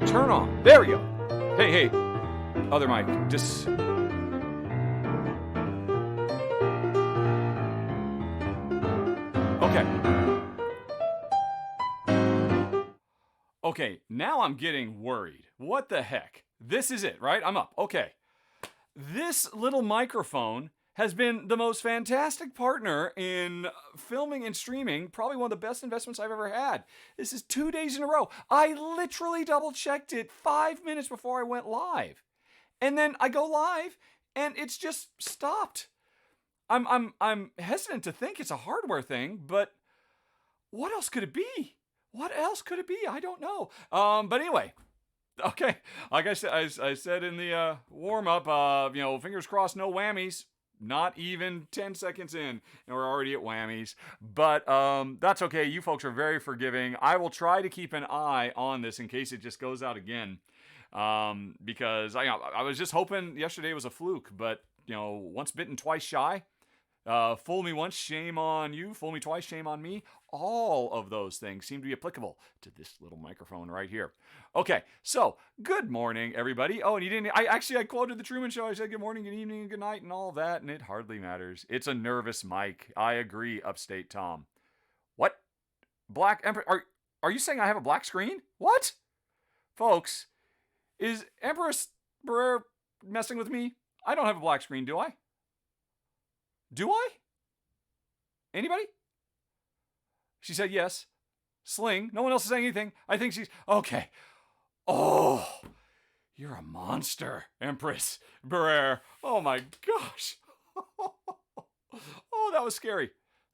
Turn on. There we go. Hey, other mic. Just. Okay, now I'm getting worried. What the heck? This is it, right? I'm up. Okay. This little microphone has been the most fantastic partner in filming and streaming, probably one of the best investments I've ever had. This is 2 days in a row. I literally double-checked it 5 minutes before I went live. And then I go live, and it's just stopped. I'm hesitant to think it's a hardware thing, but what else could it be? What else could it be? I don't know. But anyway, okay. Like I said in the warm-up, fingers crossed, no whammies. Not even 10 seconds in, and we're already at whammies. But that's okay. You folks are very forgiving. I will try to keep an eye on this in case it just goes out again. Because I was just hoping yesterday was a fluke. But, once bitten, twice shy. Fool me once, shame on you. Fool me twice, shame on me. All of those things seem to be applicable to this little microphone right here. Okay, so good morning, everybody. Oh, and you didn't. I quoted the Truman Show. I said good morning, good evening, and good night, and all that, and it hardly matters. It's a nervous mic. I agree, Upstate Tom. What? Black Emperor? Are you saying I have a black screen? What? Folks, is Empress Barrera messing with me? I don't have a black screen, do I? Do I? Anybody? She said yes. Sling. No one else is saying anything. I think she's... Okay. Oh. You're a monster, Empress Barrere. Oh my gosh. Oh, that was scary.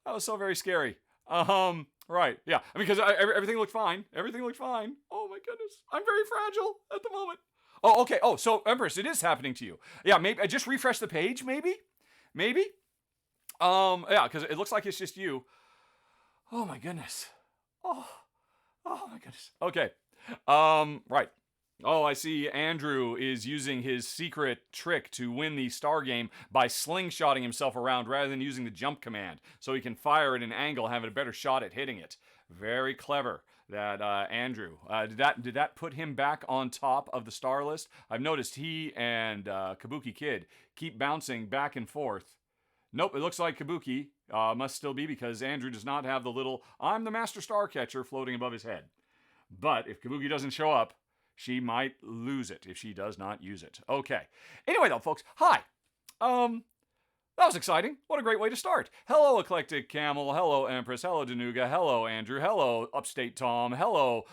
That was so very scary. Right. Yeah. I mean, because everything looked fine. Everything looked fine. Oh my goodness. I'm very fragile at the moment. Oh, okay. Oh, so Empress, it is happening to you. Yeah. Maybe I just refresh the page. Maybe. Yeah, because it looks like it's just you. Oh my goodness. Oh my goodness. Okay. Right. Oh, I see Andrew is using his secret trick to win the star game by slingshotting himself around rather than using the jump command, so he can fire at an angle, having a better shot at hitting it. Very clever, that Andrew. Did that put him back on top of the star list? I've noticed he and Kabuki Kid keep bouncing back and forth. Nope, it looks like Kabuki must still be, because Andrew does not have the little "I'm the master star catcher" floating above his head. But if Kabuki doesn't show up, she might lose it if she does not use it. Okay. Anyway, though, folks, hi. That was exciting. What a great way to start. Hello, Eclectic Camel. Hello, Empress. Hello, Danuga. Hello, Andrew. Hello, Upstate Tom. Hello,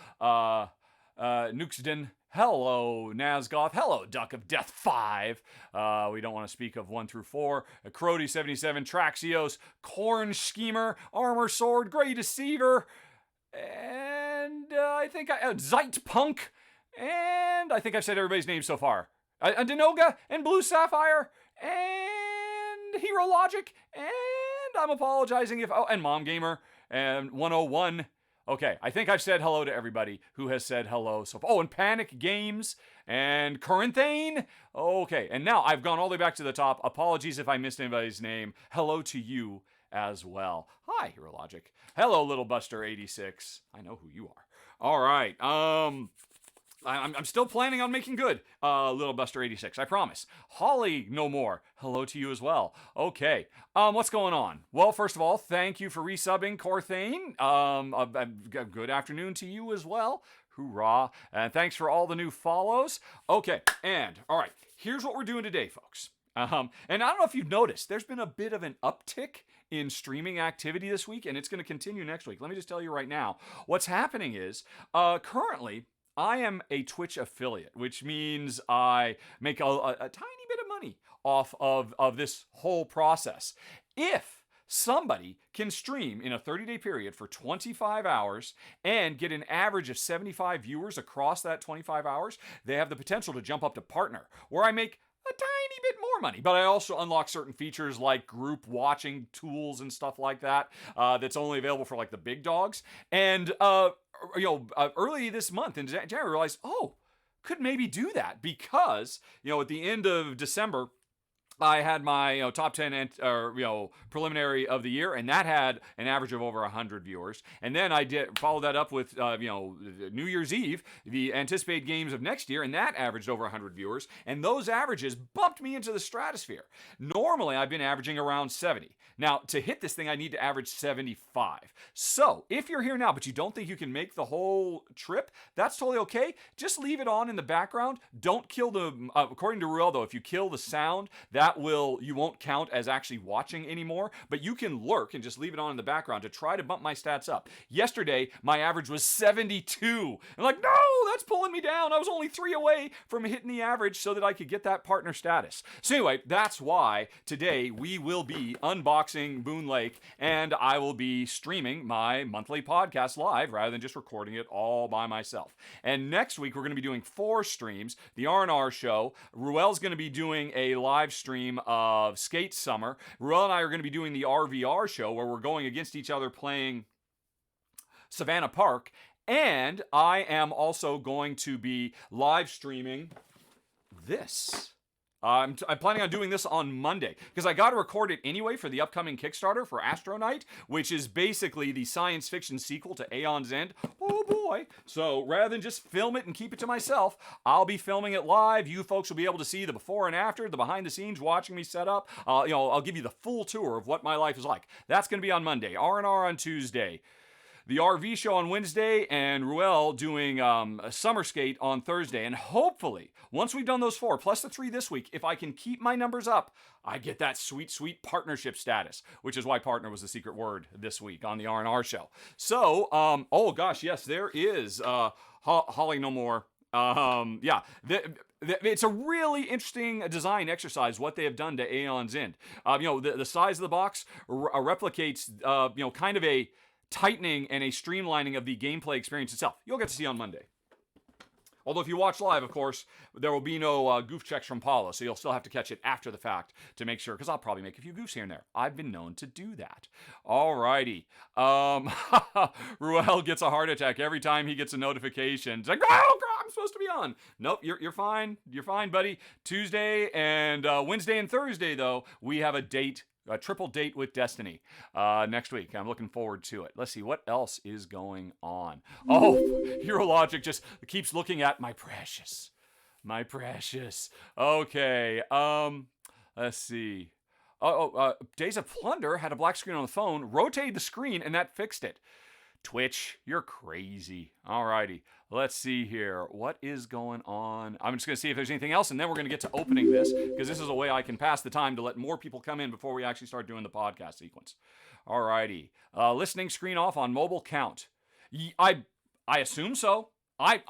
Nuxden. Hello, Nazgoth. Hello, Duck of Death 5. We don't want to speak of 1 through 4. Crody 77, Traxios, Corn Schemer, Armor Sword, Grey Deceiver, and I think Zeit Punk. And I think I've said everybody's name so far. Denoga and Blue Sapphire and Hero Logic, and I'm apologizing if and Mom Gamer and 101. Okay, I think I've said hello to everybody who has said hello so far. Oh, and Panic Games and Corinthane. Okay, and now I've gone all the way back to the top. Apologies if I missed anybody's name. Hello to you as well. Hi, Hero Logic. Hello, Little Buster 86. I know who you are. All right. I'm still planning on making good, Little Buster 86, I promise. Holly No More, hello to you as well. Okay, what's going on? Well, first of all, thank you for resubbing, Corthane. Good afternoon to you as well. Hoorah. And thanks for all the new follows. Okay, and all right, here's what we're doing today, folks. And I don't know if you've noticed, there's been a bit of an uptick in streaming activity this week, and it's going to continue next week. Let me just tell you right now, what's happening is, currently, I am a Twitch affiliate, which means I make a tiny bit of money off of this whole process. If somebody can stream in a 30-day period for 25 hours and get an average of 75 viewers across that 25 hours, they have the potential to jump up to partner, where I make a tiny bit more money, but I also unlock certain features like group watching tools and stuff like that, that's only available for like the big dogs. And early this month in January, I realized, could maybe do that, because at the end of December, I had my top 10 preliminary of the year, and that had an average of over 100 viewers. And then I follow that up with New Year's Eve, the anticipated games of next year, and that averaged over 100 viewers. And those averages bumped me into the stratosphere. Normally, I've been averaging around 70. Now, to hit this thing, I need to average 75. So, if you're here now, but you don't think you can make the whole trip, that's totally okay. Just leave it on in the background. Don't kill the, according to Ruel, though, if you kill the sound, you won't count as actually watching anymore, but you can lurk and just leave it on in the background to try to bump my stats up. Yesterday, my average was 72. I'm like, no, that's pulling me down. I was only 3 away from hitting the average so that I could get that partner status. So anyway, that's why today we will be unboxing Boonlake, and I will be streaming my monthly podcast live rather than just recording it all by myself. And next week, we're going to be doing 4 streams. The R&R show. Ruel's going to be doing a live stream of Skate Summer. Ruel and I are going to be doing the RVR show, where we're going against each other playing Savannah Park. And I am also going to be live streaming this. I'm planning on doing this on Monday, because I got to record it anyway for the upcoming Kickstarter for Astronite, which is basically the science fiction sequel to Aeon's End. Oh boy. So rather than just film it and keep it to myself, I'll be filming it live. You folks will be able to see the before and after, the behind the scenes, watching me set up. I'll give you the full tour of what my life is like. That's going to be on Monday. R&R on Tuesday. The RV show on Wednesday, and Ruel doing a summer skate on Thursday. And hopefully, once we've done those 4, plus the 3 this week, if I can keep my numbers up, I get that sweet, sweet partnership status, which is why partner was the secret word this week on the R&R show. So, oh gosh, yes, there is Holly No More. It's a really interesting design exercise what they have done to Aeon's End. The size of the box replicates, kind of a tightening and a streamlining of the gameplay experience itself. You'll get to see on Monday. Although if you watch live, of course, there will be no goof checks from Paula, so you'll still have to catch it after the fact to make sure, because I'll probably make a few goofs here and there. I've been known to do that. Alrighty. Ruel gets a heart attack every time he gets a notification. It's like, oh, God, I'm supposed to be on. Nope, you're fine. You're fine, buddy. Tuesday and Wednesday and Thursday, though, we have a date. A triple date with Destiny next week. I'm looking forward to it. Let's see what else is going on. Oh, Heurologic just keeps looking at my precious. My precious. Okay. Let's see. Days of Plunder had a black screen on the phone, rotated the screen, and that fixed it. Twitch, you're crazy. Alrighty. Let's see here. What is going on? I'm just going to see if there's anything else, and then we're going to get to opening this, because this is a way I can pass the time to let more people come in before we actually start doing the podcast sequence. Alrighty. Listening screen off on mobile count. I assume so. I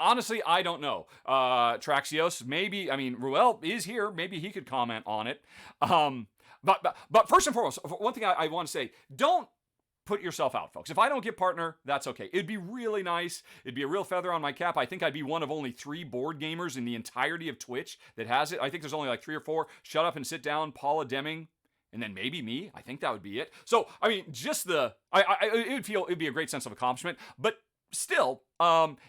don't know. Traxios, maybe, Ruel is here. Maybe he could comment on it. But first and foremost, one thing I want to say, don't put yourself out, folks. If I don't get partner, that's okay. It'd be really nice. It'd be a real feather on my cap. I think I'd be one of only 3 board gamers in the entirety of Twitch that has it. I think there's only like 3 or 4. Shut Up and Sit Down, Paula Deming, and then maybe me. I think that would be it. So, just it'd be a great sense of accomplishment. But still,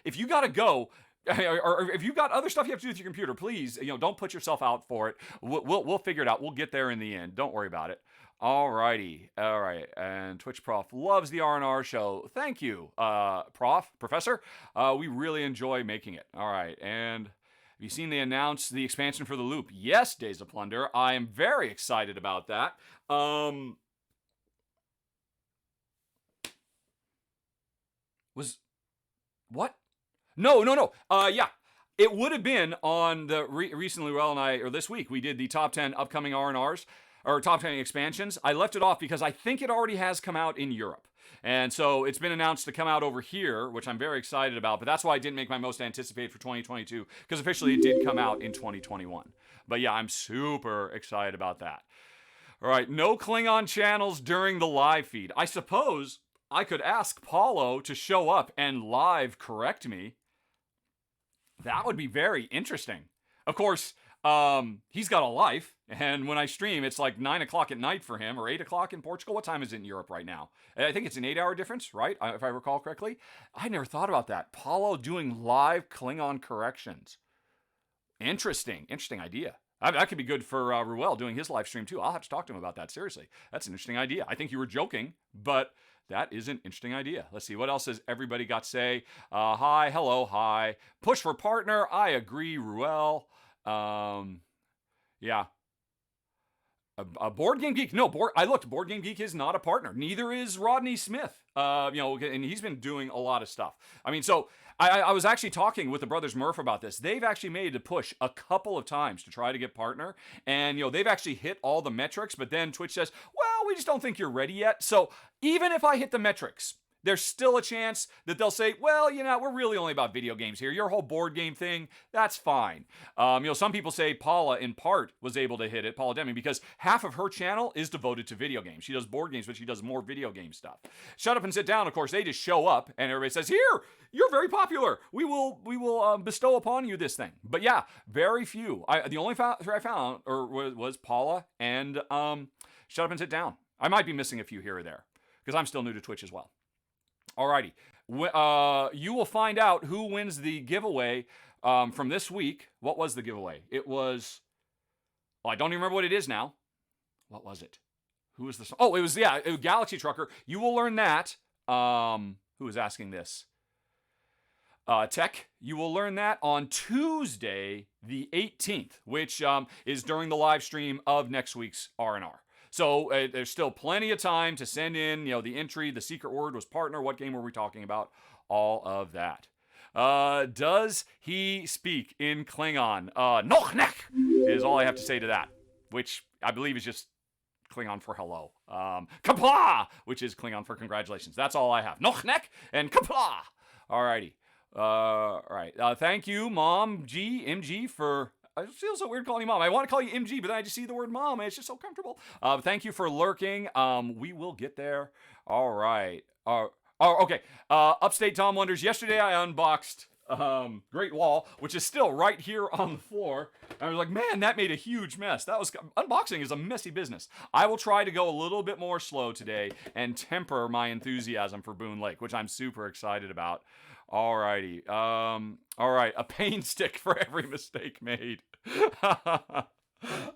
if you gotta go, or if you've got other stuff you have to do with your computer, please, don't put yourself out for it. We'll figure it out. We'll get there in the end. Don't worry about it. Alrighty. All right. And Twitch Prof loves the R&R show. Thank you, Professor. We really enjoy making it. All right. And have you seen they announced the expansion for the Loop? Yes, Days of Plunder. I am very excited about that. What? No. Yeah. It would have been on the recently, Ruel and I, or this week, we did the top 10 upcoming R&Rs. Or top 10 expansions. I left it off because I think it already has come out in Europe. And so it's been announced to come out over here, which I'm very excited about. But that's why I didn't make my most anticipated for 2022, because officially it did come out in 2021. But yeah, I'm super excited about that. All right, no Klingon channels during the live feed. I suppose I could ask Paulo to show up and live correct me. That would be very interesting. Of course, he's got a life, and when I stream, it's like 9 o'clock at night for him, or 8 o'clock in Portugal. What time is it in Europe right now? I think it's an 8-hour difference, right? If I recall correctly. I never thought about that. Paulo doing live Klingon corrections. Interesting idea. That could be good for Ruel doing his live stream too. I'll have to talk to him about that. Seriously, that's an interesting idea. I think you were joking, but that is an interesting idea. Let's see, what else has everybody got to say? Hi, hello, hi. Push for partner. I agree, Ruel. Yeah. A Board Game Geek. No, I looked. Board Game Geek is not a partner. Neither is Rodney Smith. And he's been doing a lot of stuff. So I was actually talking with the brothers Murph about this. They've actually made a push a couple of times to try to get partner. And, they've actually hit all the metrics. But then Twitch says, well, we just don't think you're ready yet. So even if I hit the metrics, there's still a chance that they'll say, well, we're really only about video games here. Your whole board game thing, that's fine. Some people say Paula, in part, was able to hit it, Paula Deming, because half of her channel is devoted to video games. She does board games, but she does more video game stuff. Shut Up and Sit Down, of course, they just show up, and everybody says, here, you're very popular. We will bestow upon you this thing. But yeah, very few. The only I found was Paula and Shut Up and Sit Down. I might be missing a few here or there, because I'm still new to Twitch as well. Alrighty, you will find out who wins the giveaway from this week. What was the giveaway? It was, I don't even remember what it is now. What was it? Who was this? Oh, it was Galaxy Trucker. You will learn that. Who was asking this? Tech. You will learn that on Tuesday, the 18th, which is during the live stream of next week's R&R. So there's still plenty of time to send in, the entry, the secret word was partner, what game were we talking about, all of that. Does he speak in Klingon? Nochnek is all I have to say to that, which I believe is just Klingon for hello. Kapla, which is Klingon for congratulations. That's all I have. Nochnek and Kapla. Alrighty. All right. Thank you, Mom MG, for. I feel so weird calling you Mom. I want to call you MG, but then I just see the word Mom, and it's just so comfortable. Thank you for lurking. We will get there. All right. Okay. Upstate Tom wonders. Yesterday I unboxed Great Wall, which is still right here on the floor. And I was like, man, that made a huge mess. Unboxing is a messy business. I will try to go a little bit more slow today and temper my enthusiasm for Boonlake, which I'm super excited about. Alrighty. All right. A pain stick for every mistake made.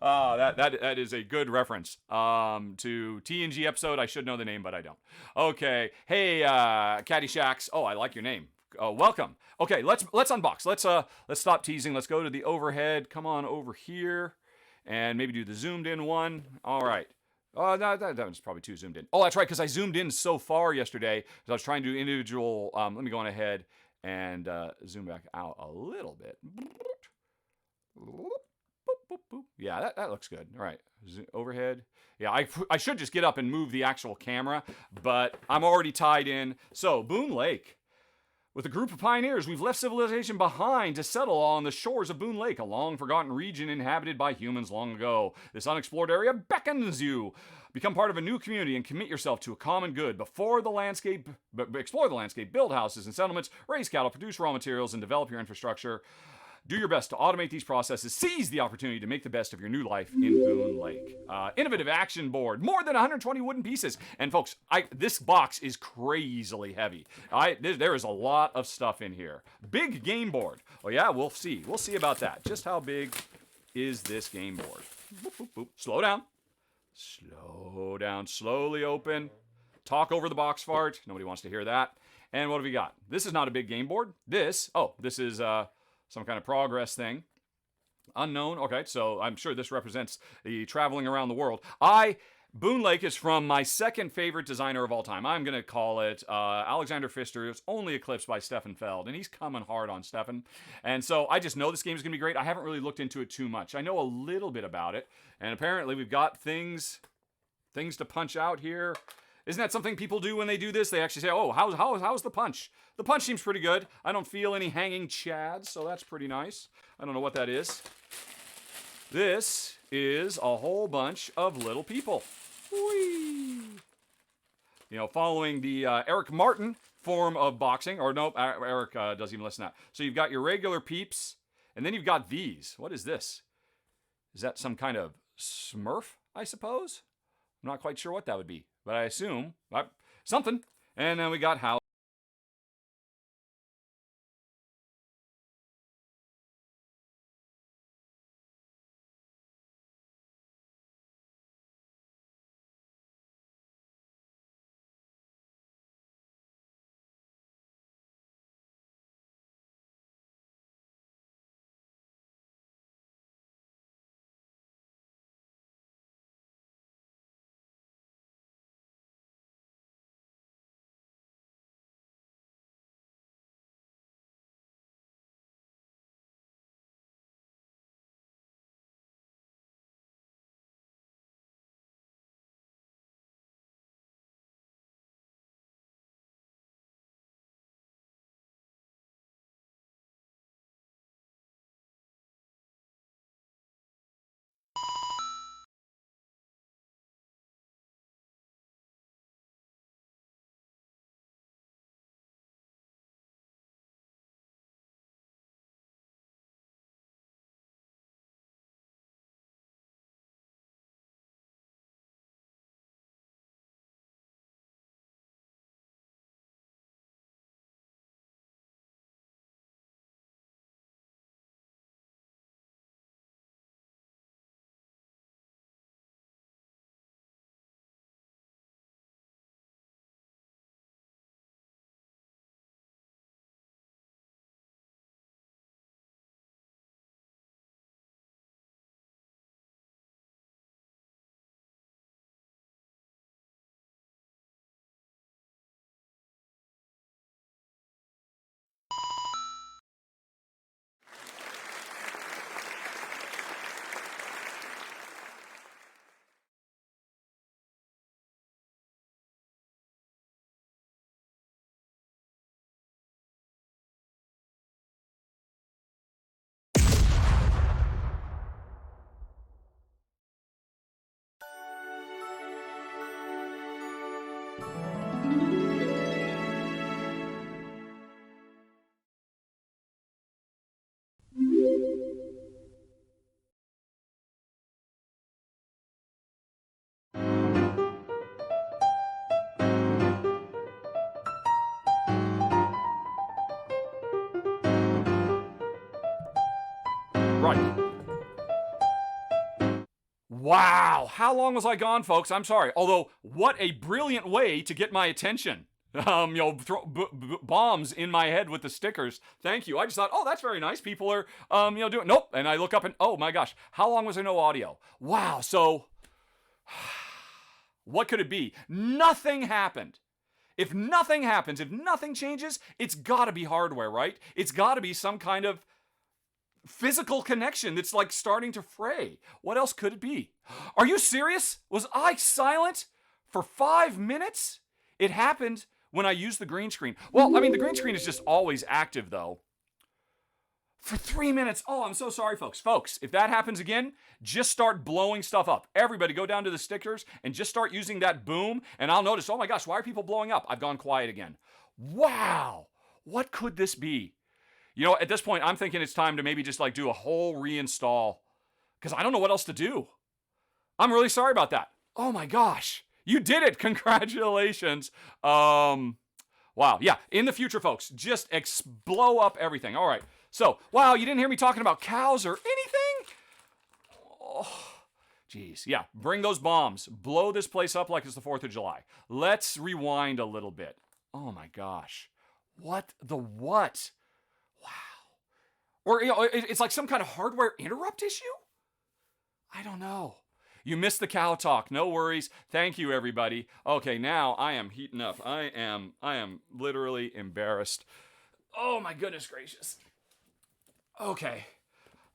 That is a good reference to TNG episode. I should know the name, but I don't. Okay. Hey, Caddyshax. Oh, I like your name. Welcome. Okay, let's unbox. Let's stop teasing. Let's go to the overhead. Come on over here, and maybe do the zoomed in one. All right. Oh, no, that was probably too zoomed in. Oh, that's right, because I zoomed in so far yesterday because I was trying to do individual. Let me go on ahead and zoom back out a little bit. Yeah, that looks good. All right, overhead. Yeah, I should just get up and move the actual camera, but I'm already tied in. So, Boonlake. With a group of pioneers, we've left civilization behind to settle on the shores of Boonlake, a long-forgotten region inhabited by humans long ago. This unexplored area beckons you. Become part of a new community and commit yourself to a common good. Explore the landscape, build houses and settlements, raise cattle, produce raw materials, and develop your infrastructure. Do your best to automate these processes. Seize the opportunity to make the best of your new life in Boonlake. Innovative action board. More than 120 wooden pieces. And folks, this box is crazily heavy. There is a lot of stuff in here. Big game board. Oh yeah, we'll see. We'll see about that. Just how big is this game board? Boop, boop, boop. Slow down. Slow down. Slowly open. Talk over the box fart. Nobody wants to hear that. And what have we got? This is not a big game board. This is some kind of progress thing. Unknown. Okay, so I'm sure this represents the traveling around the world. Boonlake is from my second favorite designer of all time. I'm going to call it Alexander Pfister. It's only eclipsed by Stefan Feld, and he's coming hard on Stefan. And so I just know this game is going to be great. I haven't really looked into it too much. I know a little bit about it, and apparently we've got things to punch out here. Isn't that something people do when they do this? They actually say, oh, how's the punch? The punch seems pretty good. I don't feel any hanging chads, so that's pretty nice. I don't know what that is. This is a whole bunch of little people. Whee! Following the Eric Martin form of boxing. Or nope, Eric doesn't even listen to that. So you've got your regular peeps, and then you've got these. What is this? Is that some kind of Smurf, I suppose? I'm not quite sure what that would be, but I assume something. And then we got Hal. right. Wow, how long was I gone, folks? I'm sorry. Although, what a brilliant way to get my attention. Throw bombs in my head with the stickers. Thank you. I just thought, oh, that's very nice. People are, doing. Nope. And I look up and, oh my gosh, how long was there no audio? Wow. So, what could it be? Nothing happened. If nothing happens, if nothing changes, it's got to be hardware, right? It's got to be some kind of physical connection that's like starting to fray. What else could it be? Are you serious? Was I silent for 5 minutes? It happened when I used the green screen. Well, I mean, the green screen is just always active, though. For 3 minutes. Oh, I'm so sorry, folks. Folks, if that happens again, just start blowing stuff up. Everybody go down to the stickers and just start using that boom, and I'll notice, oh my gosh, why are people blowing up? I've gone quiet again. Wow. What could this be? At this point, I'm thinking it's time to maybe just like do a whole reinstall because I don't know what else to do. I'm really sorry about that. Oh my gosh. You did it. Congratulations. Wow. Yeah. In the future, folks, just blow up everything. All right. So, wow, you didn't hear me talking about cows or anything? Oh, geez. Yeah. Bring those bombs. Blow this place up like it's the 4th of July. Let's rewind a little bit. Oh my gosh. What the what? Or, it's like some kind of hardware interrupt issue? I don't know. You missed the cow talk. No worries. Thank you, everybody. Okay, now I am heating up. I am literally embarrassed. Oh, my goodness gracious. Okay.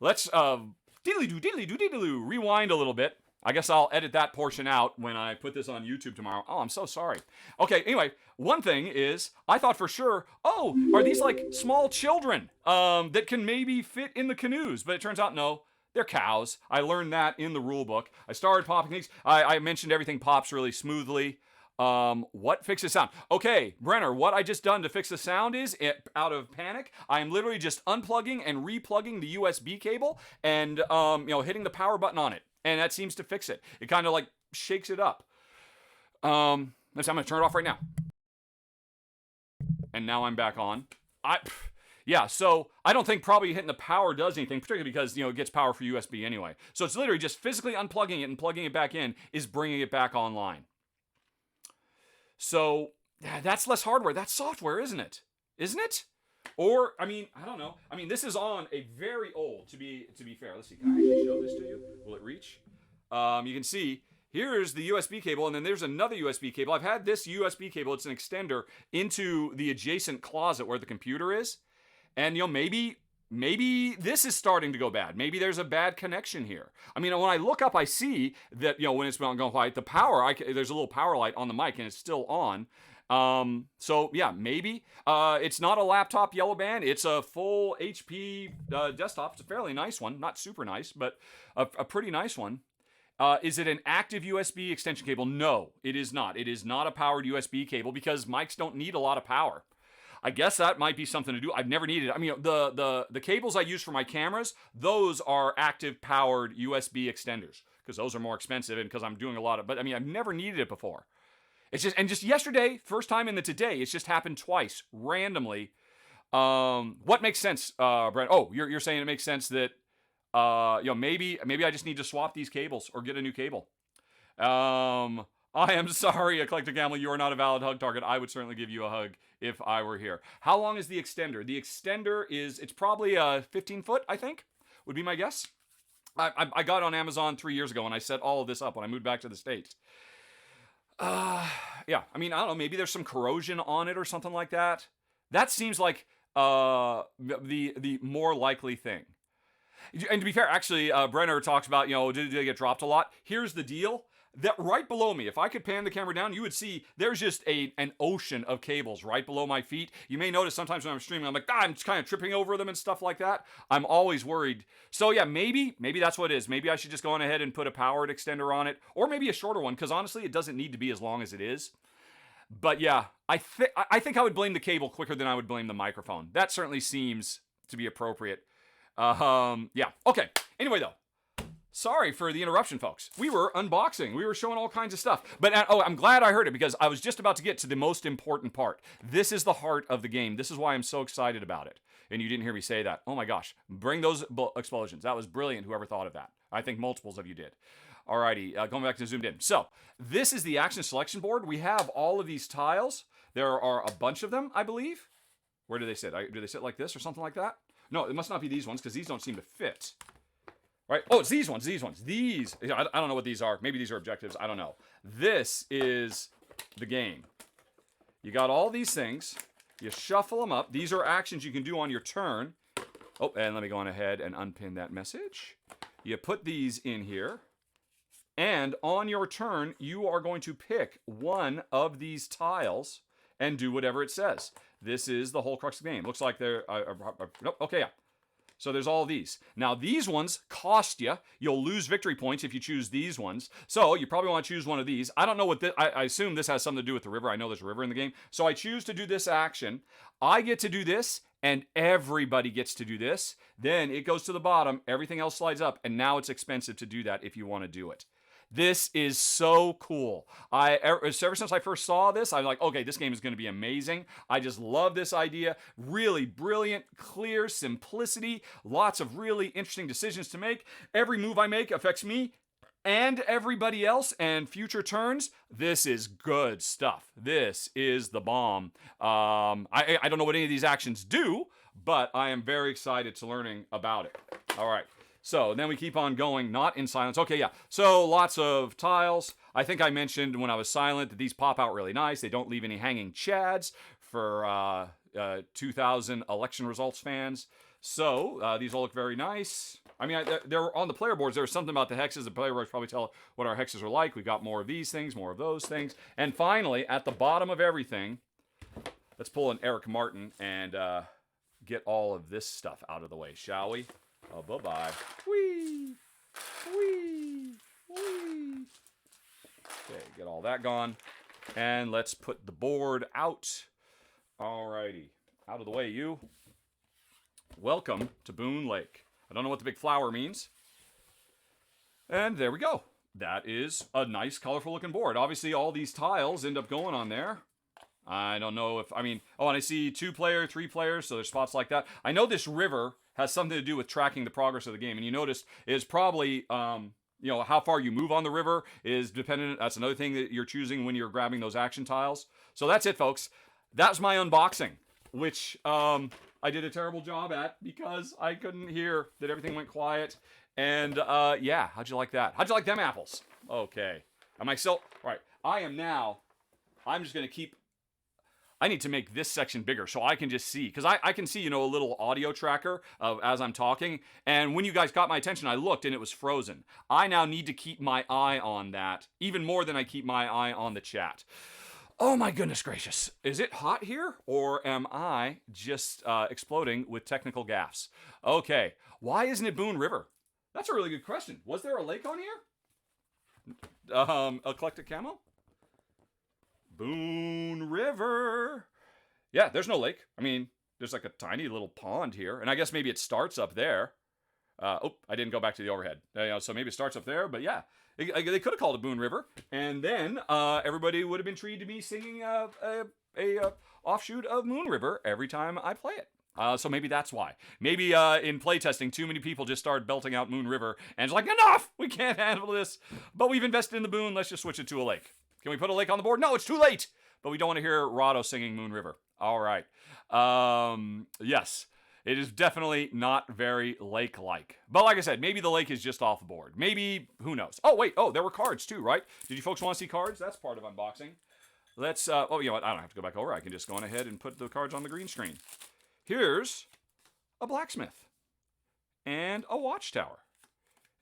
Let's, diddly-doo, rewind a little bit. I guess I'll edit that portion out when I put this on YouTube tomorrow. Oh, I'm so sorry. Okay, anyway, one thing is, I thought for sure, oh, are these like small children that can maybe fit in the canoes? But it turns out, no, they're cows. I learned that in the rule book. I started popping these. I mentioned everything pops really smoothly. What fixes sound? Okay, Brenner, what I just done to fix the sound is, out of panic, I'm literally just unplugging and replugging the USB cable and, hitting the power button on it. And that seems to fix it. It kind of like shakes it up. I'm going to turn it off right now. And now I'm back on. So I don't think probably hitting the power does anything, particularly because, it gets power for USB anyway. So it's literally just physically unplugging it and plugging it back in is bringing it back online. So that's less hardware. That's software, isn't it? Isn't it? Or, I don't know. This is on a very old, to be fair. Let's see, can I actually show this to you? Will it reach? You can see, here's the USB cable, and then there's another USB cable. I've had this USB cable, it's an extender, into the adjacent closet where the computer is. And, maybe this is starting to go bad. Maybe there's a bad connection here. When I look up, I see that, when it's going quiet, the power, there's a little power light on the mic, and it's still on. So yeah, maybe, it's not a laptop yellow band. It's a full HP, desktop. It's a fairly nice one. Not super nice, but a pretty nice one. Is it an active USB extension cable? No, it is not. It is not a powered USB cable because mics don't need a lot of power. I guess that might be something to do. I've never needed it. The cables I use for my cameras, those are active powered USB extenders because those are more expensive and because I'm doing a lot of, but I've never needed it before. It's just yesterday, first time in the today, it's just happened twice, randomly. What makes sense, Brent? Oh, you're saying it makes sense that, maybe I just need to swap these cables or get a new cable. I am sorry, Eclectic Gambler, you are not a valid hug target. I would certainly give you a hug if I were here. How long is the extender? The extender it's probably 15 foot, I think, would be my guess. I got it on Amazon 3 years ago and I set all of this up when I moved back to the States. Yeah, I don't know, maybe there's some corrosion on it or something like that. That seems like, the more likely thing. And to be fair, actually, Brenner talks about, did they get dropped a lot? Here's the deal. That right below me, if I could pan the camera down, you would see there's just an ocean of cables right below my feet. You may notice sometimes when I'm streaming, I'm like, I'm just kind of tripping over them and stuff like that. I'm always worried. So yeah, maybe that's what it is. Maybe I should just go on ahead and put a powered extender on it, or maybe a shorter one, because honestly, it doesn't need to be as long as it is. But yeah, I think I would blame the cable quicker than I would blame the microphone. That certainly seems to be appropriate. Yeah. Okay. Anyway, though. Sorry for the interruption, folks. We were unboxing. We were showing all kinds of stuff. But, I'm glad I heard it because I was just about to get to the most important part. This is the heart of the game. This is why I'm so excited about it. And you didn't hear me say that. Oh my gosh. Bring those explosions. That was brilliant, whoever thought of that. I think multiples of you did. Alrighty, going back to zoomed in. So, this is the action selection board. We have all of these tiles. There are a bunch of them, I believe. Where do they sit? Do they sit like this or something like that? No, it must not be these ones because these don't seem to fit. Right? Oh, it's these ones. These. I don't know what these are. Maybe these are objectives. I don't know. This is the game. You got all these things. You shuffle them up. These are actions you can do on your turn. Oh, and let me go on ahead and unpin that message. You put these in here. And on your turn, you are going to pick one of these tiles and do whatever it says. This is the whole crux of the game. Looks like they're... nope, okay, yeah. So there's all these. Now, these ones cost you. You'll lose victory points if you choose these ones. So you probably want to choose one of these. I don't know what this... I assume this has something to do with the river. I know there's a river in the game. So I choose to do this action. I get to do this, and everybody gets to do this. Then it goes to the bottom. Everything else slides up, and now it's expensive to do that if you want to do it. This is so cool. Ever since I first saw this, I'm like, okay, this game is going to be amazing. I just love this idea. Really brilliant, clear, simplicity, lots of really interesting decisions to make. Every move I make affects me and everybody else and future turns. This is good stuff. This is the bomb. I don't know what any of these actions do, but I am very excited to learning about it. All right. So then we keep on going, not in silence. Okay, yeah. So lots of tiles. I think I mentioned when I was silent that these pop out really nice. They don't leave any hanging chads for 2000 election results fans. So these all look very nice. I mean, they're on the player boards. There's something about the hexes. The player boards probably tell what our hexes are like. We've got more of these things, more of those things. And finally, at the bottom of everything, let's pull an Eric Martin and get all of this stuff out of the way, shall we? Oh, bye-bye. Whee! Whee! Whee! Okay, get all that gone. And let's put the board out. Alrighty. Out of the way, you. Welcome to Boonlake. I don't know what the big flower means. And there we go. That is a nice, colorful-looking board. Obviously, all these tiles end up going on there. I don't know if... and I see 2-player, 3 players, so there's spots like that. I know this river has something to do with tracking the progress of the game. And you notice is probably, how far you move on the river is dependent. That's another thing that you're choosing when you're grabbing those action tiles. So that's it, folks. That's my unboxing, which I did a terrible job at because I couldn't hear that everything went quiet. And, yeah, how'd you like that? How'd you like them apples? Okay. Am I still... All right. I'm just going to keep... I need to make this section bigger so I can just see. Because I can see, a little audio tracker of as I'm talking. And when you guys got my attention, I looked and it was frozen. I now need to keep my eye on that. Even more than I keep my eye on the chat. Oh my goodness gracious. Is it hot here? Or am I just exploding with technical gaffes? Okay. Why isn't it Boone River? That's a really good question. Was there a lake on here? Eclectic Camo? Boone River. Yeah, there's no lake. There's like a tiny little pond here. And I guess maybe it starts up there. I didn't go back to the overhead. So maybe it starts up there. But yeah, they could have called it Boone River. And then everybody would have been treated to me singing a offshoot of Moon River every time I play it. So maybe that's why. Maybe in playtesting, too many people just started belting out Moon River. And it's like, enough! We can't handle this. But we've invested in the Boone. Let's just switch it to a lake. Can we put a lake on the board? No, it's too late. But we don't want to hear Rahdo singing Moon River. All right. Yes, it is definitely not very lake-like. But like I said, maybe the lake is just off the board. Maybe, who knows? Oh, wait. Oh, there were cards too, right? Did you folks want to see cards? That's part of unboxing. Let's, you know what? I don't have to go back over. I can just go on ahead and put the cards on the green screen. Here's a blacksmith. And a watchtower.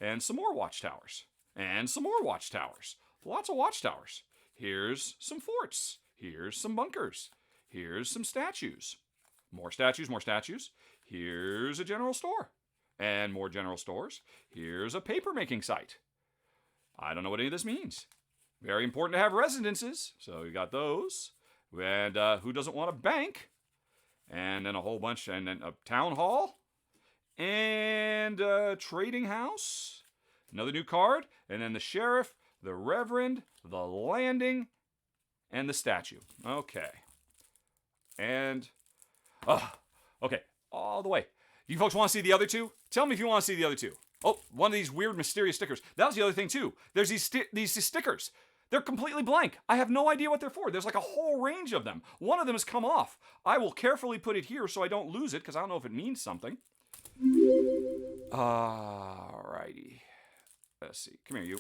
And some more watchtowers. And some more watchtowers. Lots of watchtowers. Here's some forts. Here's some bunkers. Here's some statues. More statues, more statues. Here's a general store. And more general stores. Here's a paper-making site. I don't know what any of this means. Very important to have residences. So you got those. And who doesn't want a bank? And then a whole bunch. And then a town hall. And a trading house. Another new card, and then the sheriff, the reverend, the landing, and the statue. Okay. And, okay, all the way. You folks want to see the other two? Tell me if you want to see the other two. Oh, one of these weird, mysterious stickers. That was the other thing, too. There's these stickers. They're completely blank. I have no idea what they're for. There's like a whole range of them. One of them has come off. I will carefully put it here so I don't lose it, because I don't know if it means something. Alrighty. Let's see. Come here, you.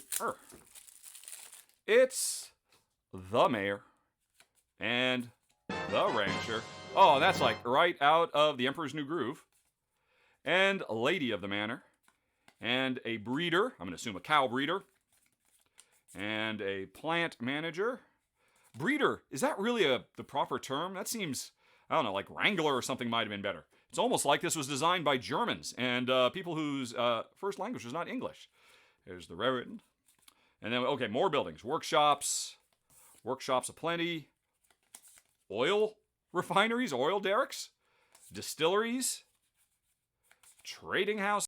It's the mayor and the rancher. Oh, that's like right out of The Emperor's New Groove. And a lady of the manor. And a breeder. I'm going to assume a cow breeder. And a plant manager. Breeder, is that really the proper term? That seems, I don't know, like wrangler or something might have been better. It's almost like this was designed by Germans and people whose first language was not English. There's the reverend. And then, okay, more buildings. Workshops aplenty. Oil refineries, oil derricks. Distilleries. Trading house.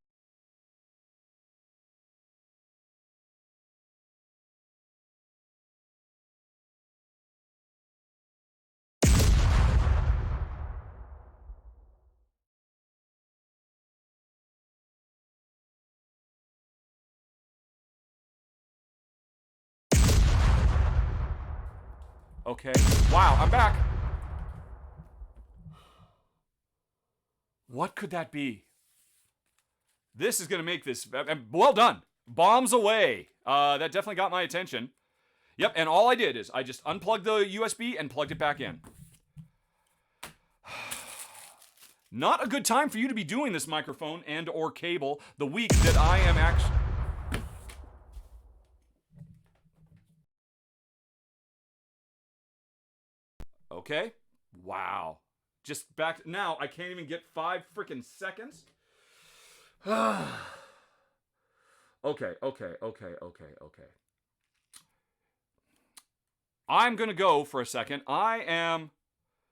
Okay. Wow, I'm back. What could that be? This is going to make this... Well done. Bombs away. That definitely got my attention. Yep, and all I did is I just unplugged the USB and plugged it back in. Not a good time for you to be doing this microphone and or cable the week that I am actually... Okay. Wow. Just back now, I can't even get 5 freaking seconds. Okay. I'm going to go for a second.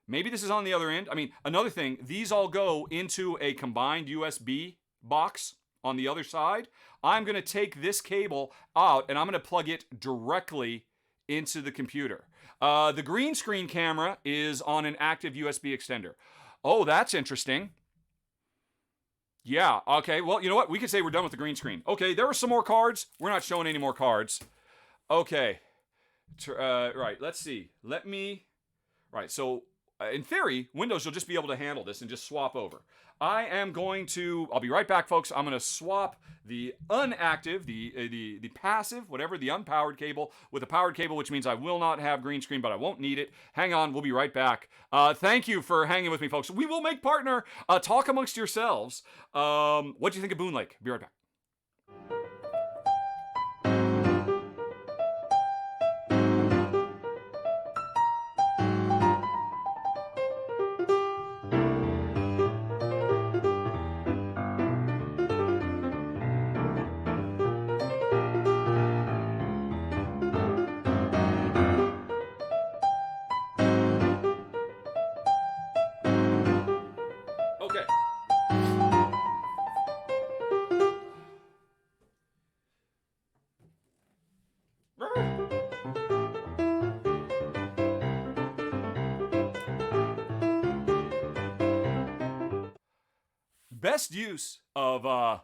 Maybe this is on the other end. I mean, another thing, these all go into a combined USB box on the other side. I'm going to take this cable out and I'm going to plug it directly into the computer. The green screen camera is on an active USB extender. Oh, that's interesting. Yeah, okay. Well, you know what? We could say we're done with the green screen. Okay, there were some more cards. We're not showing any more cards. Okay. Right, let's see. Right, so in theory, Windows will just be able to handle this and just swap over. I'll be right back, folks. I'm going to swap the unactive, the passive, whatever, the unpowered cable with a powered cable, which means I will not have green screen, but I won't need it. Hang on, we'll be right back. Thank you for hanging with me, folks. We will make partner. Talk amongst yourselves. What do you think of Boonlake? Be right back. Best use of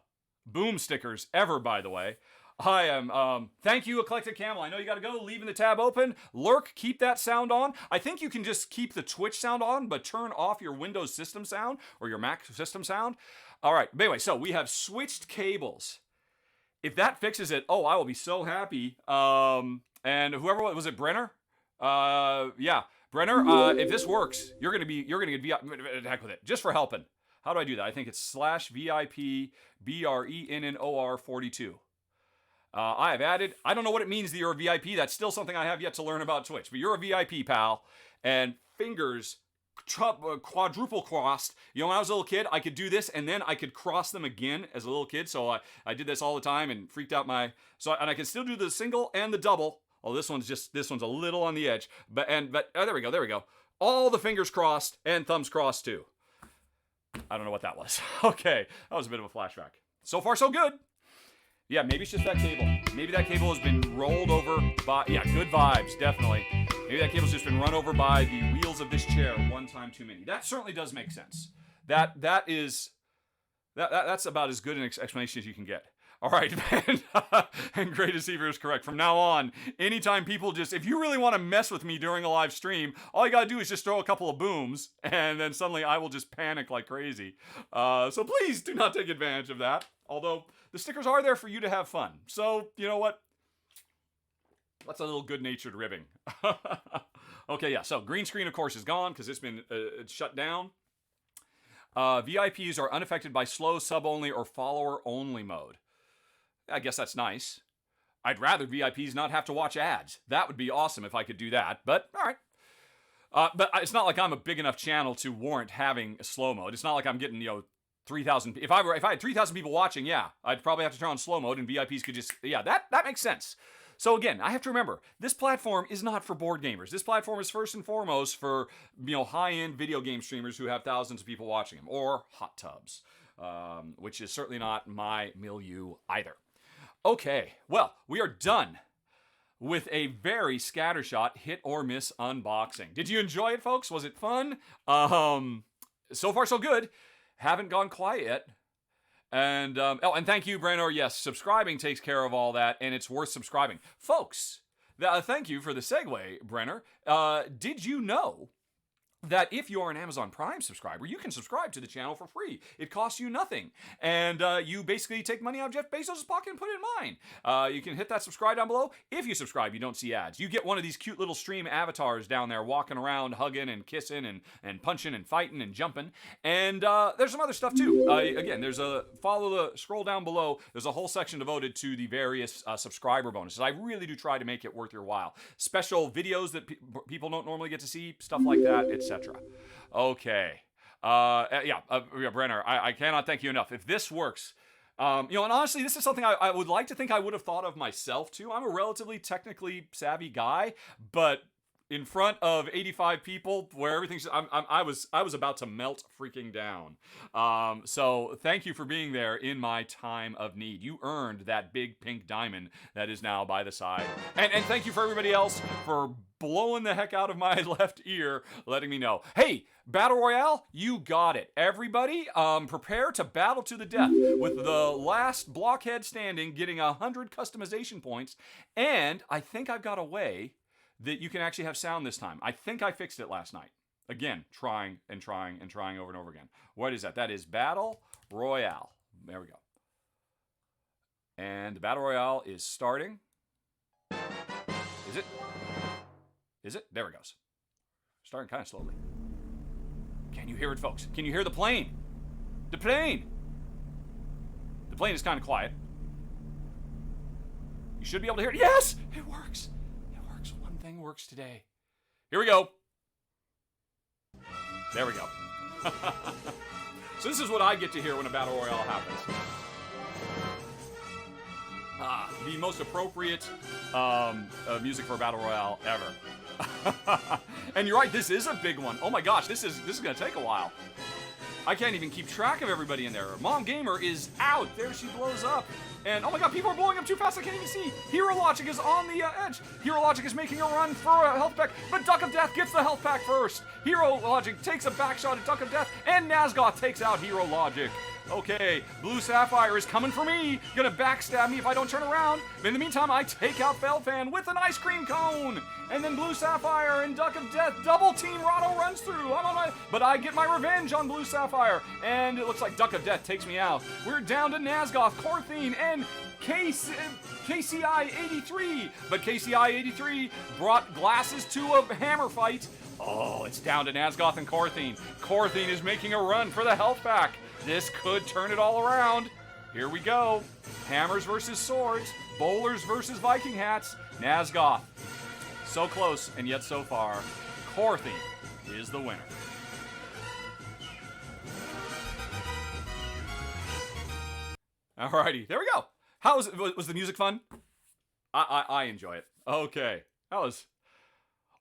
boom stickers ever, by the way. I am, thank you, Eclectic Camel. I know you gotta go, leaving the tab open. Lurk, keep that sound on. I think you can just keep the Twitch sound on, but turn off your Windows system sound or your Mac system sound. All right, but anyway, so we have switched cables. If that fixes it, oh, I will be so happy. And whoever, was it Brenner? Yeah, Brenner, if this works, you're gonna get heck with it, just for helping. How do I do that? I think it's /VIP BRENNOR 42. I have added, I don't know what it means that you're a VIP. That's still something I have yet to learn about Twitch. But you're a VIP, pal. And fingers quadruple crossed. You know, when I was a little kid, I could do this and then I could cross them again as a little kid. So I did this all the time and freaked out and I can still do the single and the double. Oh, this one's a little on the edge. But there we go. All the fingers crossed and thumbs crossed too. I don't know what that was. Okay, that was a bit of a flashback. So far, so good. Yeah, maybe it's just that cable. Maybe that cable has been rolled over by, yeah, good vibes, definitely. Maybe that cable's just been run over by the wheels of this chair one time too many. That certainly does make sense. That's about as good an explanation as you can get. All right, and Great Deceiver is correct. From now on, anytime people if you really want to mess with me during a live stream, all you gotta do is just throw a couple of booms, and then suddenly I will just panic like crazy. So please do not take advantage of that. Although the stickers are there for you to have fun. So you know what? That's a little good-natured ribbing. Okay, yeah. So green screen, of course, is gone because it's been shut down. VIPs are unaffected by slow, sub-only, or follower-only mode. I guess that's nice. I'd rather VIPs not have to watch ads. That would be awesome if I could do that, but all right. But it's not like I'm a big enough channel to warrant having a slow mode. It's not like I'm getting, 3,000. If I had 3,000 people watching, yeah, I'd probably have to turn on slow mode and VIPs could just, yeah, that makes sense. So again, I have to remember, this platform is not for board gamers. This platform is first and foremost for, high-end video game streamers who have thousands of people watching them, or hot tubs, which is certainly not my milieu either. Okay, well, we are done with a very scattershot hit or miss unboxing. Did you enjoy it, folks? Was it fun? So far, so good. Haven't gone quiet yet. And thank you, Brenner. Yes, subscribing takes care of all that, and it's worth subscribing. Folks, thank you for the segue, Brenner. Did you know that if you're an Amazon Prime subscriber, you can subscribe to the channel for free? It costs you nothing. And you basically take money out of Jeff Bezos' pocket and put it in mine. You can hit that subscribe down below. If you subscribe, you don't see ads. You get one of these cute little stream avatars down there walking around, hugging and kissing and punching and fighting and jumping. And there's some other stuff too. Again, scroll down below. There's a whole section devoted to the various subscriber bonuses. I really do try to make it worth your while. Special videos that people don't normally get to see, stuff like that, etc. Okay. Brenner, I cannot thank you enough. If this works, and honestly, this is something I would like to think I would have thought of myself too. I'm a relatively technically savvy guy, but in front of 85 people where everything's, I was about to melt freaking down. So thank you for being there in my time of need. You earned that big pink diamond that is now by the side. And thank you for everybody else for blowing the heck out of my left ear, letting me know. Hey, Battle Royale, you got it. Everybody, prepare to battle to the death with the last blockhead standing getting 100 customization points. And I think I've got a way that you can actually have sound this time. I think I fixed it last night. Again, trying over and over again. What is that? That is Battle Royale. There we go. And the Battle Royale is starting. Is it? Is it? There it goes. Starting kind of slowly. Can you hear it, folks? Can you hear the plane? The plane! The plane is kind of quiet. You should be able to hear it. Yes! It works! One thing works today. Here we go. There we go. So this is what I get to hear when a Battle Royale happens. The most appropriate music for a Battle Royale ever. And you're right, this is a big one. Oh my gosh, this is gonna take a while. I can't even keep track of everybody in there. Mom Gamer is out. There she blows up. And oh my god, people are blowing up too fast, I can't even see. Hero Logic is on the edge. Hero Logic is making a run for a health pack, but Duck of Death gets the health pack first. Hero Logic takes a back shot at Duck of Death, and Nazgoth takes out Hero Logic. Okay, Blue Sapphire is coming for me. Gonna backstab me if I don't turn around. But in the meantime, I take out Felfan with an ice cream cone. And then Blue Sapphire and Duck of Death double team Rahdo runs through. But I get my revenge on Blue Sapphire. And it looks like Duck of Death takes me out. We're down to Nazgoth, Korthine, and KCI 83. But KCI 83 brought glasses to a hammer fight. Oh, it's down to Nazgoth and Korthine. Korthine is making a run for the health pack. This could turn it all around. Here we go. Hammers versus swords. Bowlers versus Viking hats. Nazgoth. So close and yet so far. Korthine is the winner. Alrighty, there we go. How was it? Was the music fun? I enjoy it. Okay. That was...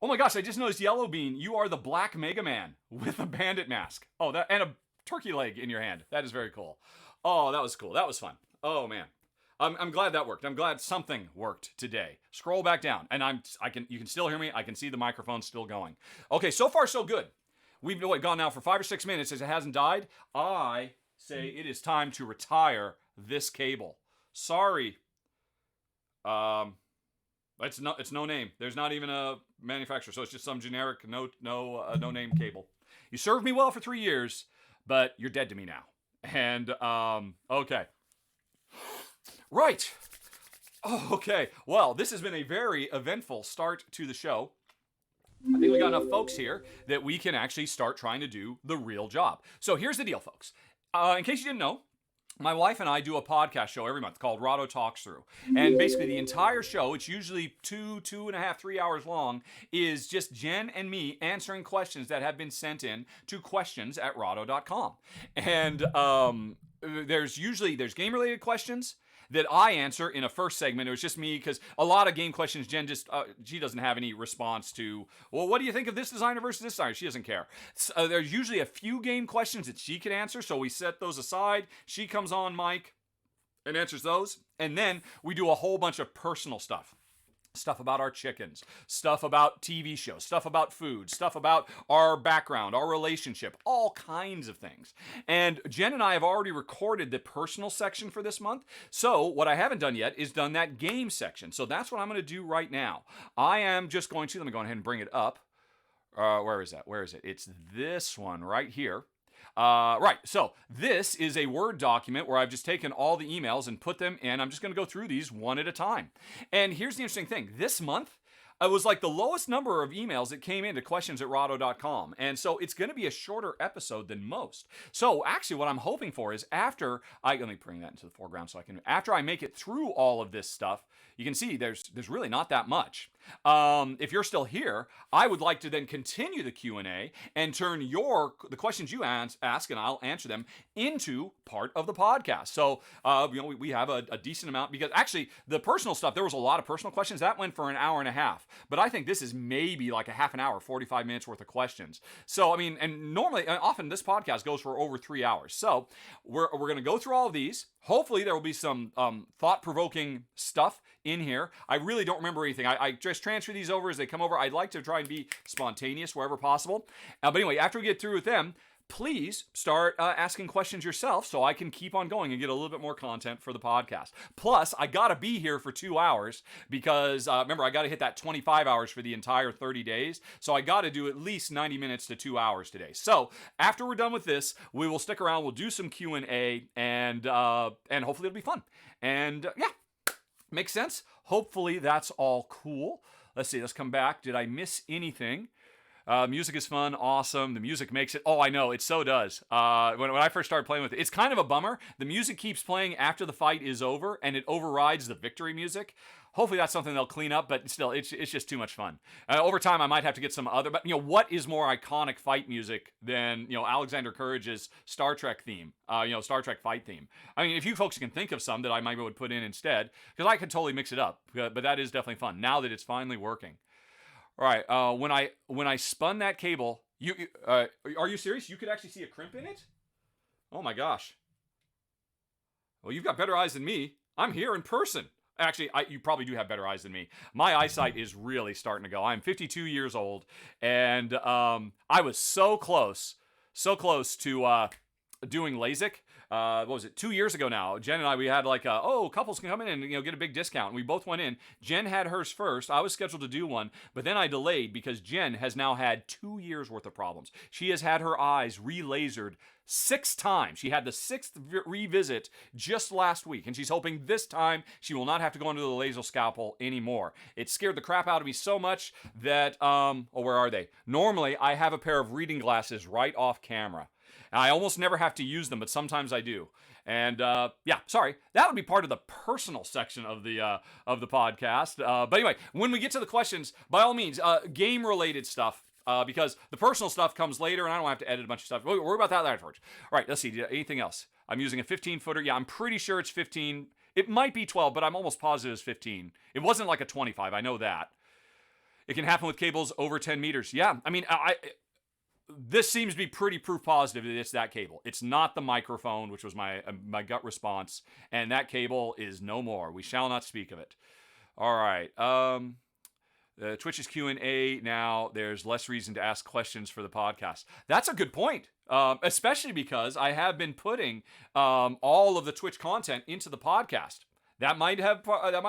Oh my gosh, I just noticed Yellow Bean, you are the Black Mega Man with a bandit mask. Oh, that and a turkey leg in your hand. That is very cool. Oh, that was cool. That was fun. Oh, man. I'm glad that worked. I'm glad something worked today. Scroll back down, and you can still hear me. I can see the microphone still going. Okay, so far so good. We've gone now for 5 or 6 minutes as it hasn't died. I say it is time to retire this cable. Sorry. It's no name. There's not even a manufacturer, so it's just some generic no name cable. You served me well for 3 years, but you're dead to me now. And okay. Right. Oh, okay. Well, this has been a very eventful start to the show. I think we got enough folks here that we can actually start trying to do the real job. So here's the deal, folks. In case you didn't know, my wife and I do a podcast show every month called Rahdo Talks Through. And basically the entire show, it's usually 2.5, 3 hours long, is just Jen and me answering questions that have been sent in to questions@rahdo.com. And there's game-related questions that I answer in a first segment. It was just me because a lot of game questions, Jen just, she doesn't have any response to, well, what do you think of this designer versus this designer? She doesn't care. So, there's usually a few game questions that she can answer, so we set those aside. She comes on mic and answers those. And then we do a whole bunch of personal stuff. Stuff about our chickens, stuff about TV shows, stuff about food, stuff about our background, our relationship, all kinds of things. And Jen and I have already recorded the personal section for this month. So what I haven't done yet is done that game section. So that's what I'm going to do right now. I am just going to, let me go ahead and bring it up. Where is that? Where is it? It's this one right here. Right, so this is a Word document where I've just taken all the emails and put them in. I'm just going to go through these one at a time. And here's the interesting thing. This month, it was like the lowest number of emails that came in to questions@rahdo.com. And so it's going to be a shorter episode than most. So actually what I'm hoping for is let me bring that into the foreground so after I make it through all of this stuff, you can see there's really not that much. If you're still here, I would like to then continue the Q&A and turn the questions you ask, and I'll answer them, into part of the podcast. So, we have a decent amount, because actually the personal stuff, there was a lot of personal questions. That went for an hour and a half. But I think this is maybe like a half an hour, 45 minutes worth of questions. So, I mean, and often this podcast goes for over 3 hours. So we're going to go through all of these. Hopefully there will be some thought-provoking stuff in here. I really don't remember anything. I just transfer these over as they come over. I'd like to try and be spontaneous wherever possible. But anyway, after we get through with them, please start asking questions yourself so I can keep on going and get a little bit more content for the podcast. Plus, I got to be here for 2 hours because, remember, I got to hit that 25 hours for the entire 30 days. So I got to do at least 90 minutes to 2 hours today. So after we're done with this, we will stick around. We'll do some Q&A, and hopefully it'll be fun. And yeah, makes sense. Hopefully that's all cool. Let's see. Let's come back. Did I miss anything? Music is fun, awesome. The music makes it. Oh, I know, it so does. When I first started playing with it, it's kind of a bummer. The music keeps playing after the fight is over, and it overrides the victory music. Hopefully that's something they'll clean up, but still, it's just too much fun. Over time, I might have to get some other. But what is more iconic fight music than Alexander Courage's Star Trek theme? Star Trek fight theme. I mean, if you folks can think of some that I might would put in instead, because I could totally mix it up. But that is definitely fun now that it's finally working. All right, when I spun that cable, are you serious? You could actually see a crimp in it? Oh my gosh. Well, you've got better eyes than me. I'm here in person. Actually, you probably do have better eyes than me. My eyesight is really starting to go. I'm 52 years old, and I was so close to doing LASIK. What was it, 2 years ago now? Jen and I, we had couples can come in and get a big discount. And we both went in. Jen had hers first. I was scheduled to do one, but then I delayed because Jen has now had 2 years worth of problems. She has had her eyes re-lasered 6 times. She had the 6th revisit just last week, and she's hoping this time she will not have to go under the laser scalpel anymore. It scared the crap out of me so much that, where are they? Normally, I have a pair of reading glasses right off camera. I almost never have to use them, but sometimes I do. And sorry, that would be part of the personal section of the podcast. But anyway, when we get to the questions, by all means, game-related stuff, because the personal stuff comes later, and I don't have to edit a bunch of stuff. We'll worry about that later. All right, let's see. Anything else? I'm using a 15-footer. Yeah, I'm pretty sure it's 15. It might be 12, but I'm almost positive it's 15. It wasn't like a 25. I know that. It can happen with cables over 10 meters. Yeah, I mean, this seems to be pretty proof positive that it's that cable. It's not the microphone, which was my gut response, and that cable is no more. We shall not speak of it. All right. Twitch is Q&A now. There's less reason to ask questions for the podcast. That's a good point, especially because I have been putting all of the Twitch content into the podcast. That might have, and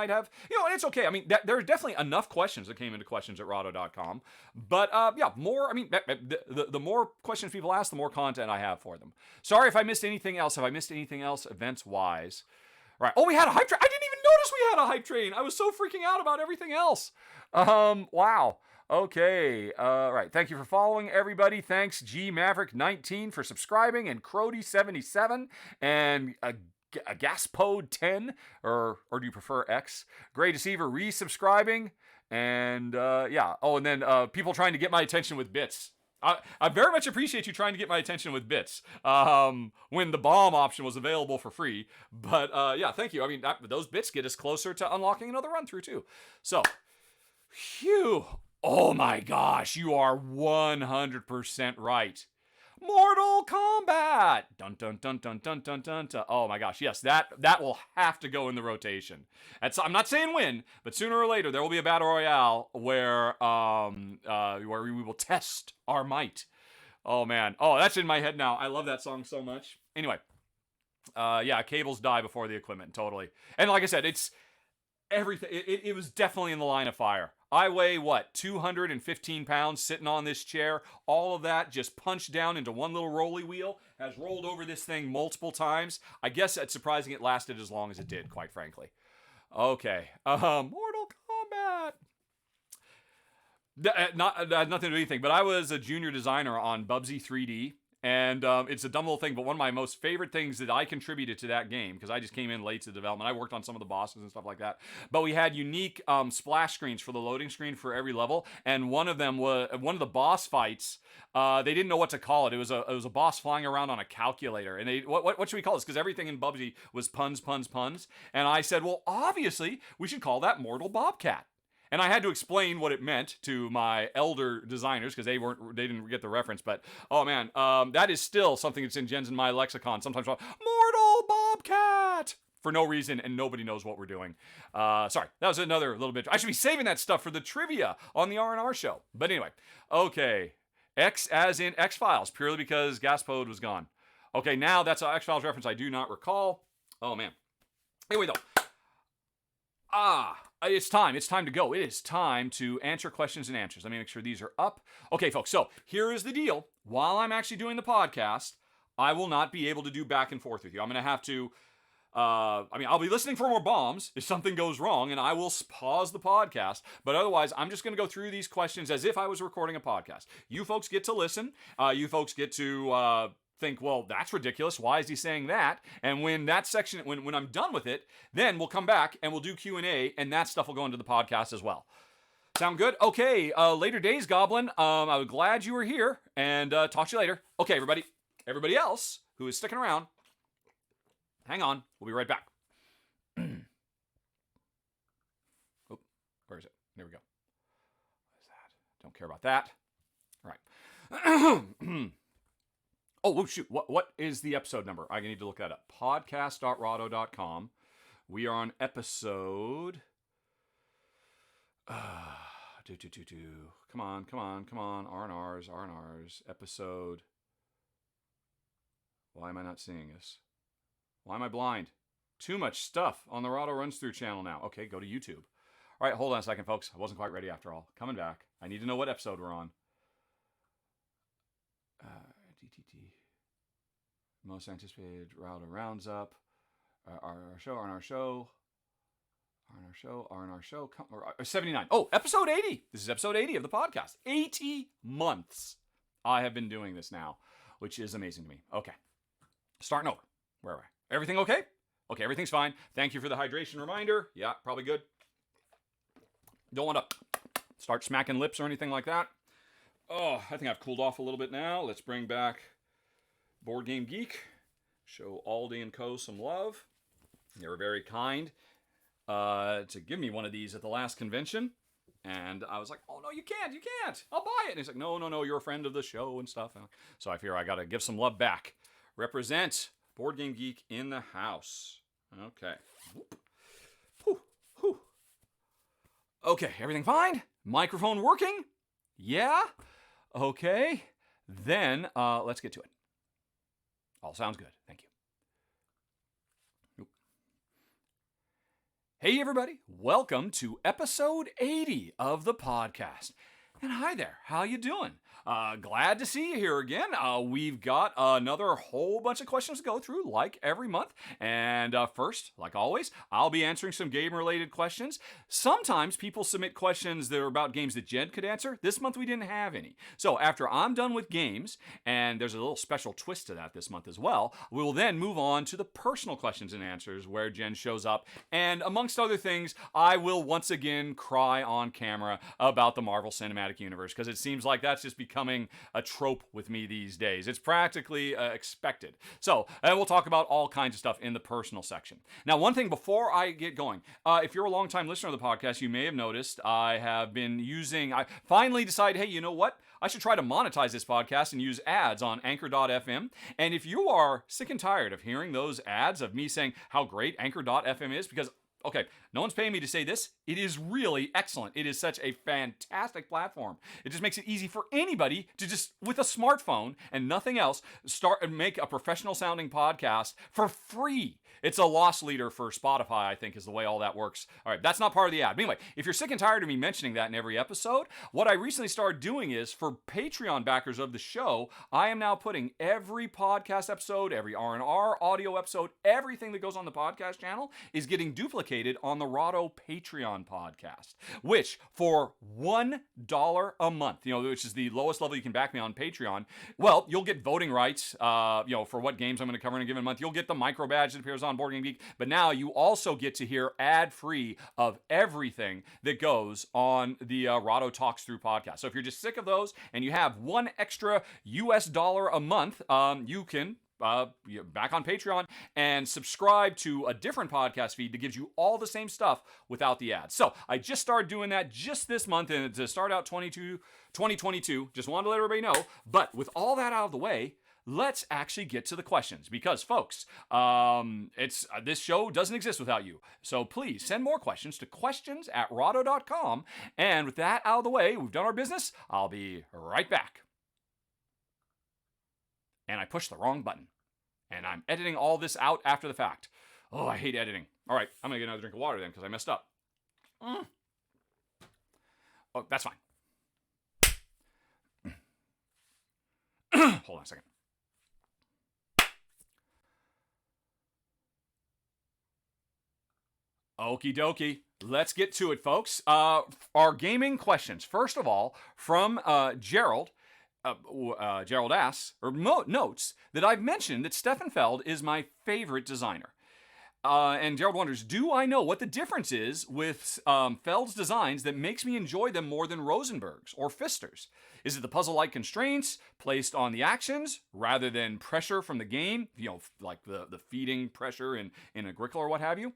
it's okay. I mean, there are definitely enough questions that came into questions at Rahdo.com. But more, the more questions people ask, the more content I have for them. Sorry if I missed anything else. Have I missed anything else events-wise? All right. Oh, we had a hype train. I didn't even notice we had a hype train. I was so freaking out about everything else. Wow. Okay. Right. Thank you for following, everybody. Thanks, G Maverick 19 for subscribing, and Crody 77, and a Gaspode 10, or do you prefer X? Gray Deceiver resubscribing, and Oh, and then people trying to get my attention with bits. I very much appreciate you trying to get my attention with bits when the bomb option was available for free. But thank you. I mean, those bits get us closer to unlocking another run through too. So, phew. Oh my gosh, you are 100% right. Mortal Kombat! Dun dun dun dun dun dun dun dun. Oh my gosh, yes, that will have to go in the rotation. I'm not saying when, but sooner or later there will be a battle royale where we will test our might. Oh man, that's in my head now. I love that song so much. Anyway, cables die before the equipment, totally. And like I said, it's everything. It was definitely in the line of fire. I weigh, 215 pounds sitting on this chair. All of that just punched down into one little rolly wheel, has rolled over this thing multiple times. I guess it's surprising it lasted as long as it did, quite frankly. Okay. Mortal Kombat. Nothing to do with anything, but I was a junior designer on Bubsy 3D. And it's a dumb little thing, but one of my most favorite things that I contributed to that game, because I just came in late to development, I worked on some of the bosses and stuff like that, but we had unique splash screens for the loading screen for every level, and one of them was, one of the boss fights, they didn't know what to call it. It was a boss flying around on a calculator, and what should we call this? Because everything in Bubsy was puns, and I said, well, obviously, we should call that Mortal Bobcat. And I had to explain what it meant to my elder designers because they didn't get the reference. But oh man, that is still something that's in Jen's and my lexicon. Sometimes Mortal Bobcat for no reason, and nobody knows what we're doing. Sorry, that was another little bit. I should be saving that stuff for the trivia on the R&R show. But anyway, okay, X as in X-Files, purely because Gaspode was gone. Okay, now that's an X-Files reference I do not recall. Oh man. Anyway though. It's time to go. It is time to answer questions and answers. Let me make sure these are up. Okay, folks, so here is the deal. While I'm actually doing the podcast, I will not be able to do back and forth with you. I'm going to have to, I'll be listening for more bombs if something goes wrong, and I will pause the podcast. But otherwise, I'm just going to go through these questions as if I was recording a podcast. You folks get to listen. You folks get to think, well, that's ridiculous. Why is he saying that? And when that section, when I'm done with it, then we'll come back and we'll do Q&A, and that stuff will go into the podcast as well. Sound good? Okay, later days, Goblin. I'm glad you were here, and talk to you later. Okay, everybody. Everybody else who is sticking around, hang on. We'll be right back. Oh, where is it? There we go. What is that? Don't care about that. All right. Oh, shoot. What is the episode number? I need to look that up. Podcast.rahdo.com. We are on episode... Come on. R&Rs. Episode... Why am I not seeing this? Why am I blind? Too much stuff on the Rahdo Runs Through channel now. Okay, go to YouTube. All right, hold on a second, folks. I wasn't quite ready after all. Coming back. I need to know what episode we're on. DTT. Most anticipated Rahdo rounds up. R&R show. 79. Oh, episode 80. This is episode 80 of the podcast. 80 months I have been doing this now, which is amazing to me. Okay. Starting over. Where are we? Everything okay? Okay, everything's fine. Thank you for the hydration reminder. Yeah, probably good. Don't want to start smacking lips or anything like that. Oh, I think I've cooled off a little bit now. Let's bring back Board Game Geek. Show Aldi and Co. some love. They were very kind to give me one of these at the last convention. And I was like, oh, no, you can't. I'll buy it. And he's like, no, you're a friend of the show and stuff. So I figure I got to give some love back. Represent Board Game Geek in the house. Okay. Whew. Okay, everything fine? Microphone working? Yeah? Okay. Then let's get to it. All sounds good. Thank you. Hey, everybody. Welcome to episode 80 of the podcast. And hi there. How you doing? Glad to see you here again. We've got another whole bunch of questions to go through, like every month. And first, like always, I'll be answering some game-related questions. Sometimes people submit questions that are about games that Jen could answer. This month, we didn't have any. So after I'm done with games, and there's a little special twist to that this month as well, we will then move on to the personal questions and answers where Jen shows up. And amongst other things, I will once again cry on camera about the Marvel Cinematic Universe, because it seems like that's just becoming a trope with me these days. It's practically expected. So we'll talk about all kinds of stuff in the personal section. Now, one thing before I get going, if you're a longtime listener of the podcast, you may have noticed I finally decided, hey, you know what? I should try to monetize this podcast and use ads on Anchor.fm. And if you are sick and tired of hearing those ads of me saying how great Anchor.fm is, because okay, no one's paying me to say this. It is really excellent. It is such a fantastic platform. It just makes it easy for anybody to just, with a smartphone and nothing else, start and make a professional sounding podcast for free. It's a loss leader for Spotify, I think, is the way all that works. All right, that's not part of the ad. But anyway, if you're sick and tired of me mentioning that in every episode, what I recently started doing is, for Patreon backers of the show, I am now putting every podcast episode, every R&R audio episode, everything that goes on the podcast channel is getting duplicated on the Rahdo Patreon podcast, which for $1 a month, which is the lowest level you can back me on Patreon, well, you'll get voting rights, for what games I'm going to cover in a given month. You'll get the micro badge that appears on Board Game Geek, but now you also get to hear ad-free of everything that goes on the Rahdo Talks Through podcast. So if you're just sick of those and you have $1 extra a month, you can back on Patreon and subscribe to a different podcast feed that gives you all the same stuff without the ads. So I just started doing that just this month, and to start out 2022, just wanted to let everybody know. But with all that out of the way, let's actually get to the questions, because folks, this show doesn't exist without you. So please send more questions to questions@rahdo.com. And with that out of the way, we've done our business. I'll be right back. And I pushed the wrong button. And I'm editing all this out after the fact. Oh, I hate editing. All right, I'm going to get another drink of water then, because I messed up. Oh, that's fine. Hold on a second. Okie dokie. Let's get to it, folks. Our gaming questions. First of all, from Gerald. Gerald asks, or notes, that I've mentioned that Stefan Feld is my favorite designer. And Gerald wonders, do I know what the difference is with Feld's designs that makes me enjoy them more than Rosenberg's or Pfister's? Is it the puzzle-like constraints placed on the actions rather than pressure from the game? Like the feeding pressure in Agricola or what have you?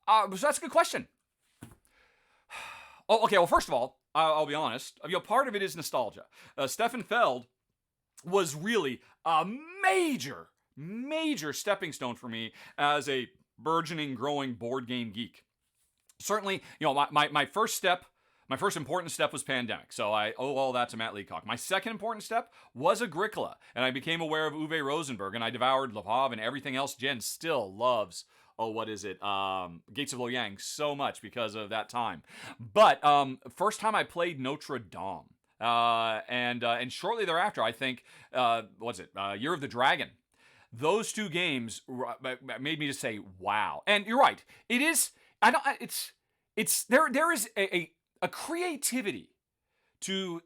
So that's a good question. Oh, okay, well, first of all, I'll be honest. Part of it is nostalgia. Stefan Feld was really a major stepping stone for me as a burgeoning, growing board game geek. Certainly, my first important step was Pandemic, so I owe all that to Matt Leacock. My second important step was Agricola, and I became aware of Uwe Rosenberg, and I devoured Le Havre and everything else Jen still loves. Gates of Loyang so much because of that time. But first time I played Notre Dame, and shortly thereafter, I think, Year of the Dragon. Those two games made me just say, wow. And you're right. There is a creativity to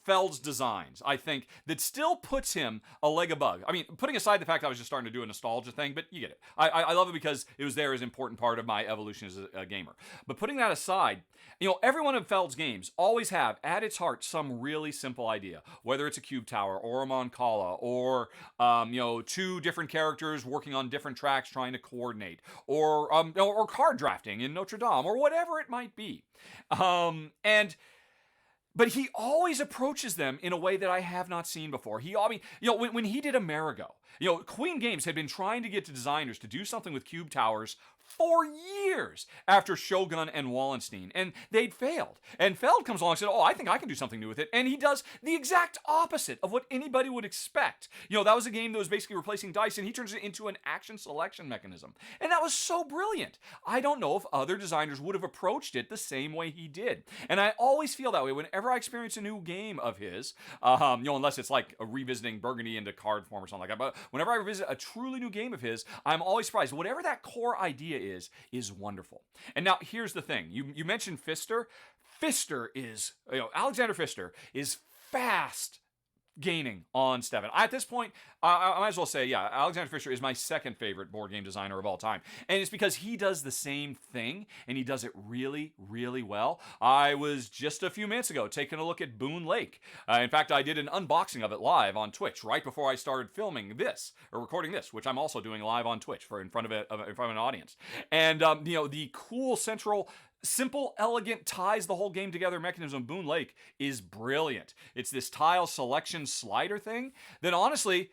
Feld's designs, I think, that still puts him a leg above. I mean, putting aside the fact I was just starting to do a nostalgia thing, but you get it. I love it because it was there as an important part of my evolution as a gamer. But putting that aside, every one of Feld's games always have, at its heart, some really simple idea. Whether it's a cube tower, or a Moncala, or, two different characters working on different tracks trying to coordinate, or card drafting in Notre Dame, or whatever it might be. But he always approaches them in a way that I have not seen before. When he did Amerigo, Queen Games had been trying to get to designers to do something with cube towers for years after Shogun and Wallenstein, and they'd failed. And Feld comes along and said, I think I can do something new with it. And he does the exact opposite of what anybody would expect. That was a game that was basically replacing dice, and he turns it into an action selection mechanism. And that was so brilliant. I don't know if other designers would have approached it the same way he did. And I always feel that way whenever I experience a new game of his, unless it's like a revisiting Burgundy into card form or something like that. But whenever I revisit a truly new game of his, I'm always surprised. Whatever that core idea is wonderful. And now here's the thing. You mentioned Pfister. Pfister is, Alexander Pfister is fast gaining on Stefan. At this point, I might as well say, Alexander Pfister is my second favorite board game designer of all time. And it's because he does the same thing, and he does it really, really well. I was just a few minutes ago taking a look at Boonlake. In fact, I did an unboxing of it live on Twitch right before I started filming this, or recording this, which I'm also doing live on Twitch in front of an audience. And, the cool simple, elegant, ties the whole game together mechanism of Boonlake is brilliant. It's this tile selection slider thing that honestly,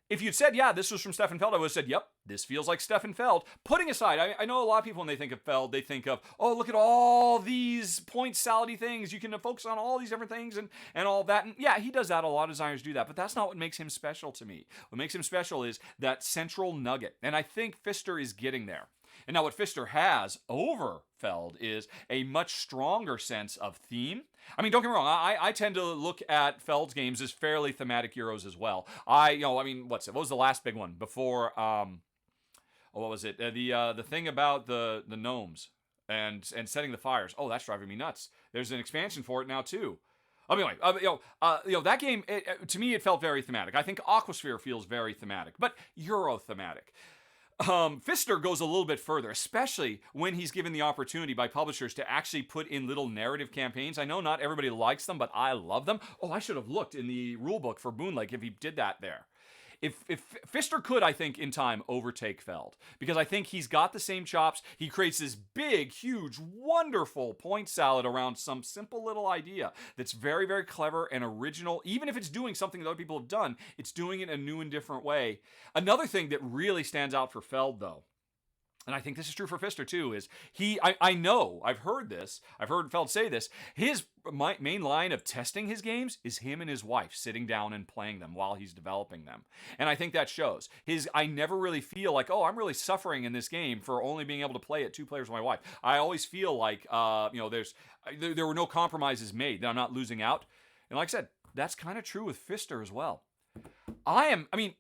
if you'd said, this was from Stefan Feld, I would have said, yep, this feels like Stefan Feld. Putting aside, I know a lot of people when they think of Feld, they think of, look at all these point salad-y things. You can focus on all these different things and all that. And yeah, he does that. A lot of designers do that, but that's not what makes him special to me. What makes him special is that central nugget. And I think Pfister is getting there. And now what Pfister has over Feld is a much stronger sense of theme. I mean, don't get me wrong, I tend to look at Feld's games as fairly thematic Euros as well. What was the last big one before, what was it? The thing about the gnomes and setting the fires. Oh, that's driving me nuts. There's an expansion for it now too. Anyway, that game, to me, it felt very thematic. I think Aquasphere feels very thematic, but Euro thematic. Pfister goes a little bit further, especially when he's given the opportunity by publishers to actually put in little narrative campaigns. I know not everybody likes them, but I love them. I should have looked in the rulebook for Boonlake if he did that there. If Pfister could, I think, in time, overtake Feld. Because I think he's got the same chops. He creates this big, huge, wonderful point salad around some simple little idea that's very, very clever and original. Even if it's doing something that other people have done, it's doing it in a new and different way. Another thing that really stands out for Feld, though, and I think this is true for Pfister too, is I've heard Feld say this, his main line of testing his games is him and his wife sitting down and playing them while he's developing them. And I think that shows. I never really feel like, I'm really suffering in this game for only being able to play it 2 players with my wife. I always feel like, there were no compromises made, that I'm not losing out. And like I said, that's kind of true with Pfister as well.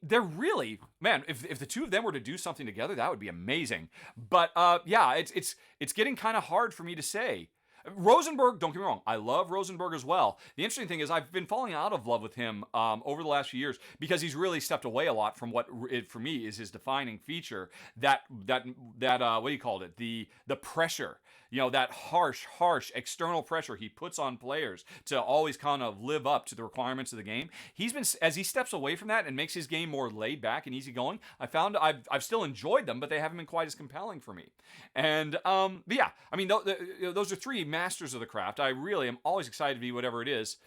They're really, man, if the two of them were to do something together, that would be amazing. But it's getting kind of hard for me to say. Rosenberg, don't get me wrong, I love Rosenberg as well. The interesting thing is I've been falling out of love with him over the last few years because he's really stepped away a lot from what for me is his defining feature, that what do you call it? The pressure. That harsh external pressure he puts on players to always kind of live up to the requirements of the game. As he steps away from that and makes his game more laid back and easygoing, I found I've still enjoyed them, but they haven't been quite as compelling for me. And those are 3 masters of the craft. I really am always excited to be whatever it is.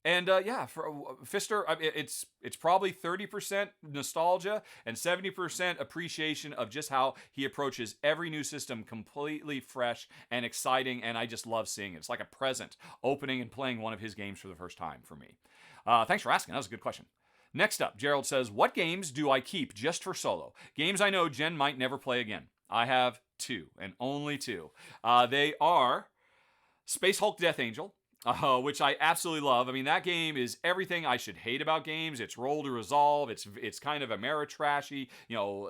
And for Pfister, it's probably 30% nostalgia and 70% appreciation of just how he approaches every new system completely fresh and exciting, and I just love seeing it. It's like a present, opening and playing one of his games for the first time for me. Thanks for asking. That was a good question. Next up, Gerald says, what games do I keep just for solo? Games I know Jen might never play again. I have 2, and only 2. They are Space Hulk Death Angel which I absolutely love. I mean, that game is everything I should hate about games. It's roll to resolve. It's kind of Ameritrashy,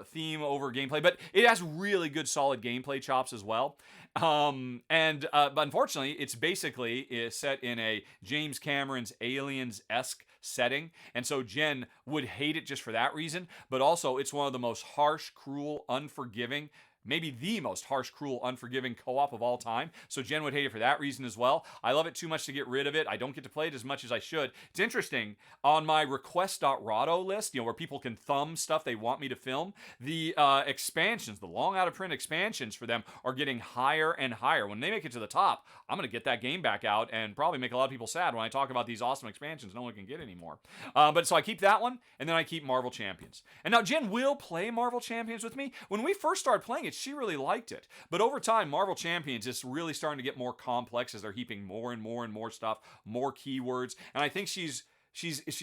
theme over gameplay, but it has really good, solid gameplay chops as well. But unfortunately, it's basically set in a James Cameron's Aliens-esque setting, and so Jen would hate it just for that reason. But also, it's one of the most harsh, cruel, unforgiving, maybe the most harsh, cruel, unforgiving co-op of all time. So Jen would hate it for that reason as well. I love it too much to get rid of it. I don't get to play it as much as I should. It's interesting, on my request.rahdo list, where people can thumb stuff they want me to film, the expansions, the long out of print expansions for them are getting higher and higher. When they make it to the top, I'm going to get that game back out and probably make a lot of people sad when I talk about these awesome expansions no one can get anymore. But so I keep that one, and then I keep Marvel Champions. And now Jen will play Marvel Champions with me. When we first started playing it, she really liked it. But over time, Marvel Champions is really starting to get more complex as they're heaping more and more and more stuff, more keywords, and I think she's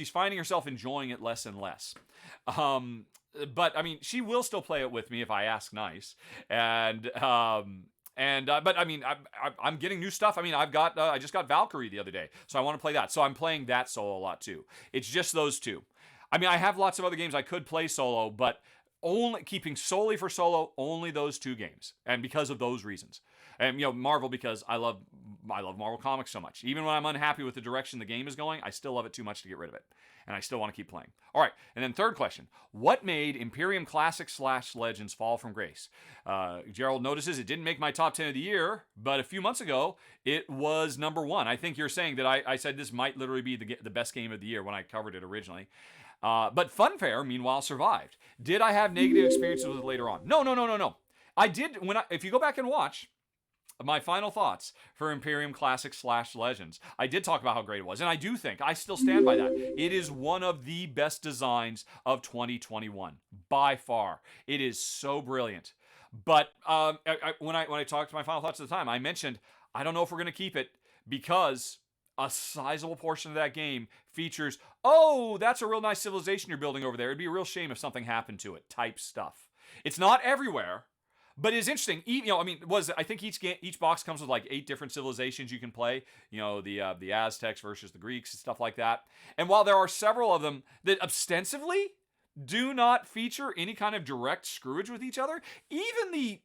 finding herself enjoying it less and less. But I mean, she will still play it with me if I ask nice, but I mean, I'm getting new stuff. I mean, I just got Valkyrie the other day, so I want to play that. So I'm playing that solo a lot too. It's just those two. I mean, I have lots of other games I could play solo, but only keeping solely for solo, only those two games, and because of those reasons. And Marvel, because I love Marvel Comics so much. Even when I'm unhappy with the direction the game is going, I still love it too much to get rid of it, and I still want to keep playing. All right, and then third question: what made Imperium Classics / Legends fall from grace? Gerald notices it didn't make my top 10 of the year, but a few months ago it was number 1. I think you're saying that I said this might literally be the best game of the year when I covered it originally. But Funfair, meanwhile, survived. Did I have negative experiences with it later on? No. I did if you go back and watch my final thoughts for Imperium Classics / Legends, I did talk about how great it was, and I still stand by that. It is one of the best designs of 2021 by far. It is so brilliant. But when I talked to my final thoughts at the time, I mentioned I don't know if we're going to keep it because a sizable portion of that game features, that's a real nice civilization you're building over there. It'd be a real shame if something happened to it type stuff. It's not everywhere, but it's interesting. I think each box comes with like 8 different civilizations you can play. The Aztecs versus the Greeks and stuff like that. And while there are several of them that ostensibly do not feature any kind of direct screwage with each other, even the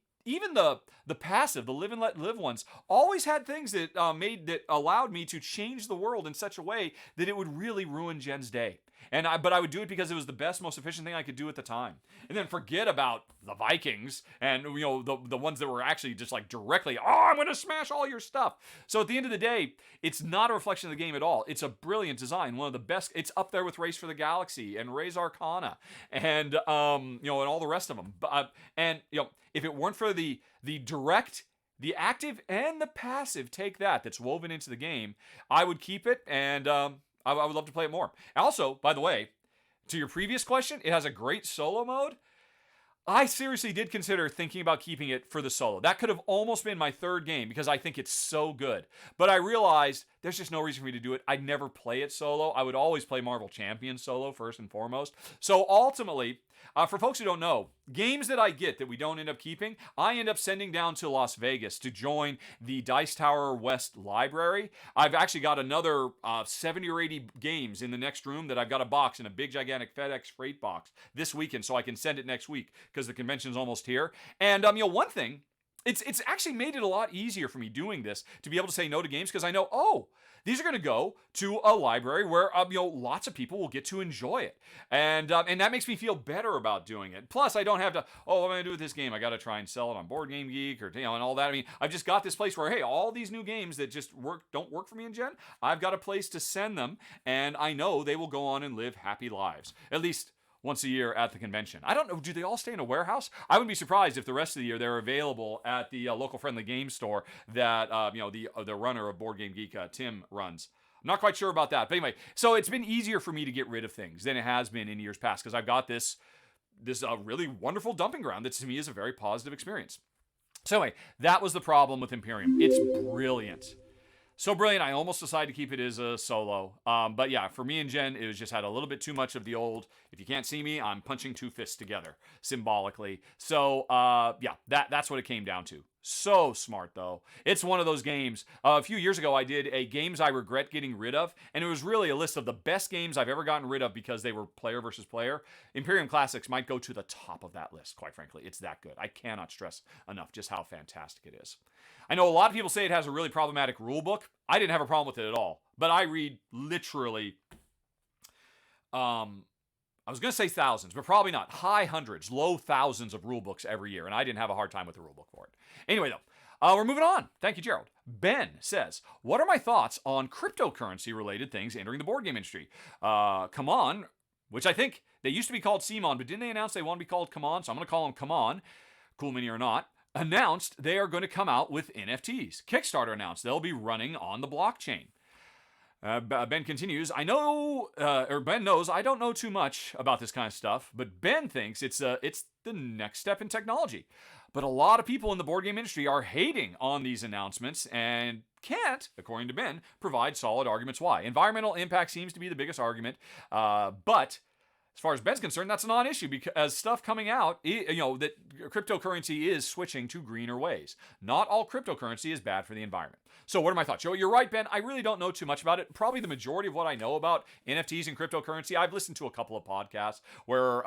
passive, the live and let live ones, always had things that allowed me to change the world in such a way that it would really ruin Jen's day. But I would do it because it was the best, most efficient thing I could do at the time. And then forget about the Vikings and the ones that were actually just like directly, I'm going to smash all your stuff. So at the end of the day, it's not a reflection of the game at all. It's a brilliant design, one of the best. It's up there with Race for the Galaxy and Raise Arcana and all the rest of them. If it weren't for the direct, the active and the passive that's woven into the game, I would keep it, and I would love to play it more. Also, by the way, to your previous question, it has a great solo mode. I seriously did consider thinking about keeping it for the solo. That could have almost been my third game because I think it's so good. But I realized there's just no reason for me to do it. I'd never play it solo. I would always play Marvel Champions solo first and foremost. So ultimately, for folks who don't know, games that I get that we don't end up keeping, I end up sending down to Las Vegas to join the Dice Tower West library. I've actually got another 70 or 80 games in the next room that I've got a box in a big gigantic FedEx freight box this weekend, so I can send it next week because the convention's almost here. And one thing, it's actually made it a lot easier for me doing this to be able to say no to games because I know, these are going to go to a library where lots of people will get to enjoy it, and that makes me feel better about doing it. Plus, I don't have to. What am I going to do with this game? I got to try and sell it on Board Game Geek or and all that. I mean, I've just got this place where hey, all these new games that just don't work for me in Gen, I've got a place to send them, and I know they will go on and live happy lives. At least once a year at the convention. I don't know, do they all stay in a warehouse? I wouldn't be surprised if the rest of the year they're available at the local friendly game store that the runner of Board Game Geek, Tim, runs. I'm not quite sure about that, but anyway, so it's been easier for me to get rid of things than it has been in years past because I've got this really wonderful dumping ground that to me is a very positive experience. So anyway, that was the problem with Imperium. It's brilliant. So brilliant, I almost decided to keep it as a solo. But yeah, for me and Jen, it was just had a little bit too much of the old, if you can't see me, I'm punching 2 fists together, symbolically. So yeah, that's what it came down to. So smart, though. It's one of those games. A few years ago, I did a games I regret getting rid of, and it was really a list of the best games I've ever gotten rid of because they were player versus player. Imperium Classics might go to the top of that list, quite frankly. It's that good. I cannot stress enough just how fantastic it is. I know a lot of people say it has a really problematic rule book. I didn't have a problem with it at all, but I read literally, I was going to say thousands, but probably not. High hundreds, low thousands of rule books every year, and I didn't have a hard time with the rule book for it. Anyway, though, we're moving on. Thank you, Gerald. Ben says, what are my thoughts on cryptocurrency-related things entering the board game industry? Come On, which I think they used to be called CMON, but didn't they announce they want to be called Come On? So I'm going to call them Come On, cool mini or not, announced they are going to come out with NFTs. Kickstarter announced they'll be running on the blockchain. Ben continues, Ben knows I don't know too much about this kind of stuff, but Ben thinks it's the next step in technology. But a lot of people in the board game industry are hating on these announcements and can't, according to Ben, provide solid arguments why. Environmental impact seems to be the biggest argument, but as far as Ben's concerned, that's a non-issue because stuff coming out, that cryptocurrency is switching to greener ways. Not all cryptocurrency is bad for the environment. So what are my thoughts? You're right, Ben. I really don't know too much about it. Probably the majority of what I know about NFTs and cryptocurrency, I've listened to a couple of podcasts where,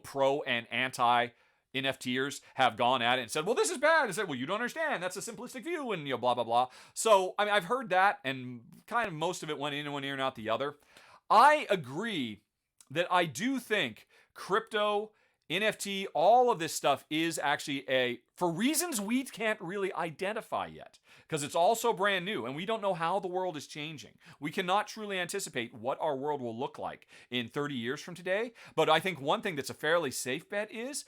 pro and anti NFTers have gone at it and said, well, this is bad. And said, well, you don't understand. That's a simplistic view and, blah, blah, blah. So, I've heard that and kind of most of it went in one ear and out the other. I agree that I do think crypto, NFT, all of this stuff is actually for reasons we can't really identify yet, because it's all so brand new and we don't know how the world is changing. We cannot truly anticipate what our world will look like in 30 years from today. But I think one thing that's a fairly safe bet is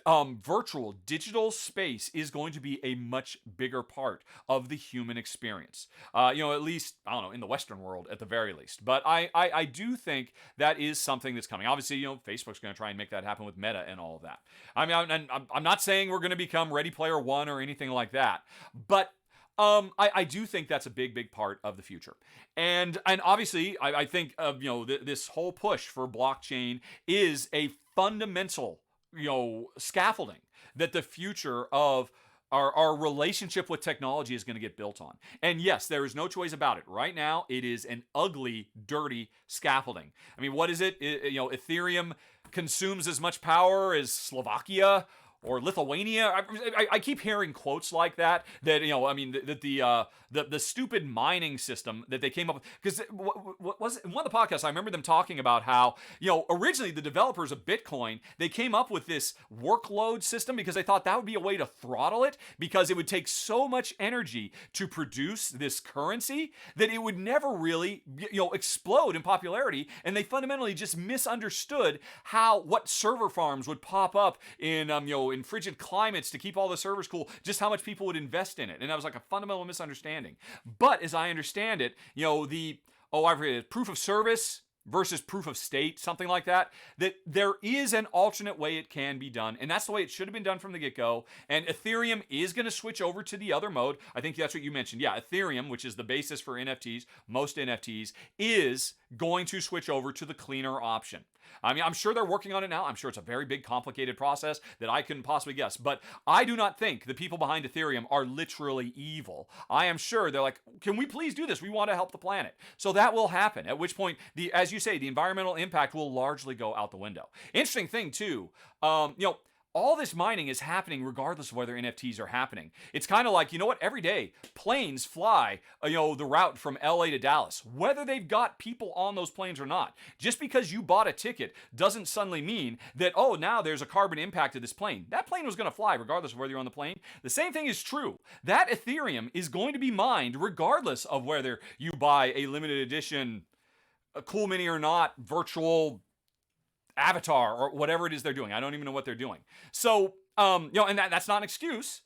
virtual digital space is going to be a much bigger part of the human experience. At least, I don't know, in the Western world at the very least. But I do think that is something that's coming. Obviously, Facebook's going to try and make that happen with Meta and all of that. I'm not saying we're going to become Ready Player One or anything like that, but I do think that's a big, big part of the future. And obviously, I think this whole push for blockchain is a fundamental scaffolding that the future of our relationship with technology is going to get built on. And yes, there is no choice about it. Right now, it is an ugly, dirty scaffolding. What is it? Ethereum consumes as much power as Slovakia or Lithuania. I keep hearing quotes like that the stupid mining system that they came up with, because what was it? In one of the podcasts, I remember them talking about how, originally the developers of Bitcoin, they came up with this workload system because they thought that would be a way to throttle it, because it would take so much energy to produce this currency that it would never really, explode in popularity. And they fundamentally just misunderstood what server farms would pop up in frigid climates to keep all the servers cool, just how much people would invest in it. And that was like a fundamental misunderstanding. But as I understand it, I forget, proof of service versus proof of stake, something like that there is an alternate way it can be done. And that's the way it should have been done from the get-go. And Ethereum is going to switch over to the other mode. I think that's what you mentioned. Yeah, Ethereum, which is the basis for NFTs, most NFTs, is going to switch over to the cleaner option. I'm sure they're working on it now. I'm sure it's a very big, complicated process that I couldn't possibly guess. But I do not think the people behind Ethereum are literally evil. I am sure they're like, can we please do this? We want to help the planet. So that will happen, at which point, as you say, the environmental impact will largely go out the window. Interesting thing, too, all this mining is happening regardless of whether NFTs are happening. It's kind of like, every day planes fly, the route from LA to Dallas, whether they've got people on those planes or not. Just because you bought a ticket doesn't suddenly mean that, now there's a carbon impact to this plane. That plane was going to fly regardless of whether you're on the plane. The same thing is true. That Ethereum is going to be mined regardless of whether you buy a limited edition, a cool mini or not, virtual avatar or whatever it is they're doing. I don't even know what they're doing. So, and that's not an excuse.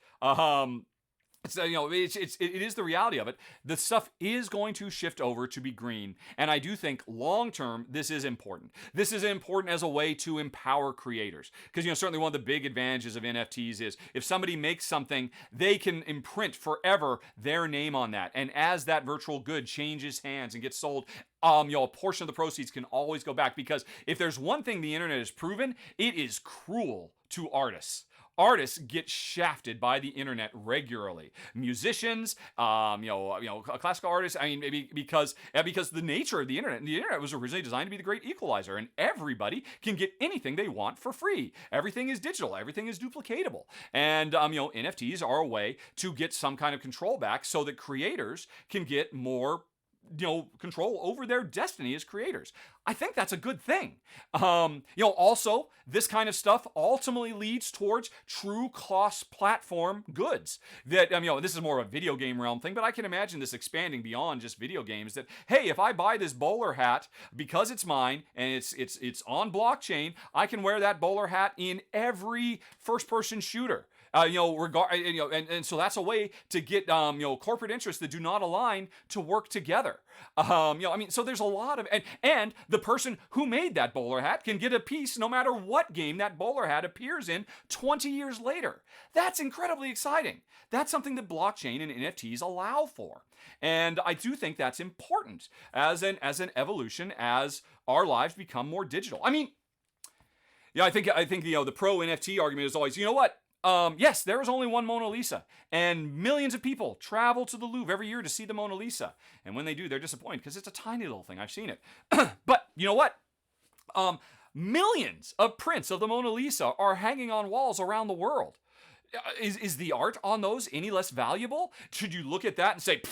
It is the reality of it. The stuff is going to shift over to be green. And I do think long-term, this is important. This is important as a way to empower creators. Because, certainly one of the big advantages of NFTs is if somebody makes something, they can imprint forever their name on that. And as that virtual good changes hands and gets sold, a portion of the proceeds can always go back. Because if there's one thing the internet has proven, it is cruel to artists. Artists get shafted by the internet regularly. Musicians, classical artists. I mean, maybe because the nature of the internet. And the internet was originally designed to be the great equalizer, and everybody can get anything they want for free. Everything is digital. Everything is duplicatable. And NFTs are a way to get some kind of control back, so that creators can get more control over their destiny as creators. I think that's a good thing. Also, this kind of stuff ultimately leads towards true cross-platform goods. That, this is more of a video game realm thing, but I can imagine this expanding beyond just video games. That, hey, if I buy this bowler hat because it's mine and it's on blockchain, I can wear that bowler hat in every first-person shooter. And so that's a way to get corporate interests that do not align to work together. So there's a lot of and the person who made that bowler hat can get a piece no matter what game that bowler hat appears in 20 years later. That's incredibly exciting. That's something that blockchain and NFTs allow for. And I do think that's important as an evolution as our lives become more digital. I think the pro NFT argument is always, yes, there is only one Mona Lisa, and millions of people travel to the Louvre every year to see the Mona Lisa. And when they do, they're disappointed because it's a tiny little thing. I've seen it. But you know what? Millions of prints of the Mona Lisa are hanging on walls around the world. Is the art on those any less valuable? Should you look at that and say,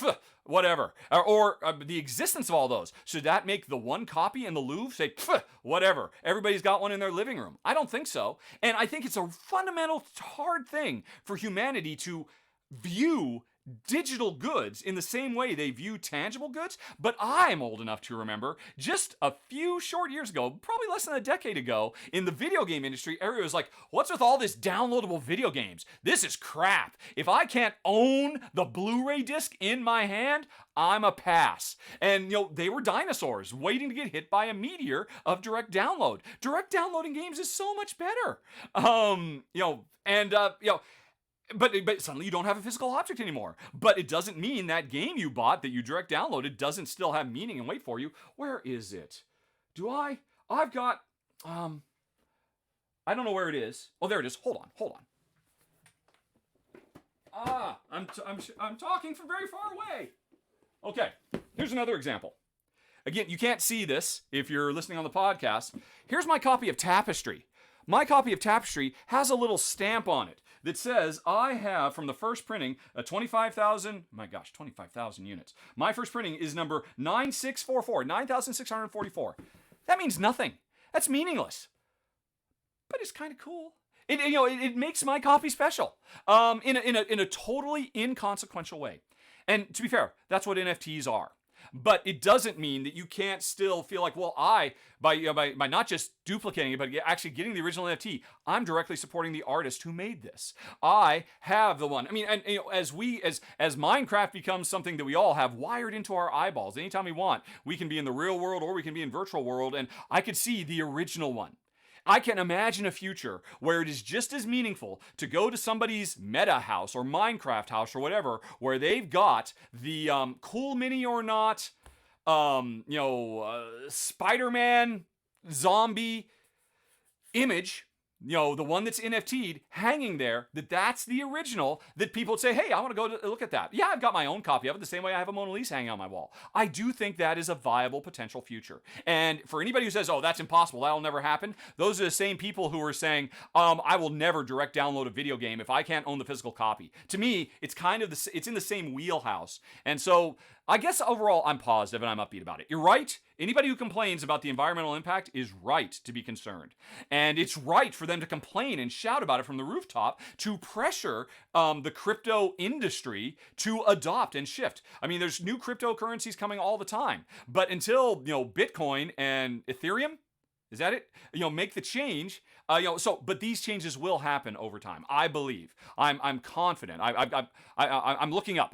whatever? Or the existence of all those, should that make the one copy in the Louvre say, whatever? Everybody's got one in their living room. I don't think so. And I think it's a fundamental hard thing for humanity to view digital goods in the same way they view tangible goods. But I'm old enough to remember just a few short years ago, probably less than a decade ago, in the video game industry, everyone was like, what's with all this downloadable video games? This is crap. If I can't own the Blu-ray disc in my hand, I'm a pass. And they were dinosaurs waiting to get hit by a meteor of direct download. Direct downloading games is so much better. But suddenly you don't have a physical object anymore. But it doesn't mean that game you bought that you direct downloaded doesn't still have meaning and wait for you. Where is it? I've got, I don't know where it is. Oh, there it is. Hold on. I'm talking from very far away. Okay, here's another example. Again, you can't see this if you're listening on the podcast. Here's my copy of Tapestry. My copy of Tapestry has a little stamp on it that says I have, from the first printing, 25,000 units. My first printing is number 9644. That means nothing. That's meaningless. But it's kind of cool. It makes my copy special in a totally inconsequential way. And to be fair, that's what NFTs are. But it doesn't mean that you can't still feel like, well, by not just duplicating it, but actually getting the original NFT, I'm directly supporting the artist who made this. I have the one. As Minecraft becomes something that we all have wired into our eyeballs, anytime we want, we can be in the real world or we can be in virtual world, and I could see the original one. I can imagine a future where it is just as meaningful to go to somebody's meta house or Minecraft house or whatever, where they've got the cool mini or not, Spider-Man zombie image, the one that's NFT'd hanging there, that's the original, that people would say, hey, I want to go look at that. Yeah, I've got my own copy of it the same way I have a Mona Lisa hanging on my wall. I do think that is a viable potential future. And for anybody who says, oh, that's impossible, that'll never happen, those are the same people who are saying, I will never direct download a video game if I can't own the physical copy. To me, it's it's in the same wheelhouse. And so I guess overall, I'm positive and I'm upbeat about it. You're right. Anybody who complains about the environmental impact is right to be concerned. And it's right for them to complain and shout about it from the rooftop to pressure the crypto industry to adopt and shift. There's new cryptocurrencies coming all the time. But until, Bitcoin and Ethereum, is that it? Make the change. But these changes will happen over time. I believe. I'm confident. I'm looking up.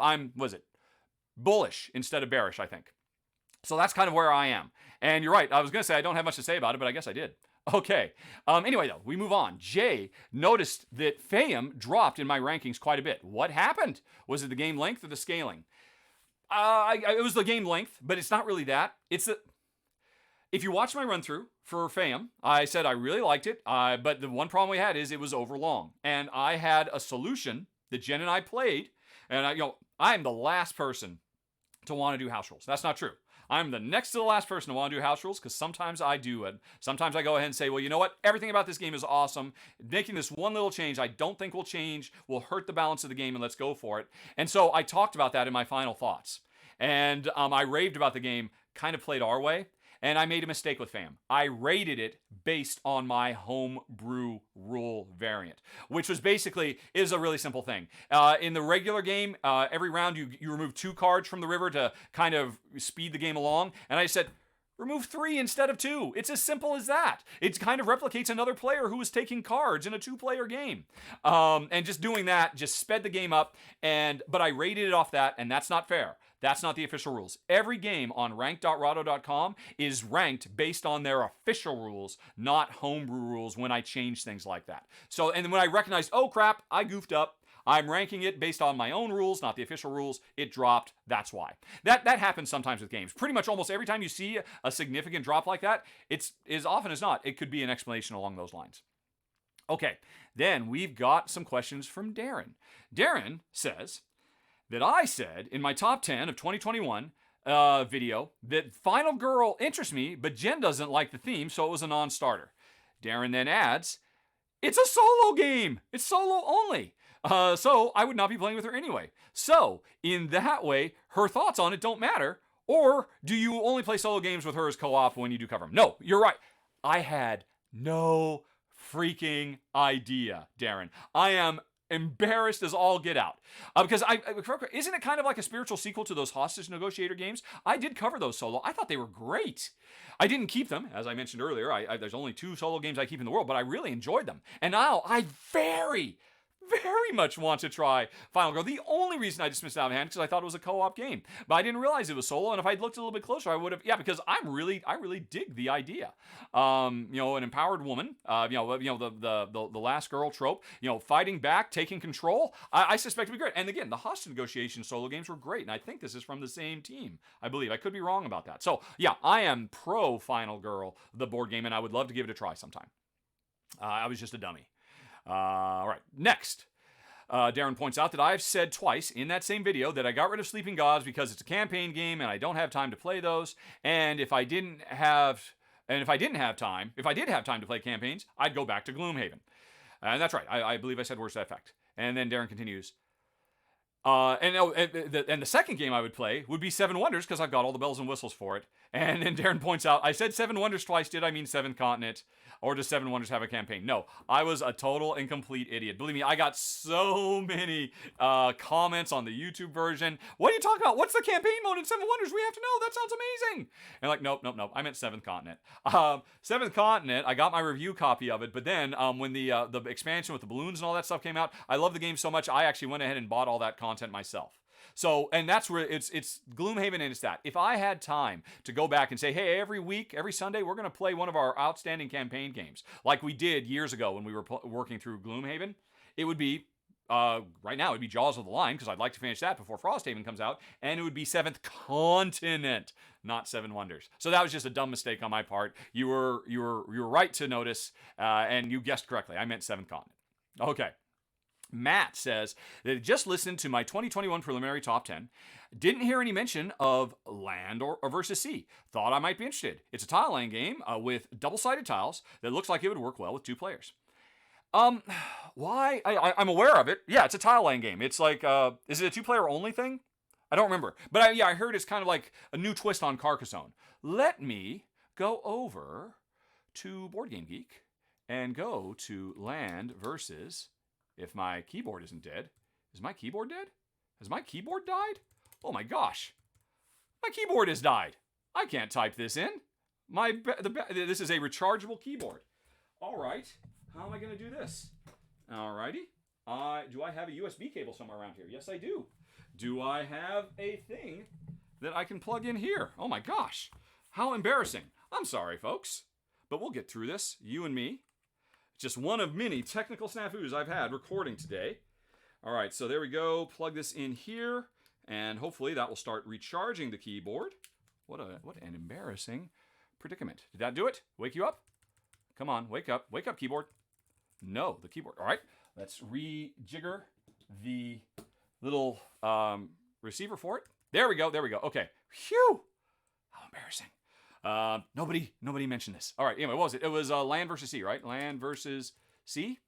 Bullish instead of bearish, I think. So that's kind of where I am. And you're right. I was going to say I don't have much to say about it, but I guess I did. Okay. Anyway, though, we move on. Jay noticed that FAM dropped in my rankings quite a bit. What happened? Was it the game length or the scaling? It was the game length, but it's not really that. If you watch my run through, for FAM. I said I really liked it, but the one problem we had is it was over long. And I had a solution that Jen and I played, and I'm the last person to want to do house rules. That's not true. I'm the next to the last person to want to do house rules because sometimes I do it. Sometimes I go ahead and say, well, you know what? Everything about this game is awesome. Making this one little change I don't think will change, will hurt the balance of the game, and let's go for it. And so I talked about that in my final thoughts. And I raved about the game, kind of played our way. And I made a mistake with FAM. I rated it based on my homebrew rule variant, which was basically is a really simple thing. In the regular game, every round you remove 2 cards from the river to kind of speed the game along. And I said, remove 3 instead of 2. It's as simple as that. It kind of replicates another player who was taking cards in a 2-player game. And just doing that just sped the game up. But I rated it off that, and that's not fair. That's not the official rules. Every game on rank.rahdo.com is ranked based on their official rules, not homebrew rules when I change things like that. So, and when I recognized, oh crap, I goofed up. I'm ranking it based on my own rules, not the official rules. It dropped. That's why. That happens sometimes with games. Pretty much almost every time you see a significant drop like that, it's as often as not, it could be an explanation along those lines. Okay, then we've got some questions from Darren. Darren says that I said in my top 10 of 2021 video that Final Girl interests me, but Jen doesn't like the theme, so it was a non-starter. Darren then adds, it's a solo game. It's solo only. So I would not be playing with her anyway. So in that way, her thoughts on it don't matter. Or do you only play solo games with her as co-op when you do cover them? No, you're right. I had no freaking idea, Darren. I am embarrassed as all get out. Because isn't it kind of like a spiritual sequel to those hostage negotiator games? I did cover those solo. I thought they were great. I didn't keep them, as I mentioned earlier. There's only 2 solo games I keep in the world, but I really enjoyed them. And now I very much want to try Final Girl. The only reason I dismissed it out of hand because I thought it was a co-op game, but I didn't realize it was solo. And if I'd looked a little bit closer, I would have. Yeah, because I really dig the idea. An empowered woman. The last girl trope. Fighting back, taking control. I suspect it'd be great. And again, the hostage negotiation solo games were great, and I think this is from the same team. I believe. I could be wrong about that. So yeah, I am pro Final Girl, the board game, and I would love to give it a try sometime. I was just a dummy. All right, next. Darren points out that I've said twice in that same video that I got rid of Sleeping Gods because it's a campaign game and I don't have time to play those. And if I did have time to play campaigns, I'd go back to Gloomhaven. And that's right. I believe I said words to that effect. And then Darren continues. And the second game I would play would be Seven Wonders because I've got all the bells and whistles for it. And then Darren points out, I said Seven Wonders twice. Did I mean Seventh Continent? Or does Seven Wonders have a campaign? No, I was a total and complete idiot. Believe me, I got so many comments on the YouTube version. What are you talking about? What's the campaign mode in Seven Wonders? We have to know. That sounds amazing. And like, nope. I meant Seventh Continent. Seventh Continent, I got my review copy of it. But then when the expansion with the balloons and all that stuff came out, I love the game so much, I actually went ahead and bought all that content myself. So, and that's where it's Gloomhaven and it's that. If I had time to go back and say, hey, every week, every Sunday, we're going to play one of our outstanding campaign games, like we did years ago when we were working through Gloomhaven, it would be, right now, it would be Jaws of the Lion, because I'd like to finish that before Frosthaven comes out, and it would be Seventh Continent, not Seven Wonders. So that was just a dumb mistake on my part. You were right to notice, and you guessed correctly. I meant Seventh Continent. Okay. Matt says that he just listened to my 2021 preliminary top 10. Didn't hear any mention of land or versus sea. Thought I might be interested. It's a tile laying game with double-sided tiles that looks like it would work well with 2 players. Why? I'm aware of it. Yeah, it's a tile laying game. It's like, is it a 2-player only thing? I don't remember. But I heard it's kind of like a new twist on Carcassonne. Let me go over to Board Game Geek and go to land versus... If my keyboard isn't dead. Is my keyboard dead? Has my keyboard died? Oh my gosh. My keyboard has died. I can't type this in. This is a rechargeable keyboard. All right. How am I going to do this? All righty. Do I have a USB cable somewhere around here? Yes, I do. Do I have a thing that I can plug in here? Oh my gosh. How embarrassing. I'm sorry, folks. But we'll get through this, you and me. Just one of many technical snafus I've had recording today. All right, so there we go. Plug this in here, and hopefully that will start recharging the keyboard. What an embarrassing predicament. Did that do it? Wake you up? Come on, wake up. Wake up, keyboard. No, the keyboard. All right, let's rejigger the little receiver for it. There we go. Okay. Phew. How embarrassing. Nobody mentioned this. All right, anyway, what was it? It was Land versus Sea, right? Land versus Sea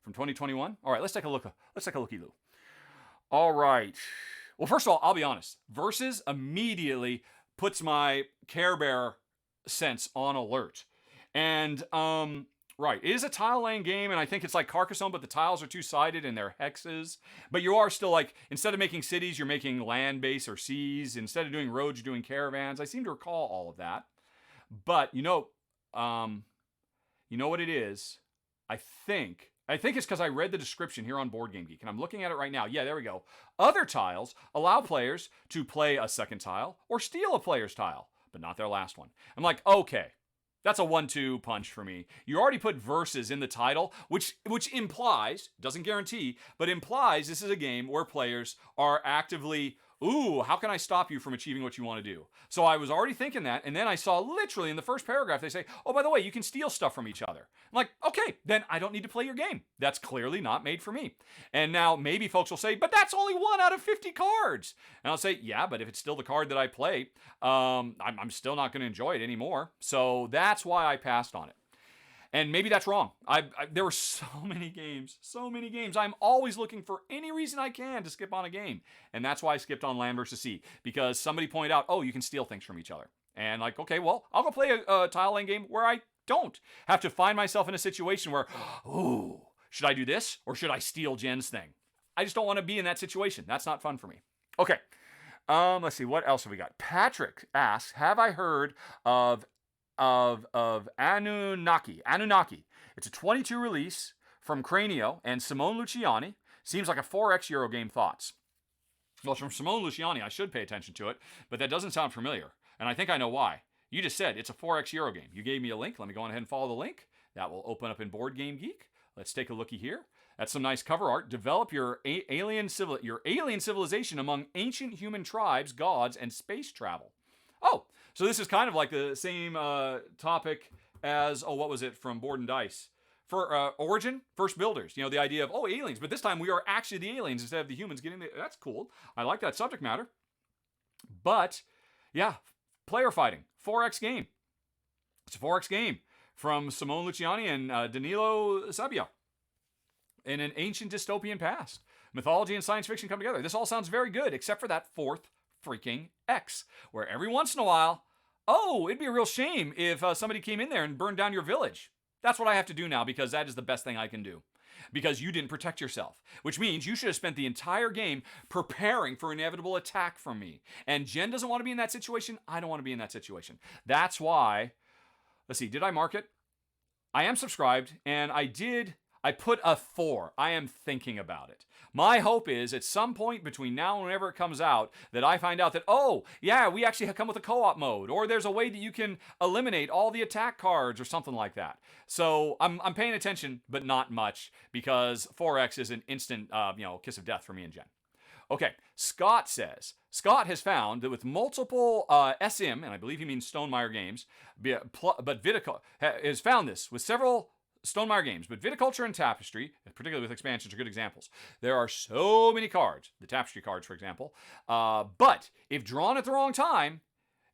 from 2021. All right, let's take a look. Let's take a looky-loo. All right. Well, first of all, I'll be honest. Versus immediately puts my Care Bear sense on alert. And, right, it is a tile laying game, and I think it's like Carcassonne, but the tiles are two-sided and they're hexes. But you are still like, instead of making cities, you're making land base or seas. Instead of doing roads, you're doing caravans. I seem to recall all of that. But, you know what it is? I think it's because I read the description here on Board Game Geek, and I'm looking at it right now. Yeah, there we go. Other tiles allow players to play a second tile or steal a player's tile, but not their last one. I'm like, okay, that's a 1-2 punch for me. You already put versus in the title, which implies, doesn't guarantee, but implies this is a game where players are actively, ooh, how can I stop you from achieving what you want to do? So I was already thinking that, and then I saw literally in the first paragraph, they say, oh, by the way, you can steal stuff from each other. I'm like, okay, then I don't need to play your game. That's clearly not made for me. And now maybe folks will say, but that's only 1 out of 50 cards. And I'll say, yeah, but if it's still the card that I play, I'm still not going to enjoy it anymore. So that's why I passed on it. And maybe that's wrong. There were so many games. I'm always looking for any reason I can to skip on a game. And that's why I skipped on Land versus Sea. Because somebody pointed out, oh, you can steal things from each other. And like, okay, well, I'll go play a tile laying game where I don't have to find myself in a situation where, ooh, should I do this or should I steal Jen's thing? I just don't want to be in that situation. That's not fun for me. Okay. Let's see. What else have we got? Patrick asks, have I heard of Anunnaki. It's a 22 release from Cranio and Simone Luciani. Seems like a 4X Eurogame. Thoughts? Well, it's from Simone Luciani. I should pay attention to it, but that doesn't sound familiar. And I think I know why. You just said it's a 4X Eurogame. You gave me a link. Let me go on ahead and follow the link. That will open up in Board Game Geek. Let's take a looky here. That's some nice cover art. Develop your alien civilization among ancient human tribes, gods, and space travel. Oh, so this is kind of like the same topic as, what was it, from Board and Dice? For Origin, First Builders. You know, the idea of, aliens. But this time we are actually the aliens instead of the humans getting the... That's cool. I like that subject matter. But, yeah, player fighting. 4X game. It's a 4X game from Simone Luciani and Danilo Sabio in an ancient dystopian past. Mythology and science fiction come together. This all sounds very good, except for that 4th freaking X, where every once in a while, it'd be a real shame if somebody came in there and burned down your village. That's what I have to do now because that is the best thing I can do. Because you didn't protect yourself, which means you should have spent the entire game preparing for inevitable attack from me. And Jen doesn't want to be in that situation. I don't want to be in that situation. That's why, let's see, did I mark it? I am subscribed, and I put a 4. I am thinking about it. My hope is at some point between now and whenever it comes out that I find out that, we actually have come with a co-op mode, or there's a way that you can eliminate all the attack cards or something like that. So I'm paying attention, but not much, because 4X is an instant, kiss of death for me and Jen. Okay, Scott has found that with multiple SM, and I believe he means Stonemaier games, but Viticulture has found this with several Stonemaier games, but Viticulture and Tapestry, particularly with expansions, are good examples. There are so many cards, the Tapestry cards, for example, but if drawn at the wrong time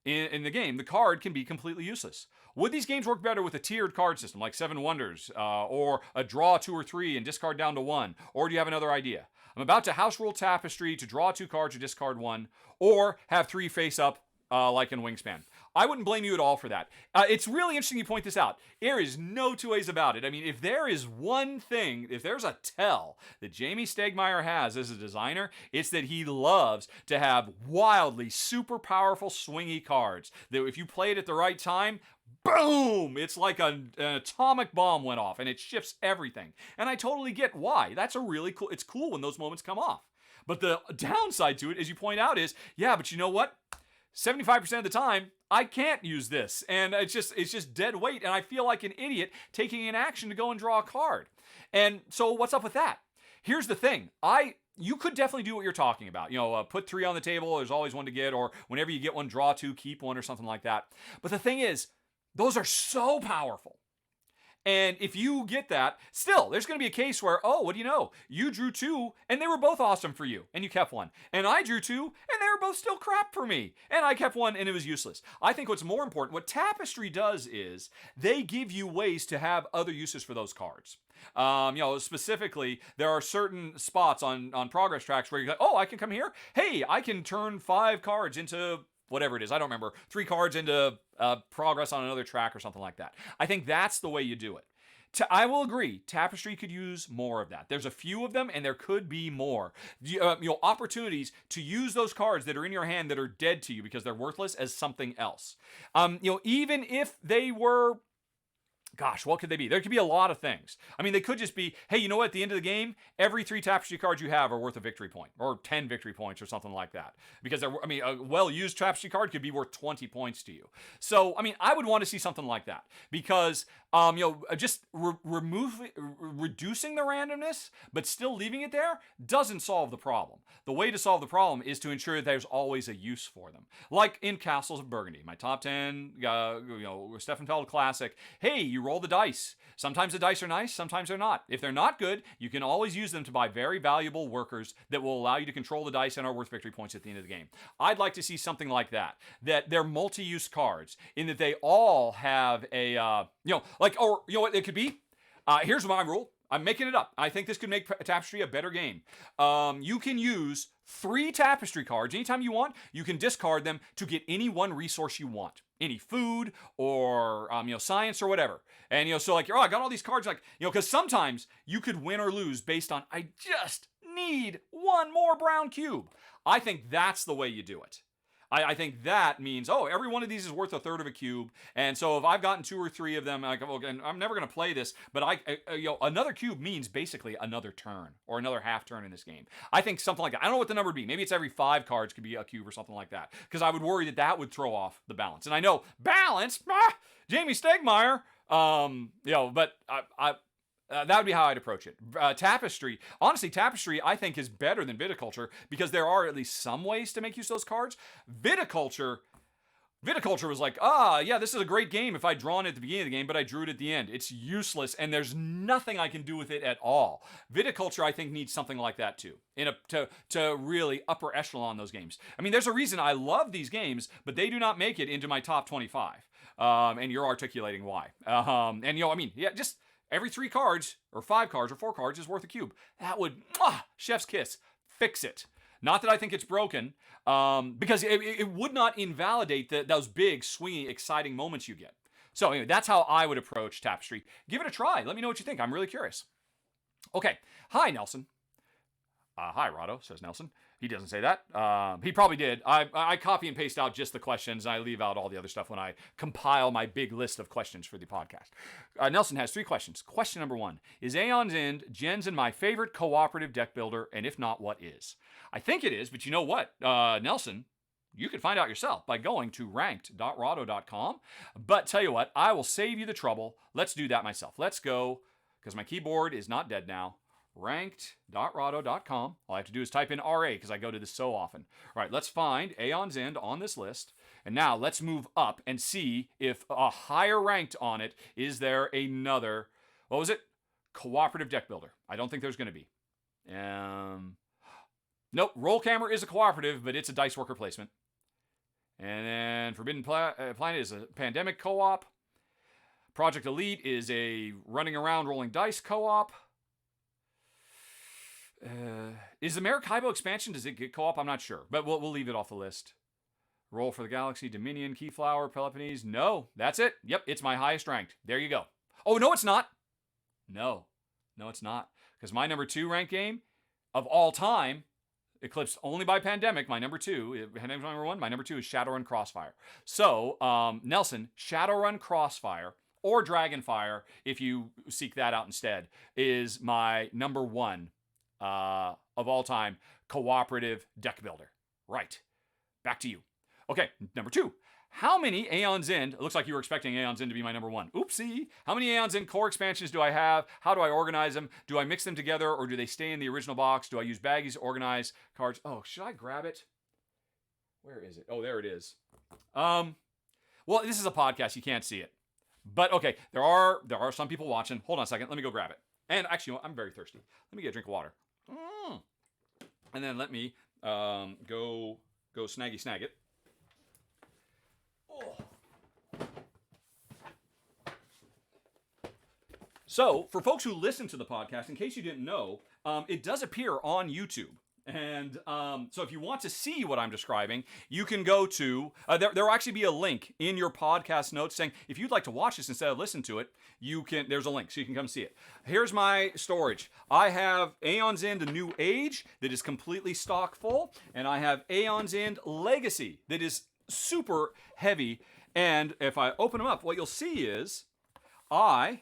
in the game, the card can be completely useless. Would these games work better with a tiered card system, like 7 Wonders, or a draw 2 or 3 and discard down to 1, or do you have another idea? I'm about to house rule Tapestry to draw 2 cards or discard 1, or have 3 face up like in Wingspan. I wouldn't blame you at all for that. It's really interesting you point this out. There is no two ways about it. I mean, if there is one thing, if there's a tell that Jamie Stegmaier has as a designer, it's that he loves to have wildly super powerful swingy cards that if you play it at the right time, boom! It's like an atomic bomb went off and it shifts everything. And I totally get why. That's a really cool, it's cool when those moments come off. But the downside to it, as you point out, is, but you know what? 75% of the time, I can't use this. And it's just dead weight. And I feel like an idiot taking an action to go and draw a card. And so what's up with that? Here's the thing. You could definitely do what you're talking about. Put 3 on the table. There's always one to get. Or whenever you get one, draw 2, keep 1 or something like that. But the thing is, Those are so powerful. And if you get that, still, there's going to be a case where, oh, what do you know? You drew 2, and they were both awesome for you, and you kept 1. And I drew 2, and they were both still crap for me, and I kept 1, and it was useless. I think what's more important, what Tapestry does is they give you ways to have other uses for those cards. Specifically, there are certain spots on progress tracks where you go, oh, I can come here. Hey, I can turn 5 cards into whatever it is, I don't remember, 3 cards into progress on another track or something like that. I think that's the way you do it. I will agree, Tapestry could use more of that. There's a few of them, and there could be more. Opportunities to use those cards that are in your hand that are dead to you because they're worthless as something else. Even if they were... Gosh, what could they be? There could be a lot of things. I mean, they could just be, hey, you know what? At the end of the game, every 3 Tapestry cards you have are worth a victory point, or 10 victory points, or something like that. Because a well-used Tapestry card could be worth 20 points to you. So, I would want to see something like that because, just reducing the randomness, but still leaving it there doesn't solve the problem. The way to solve the problem is to ensure that there's always a use for them. Like in Castles of Burgundy, my top 10, Steffenfeld Classic. Hey, you roll the dice. Sometimes the dice are nice, sometimes they're not. If they're not good, you can always use them to buy very valuable workers that will allow you to control the dice and are worth victory points at the end of the game. I'd like to see something like that. That they're multi-use cards in that they all have a, what it could be? Here's my rule. I'm making it up. I think this could make Tapestry a better game. You can use 3 Tapestry cards anytime you want. You can discard them to get any one resource you want. Any food or, science or whatever. And, I got all these cards, because sometimes you could win or lose based on, I just need 1 more brown cube. I think that's the way you do it. I think that means, every one of these is worth a third of a cube. And so if I've gotten 2 or 3 of them, and I'm never going to play this, but another cube means basically another turn or another half turn in this game. I think something like that. I don't know what the number would be. Maybe it's every 5 cards could be a cube or something like that. Because I would worry that would throw off the balance. And I know, balance? Jamie Stegmaier. That would be how I'd approach it. Tapestry, I think is better than Viticulture because there are at least some ways to make use of those cards. Viticulture was like, this is a great game if I'd drawn it at the beginning of the game, but I drew it at the end. It's useless, and there's nothing I can do with it at all. Viticulture, I think, needs something like that too, to really upper echelon those games. There's a reason I love these games, but they do not make it into my top 25. And you're articulating why. Just every 3 cards, or 5 cards, or 4 cards is worth a cube. That would, chef's kiss, fix it. Not that I think it's broken, because it would not invalidate those big, swingy, exciting moments you get. So anyway, that's how I would approach Tapestry. Give it a try. Let me know what you think. I'm really curious. Okay. Hi, Nelson. Hi, Rahdo, says Nelson. He doesn't say that. He probably did. I copy and paste out just the questions, and I leave out all the other stuff when I compile my big list of questions for the podcast. Nelson has 3 questions. Question number 1. Is Aeon's End, Gens, and my favorite cooperative deck builder? And if not, what is? I think it is, but you know what? Nelson, you can find out yourself by going to ranked.rahdo.com. But tell you what, I will save you the trouble. Let's do that myself. Let's go, because my keyboard is not dead now. Ranked.rahdo.com. All I have to do is type in RA because I go to this so often. All right, let's find Aeon's End on this list. And now let's move up and see if a higher ranked on it, is there another, what was it? Cooperative deck builder. I don't think there's going to be. Nope, Roll Camera is a cooperative, but it's a dice worker placement. And then Forbidden Planet is a pandemic co-op. Project Elite is a running around rolling dice co-op. Is the Maracaibo expansion, does it get co-op? I'm not sure, but we'll leave it off the list. Roll for the Galaxy, Dominion, Keyflower, Peloponnese. No, that's it. Yep, it's my highest ranked. There you go. Oh, no, it's not. No, it's not. Because my number 2 ranked game of all time, eclipsed only by Pandemic, my number 2, Pandemic's my number 1, my number 2 is Shadowrun Crossfire. So, Nelson, Shadowrun Crossfire, or Dragonfire, if you seek that out instead, is my number 1 of all time cooperative deck builder. Right. Back to you. Okay, number 2. How many Aeon's End, it looks like you were expecting Aeon's End to be my number 1. Oopsie. How many Aeon's End core expansions do I have? How do I organize them? Do I mix them together, or do they stay in the original box? Do I use baggies to organize cards? Oh, should I grab it? Where is it? Oh, there it is. Well, this is a podcast. You can't see it. But okay, there are some people watching. Hold on a second. Let me go grab it. And actually, you know what? I'm very thirsty. Let me get a drink of water. And then let me go snag it. Oh. So, for folks who listen to the podcast, in case you didn't know, it does appear on YouTube. And so if you want to see what I'm describing, you can go to, there will actually be a link in your podcast notes saying, if you'd like to watch this instead of listen to it, there's a link so you can come see it. Here's my storage. I have Aeon's End New Age that is completely stock full, and I have Aeon's End Legacy that is super heavy. And if I open them up, what you'll see is I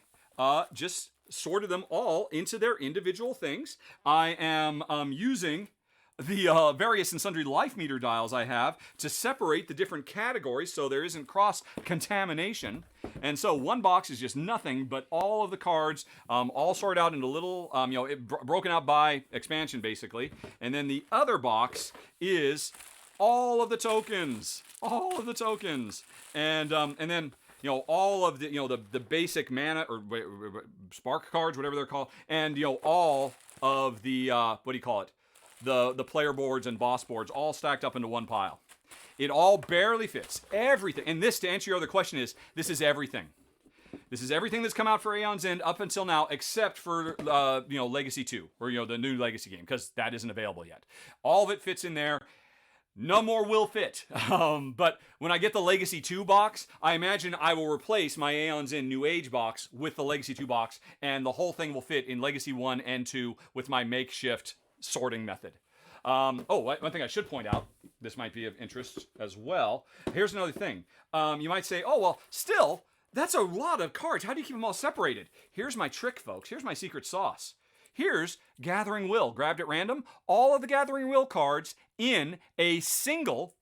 just sorted them all into their individual things. I am using the various and sundry life meter dials I have to separate the different categories so there isn't cross-contamination. And so one box is just nothing but all of the cards, all sorted out into little, broken out by expansion, basically. And then the other box is all of the tokens. And then all of the, the basic mana or spark cards, whatever they're called, and, all of the, the player boards and boss boards all stacked up into one pile. It all barely fits. Everything. And this, to answer your other question, this is everything. This is everything that's come out for Aeon's End up until now, except for, Legacy 2, or, the new Legacy game, because that isn't available yet. All of it fits in there. No more will fit. But when I get the Legacy 2 box, I imagine I will replace my Aeon's End New Age box with the Legacy 2 box, and the whole thing will fit in Legacy 1 and 2 with my makeshift sorting method. One thing I should point out, this might be of interest as well. Here's another thing. You might say, oh, well, still, that's a lot of cards. How do you keep them all separated? Here's my trick, folks. Here's my secret sauce. Here's Gathering Will, grabbed at random. All of the Gathering Will cards in a single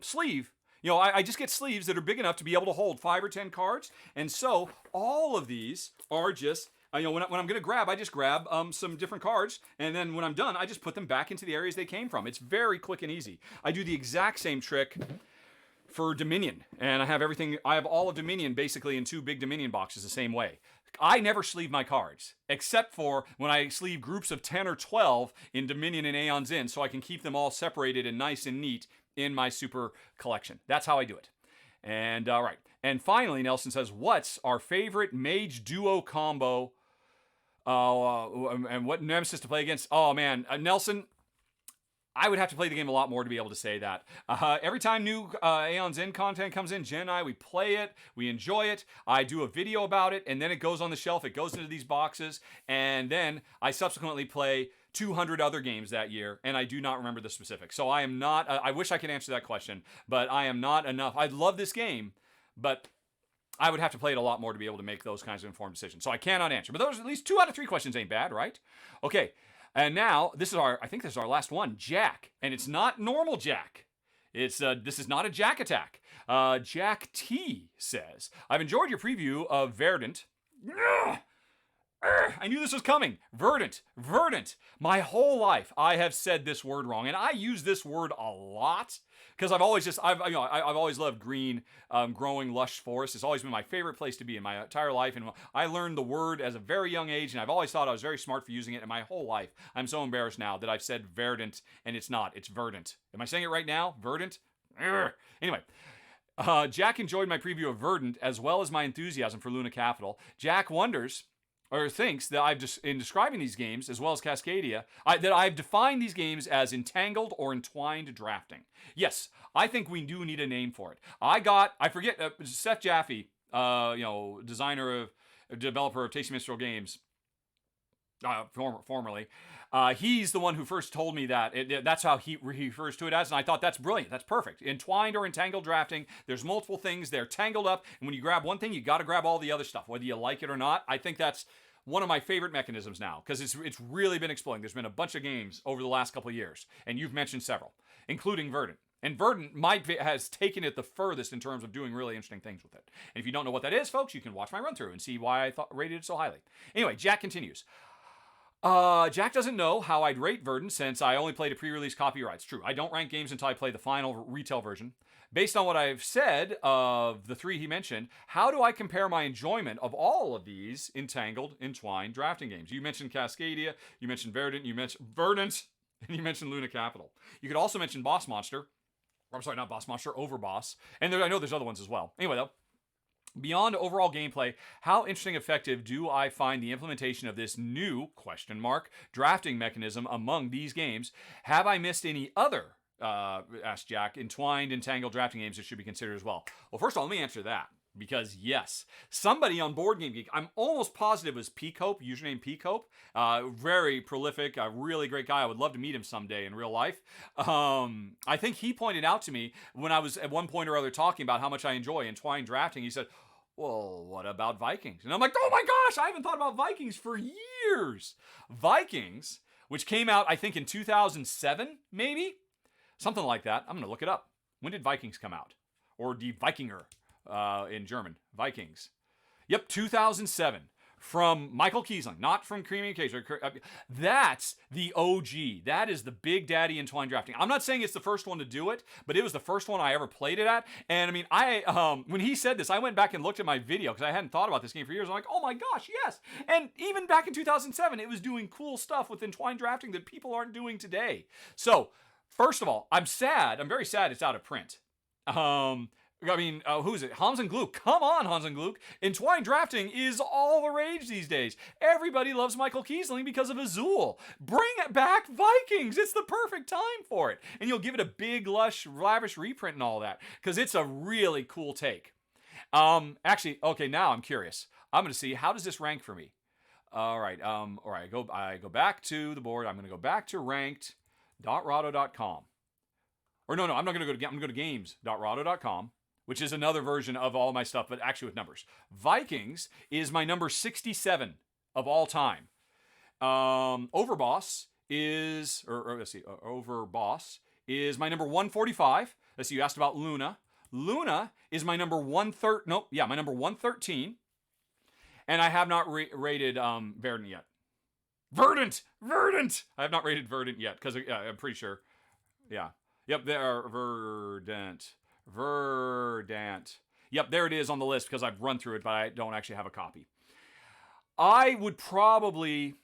sleeve. I just get sleeves that are big enough to be able to hold 5 or 10 cards. And so all of these are just, when I'm going to grab, I just grab some different cards. And then when I'm done, I just put them back into the areas they came from. It's very quick and easy. I do the exact same trick for Dominion. And I have all of Dominion basically in 2 big Dominion boxes the same way. I never sleeve my cards, except for when I sleeve groups of 10 or 12 in Dominion and Aeon's End, so I can keep them all separated and nice and neat in my super collection. That's how I do it. And right. And finally, Nelson says, what's our favorite mage duo combo? And what nemesis to play against? Oh, man. Nelson, I would have to play the game a lot more to be able to say that. Every time new Aeon's End content comes in, Jen and I, we play it, we enjoy it, I do a video about it, and then it goes on the shelf, it goes into these boxes, and then I subsequently play 200 other games that year, and I do not remember the specifics. So I am not, I wish I could answer that question, but I am not enough. I love this game, but I would have to play it a lot more to be able to make those kinds of informed decisions. So I cannot answer. But those, at least 2 out of 3 questions ain't bad, right? Okay. And now, I think this is our last one, Jack. And it's not normal Jack. This is not a Jack attack. Jack T says, I've enjoyed your preview of Verdant. I knew this was coming. Verdant. My whole life, I have said this word wrong. And I use this word a lot because I've always loved green, growing lush forests. It's always been my favorite place to be in my entire life. And I learned the word as a very young age, and I've always thought I was very smart for using it in my whole life. I'm so embarrassed now that I've said verdant, and it's not. It's verdant. Am I saying it right now? Verdant? Anyway. Jack enjoyed my preview of Verdant as well as my enthusiasm for Luna Capital. Jack wonders, or thinks that I've just, in describing these games, as well as Cascadia, that I've defined these games as entangled or entwined drafting. Yes, I think we do need a name for it. I forget, Seth Jaffe, developer of Tasty Minstrel Games, formerly, he's the one who first told me that. That's how he refers to it as, and I thought that's brilliant. That's perfect. Entwined or entangled drafting, there's multiple things. They're tangled up, and when you grab one thing, you got to grab all the other stuff, whether you like it or not. I think that's one of my favorite mechanisms now, because it's really been exploding. There's been a bunch of games over the last couple of years, and you've mentioned several, including Verdant. And Verdant has taken it the furthest in terms of doing really interesting things with it. And if you don't know what that is, folks, you can watch my run-through and see why I rated it so highly. Anyway, Jack continues. Jack doesn't know how I'd rate Verdant since I only played a pre-release copy. Right, it's true. I don't rank games until I play the final retail version. based on what I've said of the three he mentioned, how do I compare my enjoyment of all of these entwined drafting games? You mentioned Cascadia, you mentioned Verdant, and you mentioned Luna Capital. You could also mention Boss Monster. I'm sorry, not Boss Monster, Overboss. And I know there's other ones as well. Anyway, though, beyond overall gameplay, how interesting and effective do I find the implementation of this new drafting mechanism among these games? Have I missed any other, asked Jack, entwined, entangled drafting games that should be considered as well? Well, first of all, let me answer that. Because yes, somebody on Board Game Geek, I'm almost positive it was Peacope, username Peacope, very prolific, a really great guy. I would love to meet him someday in real life. I think he pointed out to me when I was at one point or other talking about how much I enjoy entwined drafting. He said, well, what about Vikings? And I'm like, oh my gosh, I haven't thought about Vikings for years. Vikings, which came out, I think, in 2007, maybe? Something like that. I'm going to look it up. When did Vikings come out? Or Die Vikinger? In German, Vikings. Yep, 2007. From Michael Kiesling, not from Creamy Cage. That's the OG. That is the big daddy entwined drafting. I'm not saying it's the first one to do it, but it was the first one I ever played it at. And I mean, when he said this, I went back and looked at my video because I hadn't thought about this game for years. I'm like, oh my gosh, yes. And even back in 2007, it was doing cool stuff with entwined drafting that people aren't doing today. So, first of all, I'm sad. I'm very sad it's out of print. Who is it? Hans and Gluck. Come on, Hans and Gluck. Entwined drafting is all the rage these days. Everybody loves Michael Kiesling because of Azul. Bring it back, Vikings. It's the perfect time for it. And you'll give it a big, lush, lavish reprint and all that because it's a really cool take. Actually, okay, now I'm curious. I'm going to see, how does this rank for me? All right. I go back to the board. I'm going to go back to ranked.rahdo.com. Or no, I'm not going to go to, I'm going to go to games.rahdo.com. Which is another version of all my stuff, but actually with numbers. Vikings is my number 67 of all time. Overboss is my number 145. Let's see, you asked about Luna. Luna is my number 113. And I have not rated Verdant yet. Verdant! I have not rated Verdant yet, because I'm pretty sure. Yeah. Yep, there are Verdant. Yep, there it is on the list because I've run through it, but I don't actually have a copy. Verdant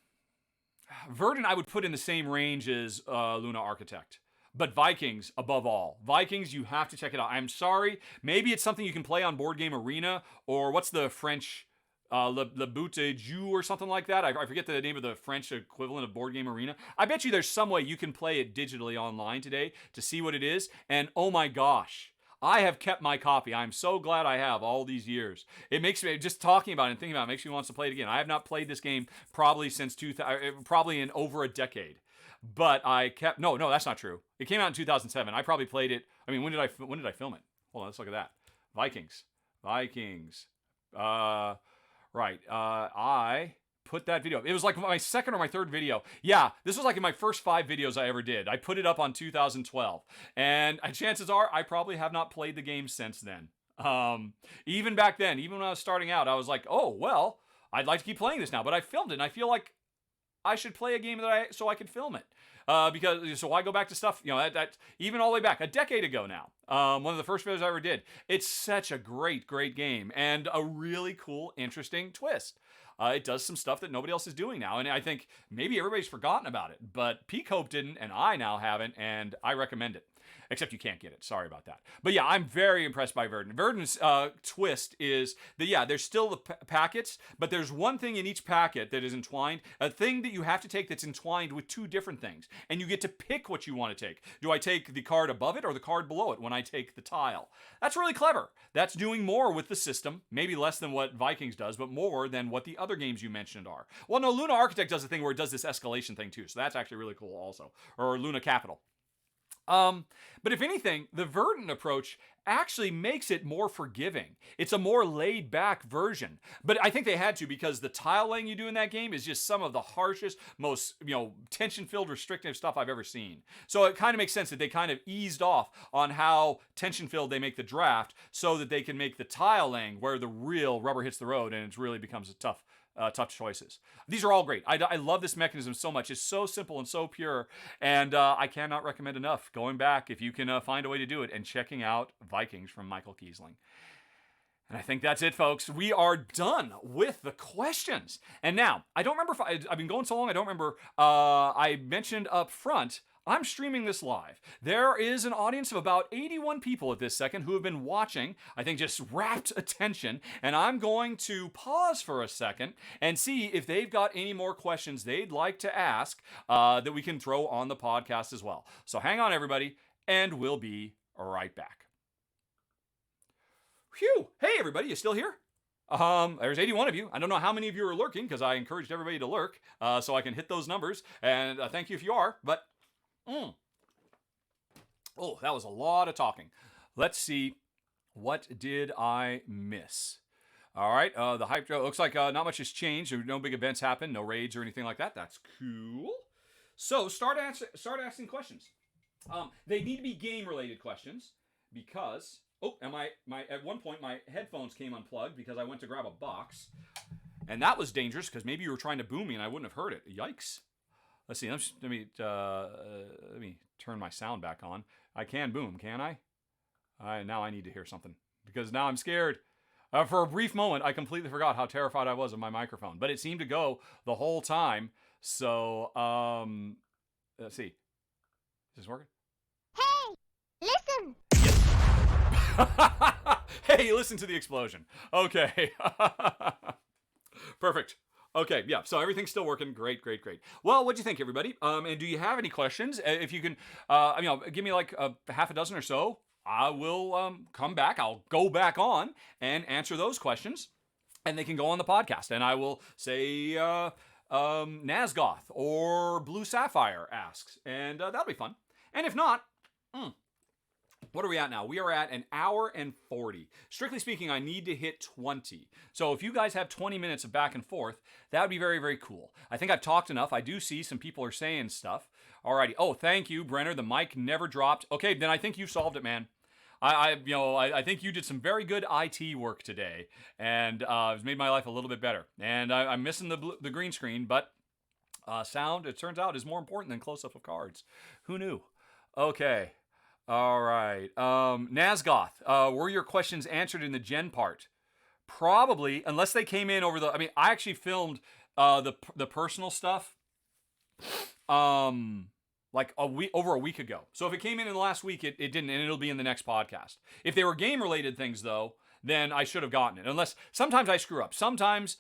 I would put in the same range as Luna Architect. But Vikings, above all. Vikings, you have to check it out. I'm sorry. Maybe it's something you can play on Board Game Arena, or what's the French, Le Boute Jeu or something like that. I forget the name of the French equivalent of Board Game Arena. I bet you there's some way you can play it digitally online today to see what it is. And oh my gosh. I have kept my copy. I'm so glad I have all these years. It makes me, just talking about it and thinking about it, makes me want to play it again. I have not played this game probably since probably in over a decade. But I kept, no, that's not true. It came out in 2007. I probably played it. I mean, when did I film it? Hold on, let's look at that. Vikings. Right. I put that video up. It was like my second or my third video. Yeah, this was like in my first 5 videos I ever did. I put it up on 2012. And chances are I probably have not played the game since then. Even back then, even when I was starting out, I was like, oh, well, I'd like to keep playing this now. But I filmed it, and I feel like I should play a game so I could film it. So why go back to stuff, that even all the way back, a decade ago now. One of the first videos I ever did. It's such a great, great game. And a really cool, interesting twist. It does some stuff that nobody else is doing now. And I think maybe everybody's forgotten about it. But Peacope didn't, and I now haven't, and I recommend it. Except you can't get it. Sorry about that. But yeah, I'm very impressed by Verdant. Verdant's twist is that, there's still the packets, but there's one thing in each packet that is entwined, a thing that you have to take that's entwined with 2 different things. And you get to pick what you want to take. Do I take the card above it or the card below it when I take the tile? That's really clever. That's doing more with the system, maybe less than what Vikings does, but more than what the other games you mentioned are. Well, no, Luna Architect does a thing where it does this escalation thing too, so that's actually really cool also. Or Luna Capital. But if anything, the Verdant approach actually makes it more forgiving. It's a more laid-back version. But I think they had to, because the tile laying you do in that game is just some of the harshest, most, tension-filled, restrictive stuff I've ever seen. So it kind of makes sense that they kind of eased off on how tension-filled they make the draft so that they can make the tile laying where the real rubber hits the road and it really becomes a tough tough choices. These are all great. I love this mechanism so much. It's so simple and so pure, and I cannot recommend enough going back, if you can find a way to do it, and checking out Vikings from Michael Kiesling. And I think that's it, folks. We are done with the questions. And now, I don't remember if I've been going so long, I don't remember. I mentioned up front, I'm streaming this live. There is an audience of about 81 people at this second who have been watching, I think just rapt attention, and I'm going to pause for a second and see if they've got any more questions they'd like to ask that we can throw on the podcast as well. So hang on, everybody, and we'll be right back. Phew! Hey, everybody, you still here? There's 81 of you. I don't know how many of you are lurking, because I encouraged everybody to lurk so I can hit those numbers, and thank you if you are, but oh, that was a lot of talking. Let's see, what did I miss? All right, the hype looks like not much has changed. No big events happen, no raids or anything like that. That's cool. So start asking questions. They need to be game-related questions, because and at one point my headphones came unplugged because I went to grab a box, and that was dangerous because maybe you were trying to boom me and I wouldn't have heard it. Yikes! Let's see. Let me turn my sound back on. I can boom, can I? Now I need to hear something, because now I'm scared. For a brief moment, I completely forgot how terrified I was of my microphone, but it seemed to go the whole time. So let's see. Is this working? Hey, listen. Hey, listen to the explosion. Okay. Perfect. Okay, yeah, so everything's still working. Great. Well, what'd you think, everybody? And do you have any questions? If you can, give me like a half a dozen or so, I will come back. I'll go back on and answer those questions, and they can go on the podcast. And I will say Nazgoth or Blue Sapphire asks, and that'll be fun. And if not, what are we at now? We are at an hour and 40. Strictly speaking, I need to hit 20. So if you guys have 20 minutes of back and forth, that would be very, very cool. I think I've talked enough. I do see some people are saying stuff. Alrighty. Oh, thank you, Brenner. The mic never dropped. Okay, then I think you solved it, man. I think you did some very good IT work today, and it's made my life a little bit better. And I'm missing the green screen, but sound, it turns out, is more important than close-up of cards. Who knew? Okay. All right. Nazgoth, were your questions answered in the gen part? Probably, unless they came in over the... I actually filmed the personal stuff like over a week ago. So if it came in the last week, it didn't, and it'll be in the next podcast. If they were game-related things, though, then I should have gotten it. Unless, sometimes I screw up. Sometimes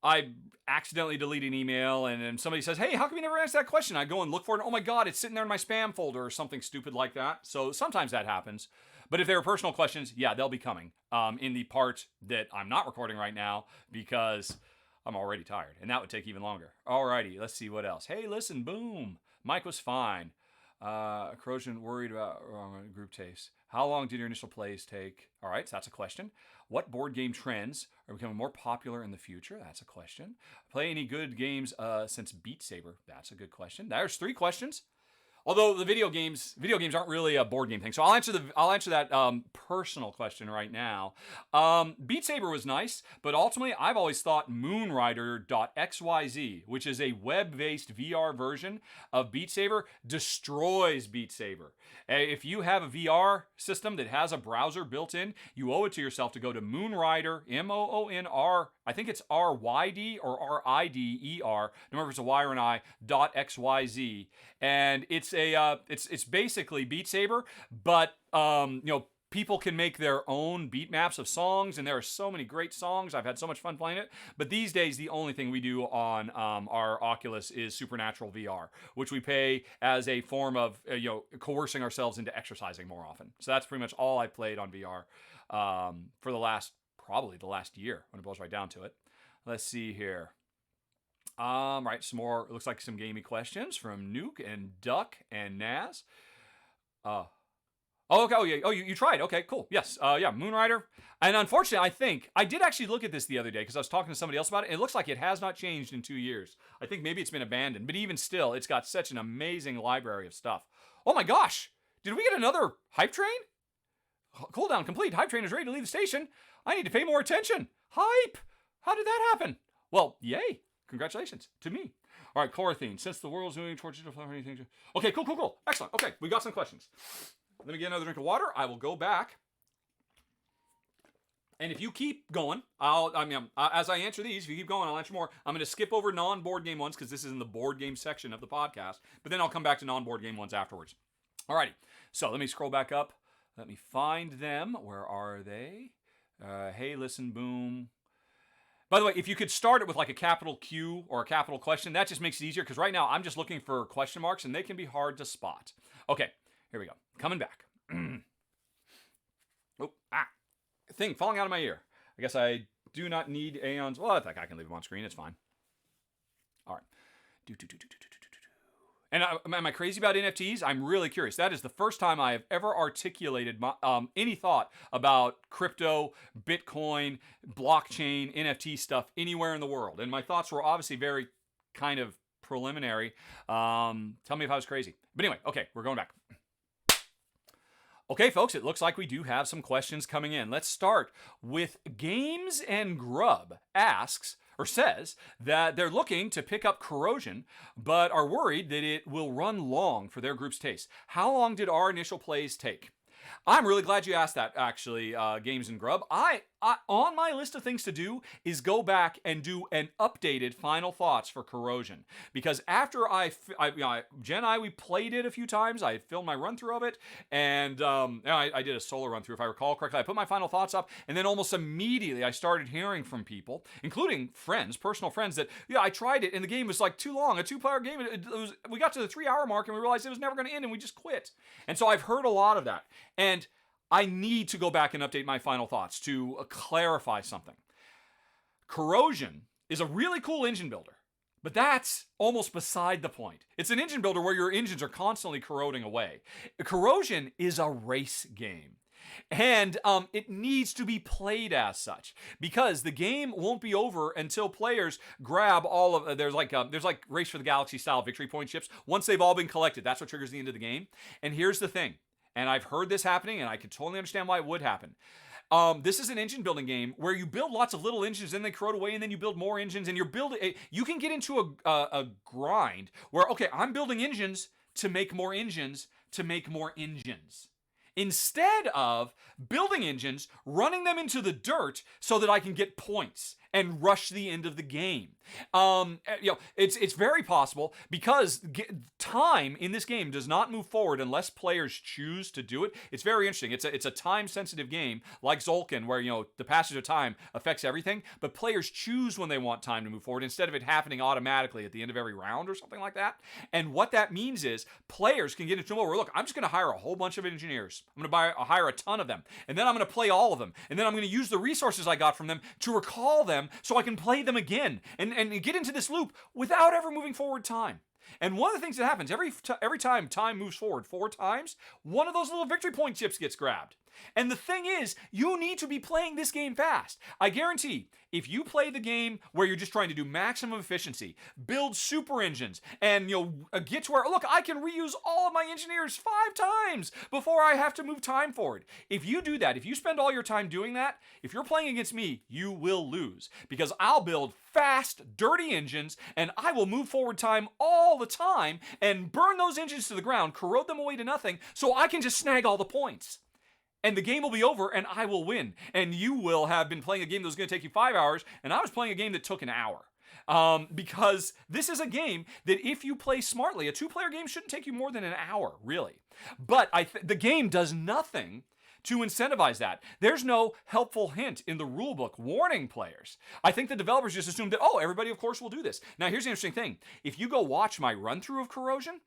I accidentally delete an email, and then somebody says, hey, how come you never answered that question? I go and look for it, and oh my God, it's sitting there in my spam folder, or something stupid like that. So sometimes that happens. But if they were personal questions, yeah, they'll be coming in the part that I'm not recording right now, because I'm already tired, and that would take even longer. Alrighty, let's see what else. Hey, listen, boom. Mike was fine. Corrosion worried about group taste. How long did your initial plays take? All right, so that's a question. What board game trends are becoming more popular in the future? That's a question. Play any good games since Beat Saber? That's a good question. There's 3 questions. Although the video games aren't really a board game thing. So I'll answer that personal question right now. Beat Saber was nice, but ultimately I've always thought Moonrider.xyz, which is a web-based VR version of Beat Saber, destroys Beat Saber. If you have a VR system that has a browser built in, you owe it to yourself to go to Moonrider, MOONR, I think it's RYD or RIDER, no matter if it's a Y or an I, .xyz. And it's it's basically Beat Saber, but people can make their own beat maps of songs, and there are so many great songs. I've had so much fun playing it. But these days, the only thing we do on our Oculus is Supernatural VR, which we pay as a form of coercing ourselves into exercising more often. So that's pretty much all I played on VR for probably the last year, when it boils right down to it. Let's see here. Right, some more, it looks like some gamey questions from Nuke and Duck and Naz. Okay, you tried. Okay, cool. Yes, Moonrider. And unfortunately, I think, I did actually look at this the other day because I was talking to somebody else about it. It looks like it has not changed in 2 years. I think maybe it's been abandoned, but even still, it's got such an amazing library of stuff. Oh my gosh, did we get another hype train? Cooldown complete. Hype train is ready to leave the station. I need to pay more attention. Hype! How did that happen? Well, yay. Congratulations to me. All right, Chlorothene. Since the world's moving towards digital anything. Okay, cool. Excellent. Okay, we got some questions. Let me get another drink of water. I will go back. And if you keep going, as I answer these, if you keep going, I'll answer more. I'm going to skip over non-board game ones because this is in the board game section of the podcast. But then I'll come back to non-board game ones afterwards. Alrighty. So let me scroll back up. Let me find them. Where are they? Hey, listen, boom. By the way, if you could start it with like a capital Q or a capital question, that just makes it easier because right now I'm just looking for question marks and they can be hard to spot. Okay, here we go. Coming back. Thing falling out of my ear. I guess I do not need Aeon's. Well, I think I can leave them on screen. It's fine. All right. And am I crazy about NFTs? I'm really curious. That is the first time I have ever articulated any thought about crypto, Bitcoin, blockchain, NFT stuff anywhere in the world. And my thoughts were obviously very kind of preliminary. Tell me if I was crazy. But anyway, okay, we're going back. Okay, folks, it looks like we do have some questions coming in. Let's start with Games and Grub says that they're looking to pick up Corrosion, but are worried that it will run long for their group's taste. How long did our initial plays take? I'm really glad you asked that, actually, Games and Grub. I on my list of things to do is go back and do an updated final thoughts for Corrosion. Because after Jen and I, we played it a few times. I filmed my run-through of it, and I did a solo run-through, if I recall correctly. I put my final thoughts up, and then almost immediately I started hearing from people, including friends, personal friends, that, I tried it, and the game was like too long, a 2-player game. We got to the 3-hour mark, and we realized it was never going to end, and we just quit. And so I've heard a lot of that. And I need to go back and update my final thoughts to clarify something. Corrosion is a really cool engine builder, but that's almost beside the point. It's an engine builder where your engines are constantly corroding away. Corrosion is a race game. And it needs to be played as such, because the game won't be over until players grab all of there's like Race for the Galaxy style victory point chips. Once they've all been collected, that's what triggers the end of the game. And here's the thing. And I've heard this happening, and I can totally understand why it would happen. This is an engine building game where you build lots of little engines, then they corrode away, and then you build more engines, and you can get into a grind where, okay, I'm building engines to make more engines to make more engines. Instead of building engines, running them into the dirt so that I can get points and rush the end of the game. It's very possible, because time in this game does not move forward unless players choose to do it. It's very interesting. It's a time-sensitive game, like Zolkin, where the passage of time affects everything, but players choose when they want time to move forward instead of it happening automatically at the end of every round or something like that. And what that means is players can get into a mode where, look, I'm just going to hire a whole bunch of engineers. I'm going to hire a ton of them, and then I'm going to play all of them, and then I'm going to use the resources I got from them to recall them so I can play them again and get into this loop without ever moving forward time. And one of the things that happens every time time moves forward 4 times, one of those little victory point chips gets grabbed. And the thing is, you need to be playing this game fast. I guarantee, if you play the game where you're just trying to do maximum efficiency, build super engines, and get to where, look, I can reuse all of my engineers 5 times before I have to move time forward. If you do that, if you spend all your time doing that, if you're playing against me, you will lose. Because I'll build fast, dirty engines, and I will move forward time all the time and burn those engines to the ground, corrode them away to nothing, so I can just snag all the points. And the game will be over, and I will win. And you will have been playing a game that was going to take you 5 hours, and I was playing a game that took an hour. Because this is a game that, if you play smartly, a 2-player game shouldn't take you more than an hour, really. But the game does nothing to incentivize that. There's no helpful hint in the rulebook warning players. I think the developers just assumed that, everybody, of course, will do this. Now, here's the interesting thing. If you go watch my run-through of Corrosion,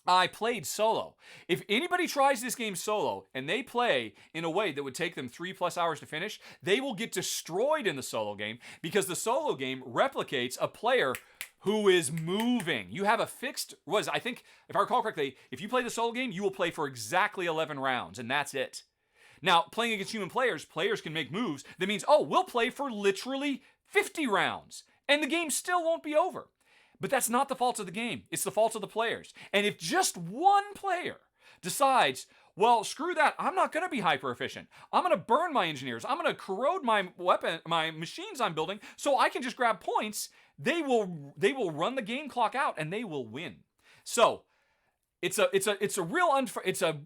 I played solo. If anybody tries this game solo and they play in a way that would take them 3+ hours to finish, they will get destroyed in the solo game, because the solo game replicates a player who is moving. You have a fixed, I think, if I recall correctly, if you play the solo game, you will play for exactly 11 rounds, and that's it. Now, playing against human players can make moves that means, we'll play for literally 50 rounds, and the game still won't be over. But that's not the fault of the game. It's the fault of the players. And if just one player decides, Well, screw that. I'm not going to be hyper efficient. I'm going to burn my engineers. I'm going to corrode my machines I'm building, so I can just grab points. They will run the game clock out, and they will win. So it's a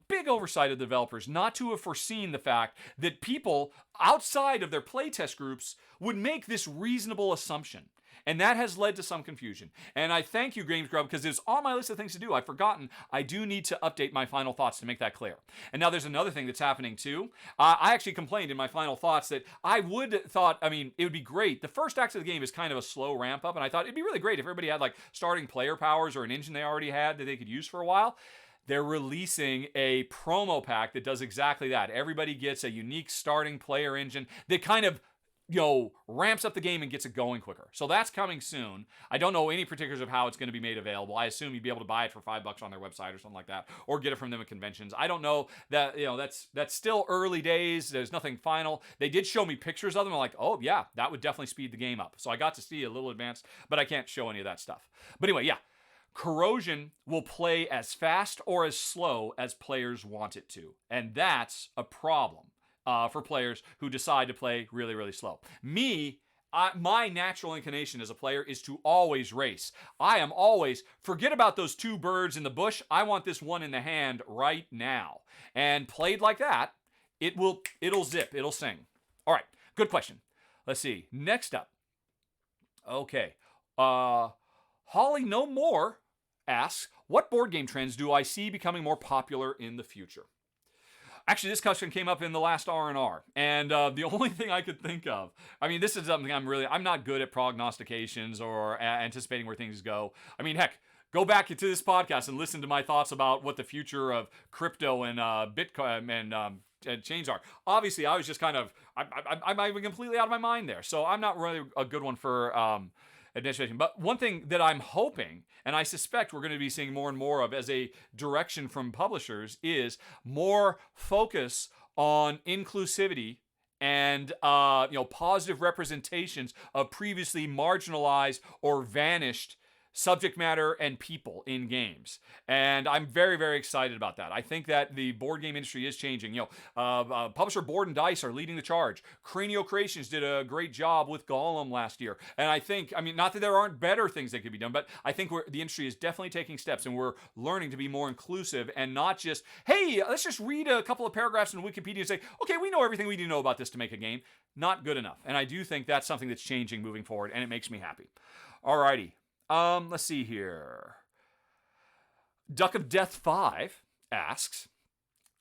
big oversight of the developers not to have foreseen the fact that people outside of their playtest groups would make this reasonable assumption. And that has led to some confusion. And I thank you, Games Grub, because it's on my list of things to do. I've forgotten. I do need to update my final thoughts to make that clear. And now there's another thing that's happening too. I actually complained in my final thoughts that it would be great. The first act of the game is kind of a slow ramp up, and I thought it'd be really great if everybody had like starting player powers or an engine they already had that they could use for a while. They're releasing a promo pack that does exactly that. Everybody gets a unique starting player engine that kind of ramps up the game and gets it going quicker. So that's coming soon. I don't know any particulars of how it's going to be made available. I assume you'd be able to buy it for $5 on their website or something like that, or get it from them at conventions. I don't know. That that's still early days. There's nothing final. They did show me pictures of them. I'm like, oh yeah, that would definitely speed the game up. So I got to see a little advanced, but I can't show any of that stuff. But anyway, yeah. Corrosion will play as fast or as slow as players want it to. And that's a problem for players who decide to play really, really slow. My natural inclination as a player is to always race. I am always, forget about those two birds in the bush. I want this one in the hand right now. And played like that, it'll zip, it'll sing. All right, good question. Let's see. Next up. Okay. Holly No More asks, what board game trends do I see becoming more popular in the future? Actually, this question came up in the last R&R, and the only thing I could think of, this is something I'm not good at prognostications or anticipating where things go. Heck, go back into this podcast and listen to my thoughts about what the future of crypto and Bitcoin and change are. Obviously, I was just kind of, I'm completely out of my mind there, so I'm not really a good one for administration. But one thing that I'm hoping, and I suspect we're going to be seeing more and more of as a direction from publishers, is more focus on inclusivity and positive representations of previously marginalized or vanished subject matter and people in games. And I'm very, very excited about that. I think that the board game industry is changing. Publisher Board and Dice are leading the charge. Cranio Creations did a great job with Gollum last year. And I think, not that there aren't better things that could be done, but I think the industry is definitely taking steps, and we're learning to be more inclusive and not just, hey, let's just read a couple of paragraphs in Wikipedia and say, okay, we know everything we need to know about this to make a game. Not good enough. And I do think that's something that's changing moving forward, and it makes me happy. Alrighty. Let's see here. Duck of Death 5 asks,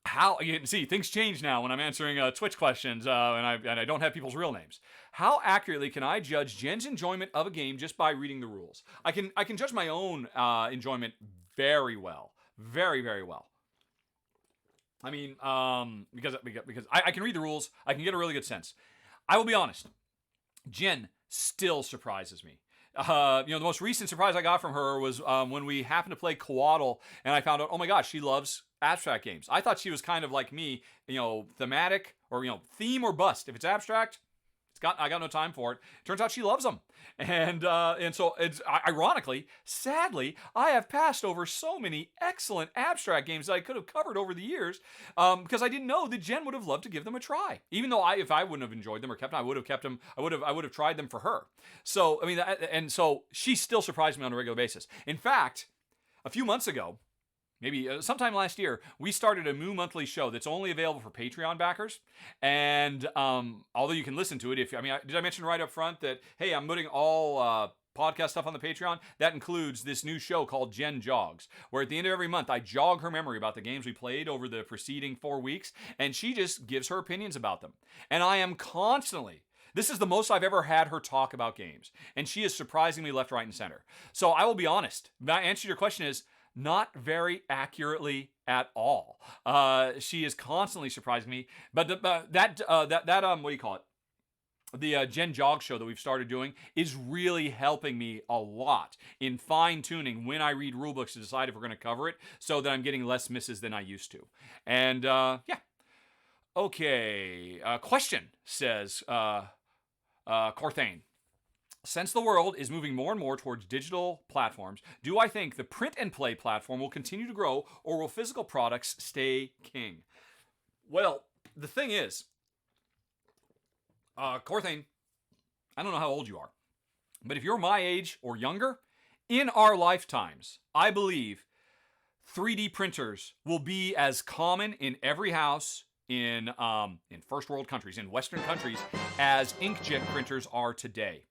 how, you can see things change now when I'm answering Twitch questions and I don't have people's real names. How accurately can I judge Jen's enjoyment of a game just by reading the rules? I can judge my own enjoyment very well. Very, very well. Because I can read the rules, I can get a really good sense. I will be honest, Jen still surprises me. The most recent surprise I got from her was when we happened to play Coatl, and I found out, oh my gosh, she loves abstract games. I thought she was kind of like me, thematic or theme or bust. If it's abstract, I got no time for it. Turns out she loves them, and so it's ironically, sadly, I have passed over so many excellent abstract games that I could have covered over the years because I didn't know that Jen would have loved to give them a try. Even though if I wouldn't have enjoyed them or kept them, I would have kept them. I would have tried them for her. So and so she still surprised me on a regular basis. In fact, a few months ago, maybe sometime last year, we started a new monthly show that's only available for Patreon backers. And although you can listen to it, did I mention right up front that, hey, I'm putting all podcast stuff on the Patreon? That includes this new show called Jen Jogs, where at the end of every month, I jog her memory about the games we played over the preceding 4 weeks, and she just gives her opinions about them. And I am constantly, this is the most I've ever had her talk about games, and she is surprising me left, right, and center. So I will be honest, the answer to your question is, not very accurately at all. She is constantly surprising me. But what do you call it? The Jen Jog show that we've started doing is really helping me a lot in fine-tuning when I read rulebooks to decide if we're going to cover it, so that I'm getting less misses than I used to. And yeah. Okay. Question, says Corthane. Since the world is moving more and more towards digital platforms, do I think the print and play platform will continue to grow, or will physical products stay king? Well, the thing is, Corthane, I don't know how old you are, but if you're my age or younger, in our lifetimes, I believe 3D printers will be as common in every house in first world countries, in Western countries, as inkjet printers are today.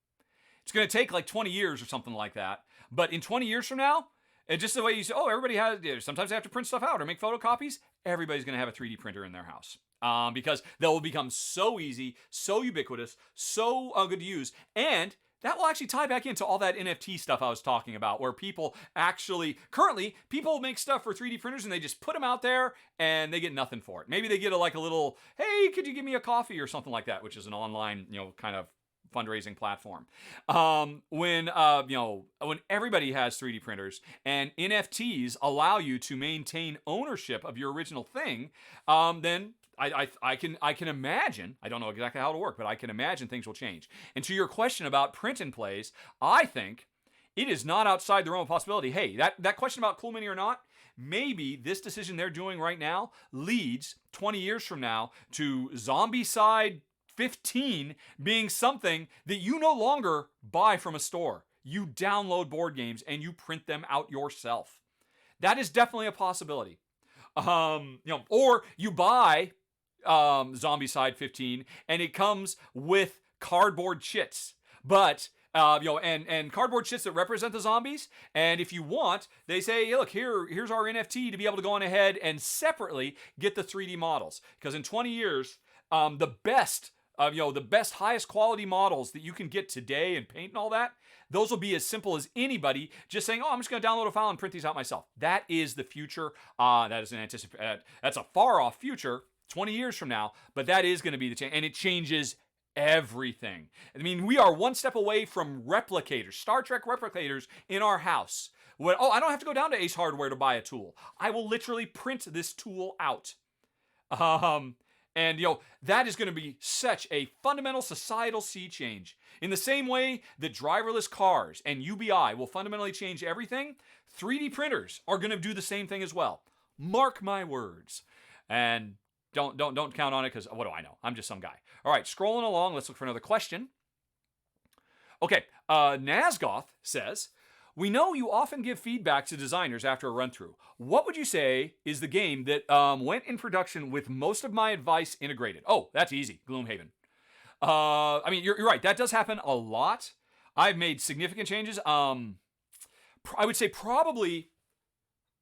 It's going to take like 20 years or something like that. But in 20 years from now, and just the way you say, oh, everybody has, sometimes they have to print stuff out or make photocopies, everybody's going to have a 3D printer in their house. Because they will become so easy, so ubiquitous, so good to use. And that will actually tie back into all that NFT stuff I was talking about, where people actually, currently, people make stuff for 3D printers and they just put them out there and they get nothing for it. Maybe they get a little, hey, could you give me a coffee or something like that, which is an online, kind of fundraising platform. When everybody has 3D printers and NFTs allow you to maintain ownership of your original thing, then I can imagine, I don't know exactly how it'll work, but I can imagine things will change. And to your question about print and plays, I think it is not outside the realm of possibility. Hey, that question about Cool Mini or not, maybe this decision they're doing right now leads 20 years from now to Zombicide 15 being something that you no longer buy from a store. You download board games and you print them out yourself. That is definitely a possibility. Or you buy Zombicide 15 and it comes with cardboard chits, but and cardboard chits that represent the zombies. And if you want, they say, hey, look, here's our NFT to be able to go on ahead and separately get the 3D models. Because in 20 years, the best, highest quality models that you can get today and paint and all that, those will be as simple as anybody just saying, oh, I'm just going to download a file and print these out myself. That is the future. That is that's a far off future, 20 years from now, but that is going to be the change. And it changes everything. I mean, we are one step away from replicators, Star Trek replicators in our house. I don't have to go down to Ace Hardware to buy a tool. I will literally print this tool out. And that is going to be such a fundamental societal sea change. In the same way that driverless cars and UBI will fundamentally change everything, 3D printers are going to do the same thing as well. Mark my words. And don't count on it, because what do I know? I'm just some guy. All right, scrolling along, let's look for another question. Okay, Nazgoth says, we know you often give feedback to designers after a run-through. What would you say is the game that went in production with most of my advice integrated? Oh, that's easy. Gloomhaven. You're right. That does happen a lot. I've made significant changes. I would say probably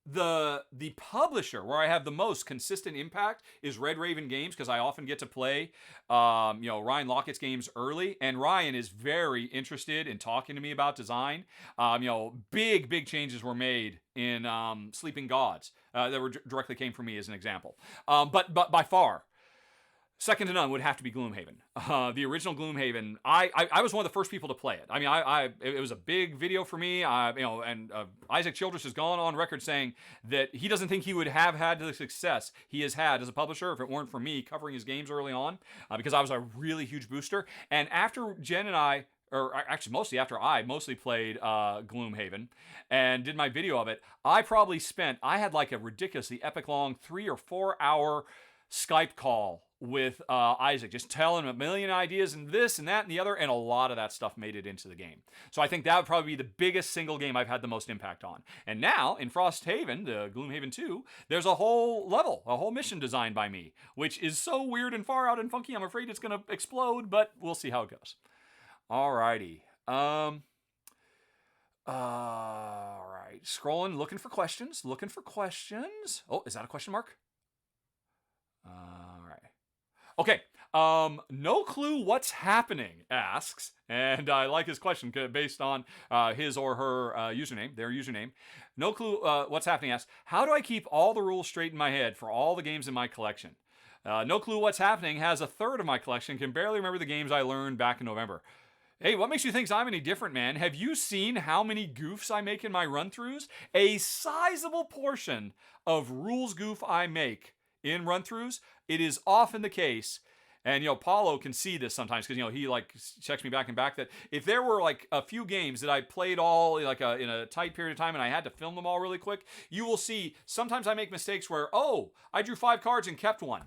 the publisher where I have the most consistent impact is Red Raven Games, because I often get to play Ryan Lockett's games early, and Ryan is very interested in talking to me about design. Big changes were made in Sleeping Gods that directly came from me as an example. But by far, second to none would have to be Gloomhaven. The original Gloomhaven, I was one of the first people to play it. I mean, it was a big video for me. And Isaac Childress has gone on record saying that he doesn't think he would have had the success he has had as a publisher if it weren't for me covering his games early on, because I was a really huge booster. And after Jen and I, or actually mostly after I mostly played Gloomhaven and did my video of it, I had like a ridiculously epic long 3 or 4 hour Skype call with Isaac, just telling him a million ideas and this and that and the other, and a lot of that stuff made it into the game. So I think that would probably be the biggest single game I've had the most impact on. And now, in Frosthaven, the Gloomhaven 2, there's a whole level, a whole mission designed by me, which is so weird and far out and funky, I'm afraid it's going to explode, but we'll see how it goes. Alrighty. Alright, scrolling, looking for questions. Oh, is that a question mark? Alright. Okay, no clue what's happening asks, and I like his question based on his or her username, their username. No clue what's happening asks, how do I keep all the rules straight in my head for all the games in my collection? No clue what's happening has a third of my collection, can barely remember the games I learned back in November. Hey, what makes you think I'm any different, man? Have you seen how many goofs I make in my run-throughs? A sizable portion of rules goof I make in run-throughs, it is often the case And, Paulo can see this sometimes because, he like checks me back and back that if there were like a few games that I played all like in a tight period of time and I had to film them all really quick, you will see sometimes I make mistakes where, I drew 5 cards and kept one.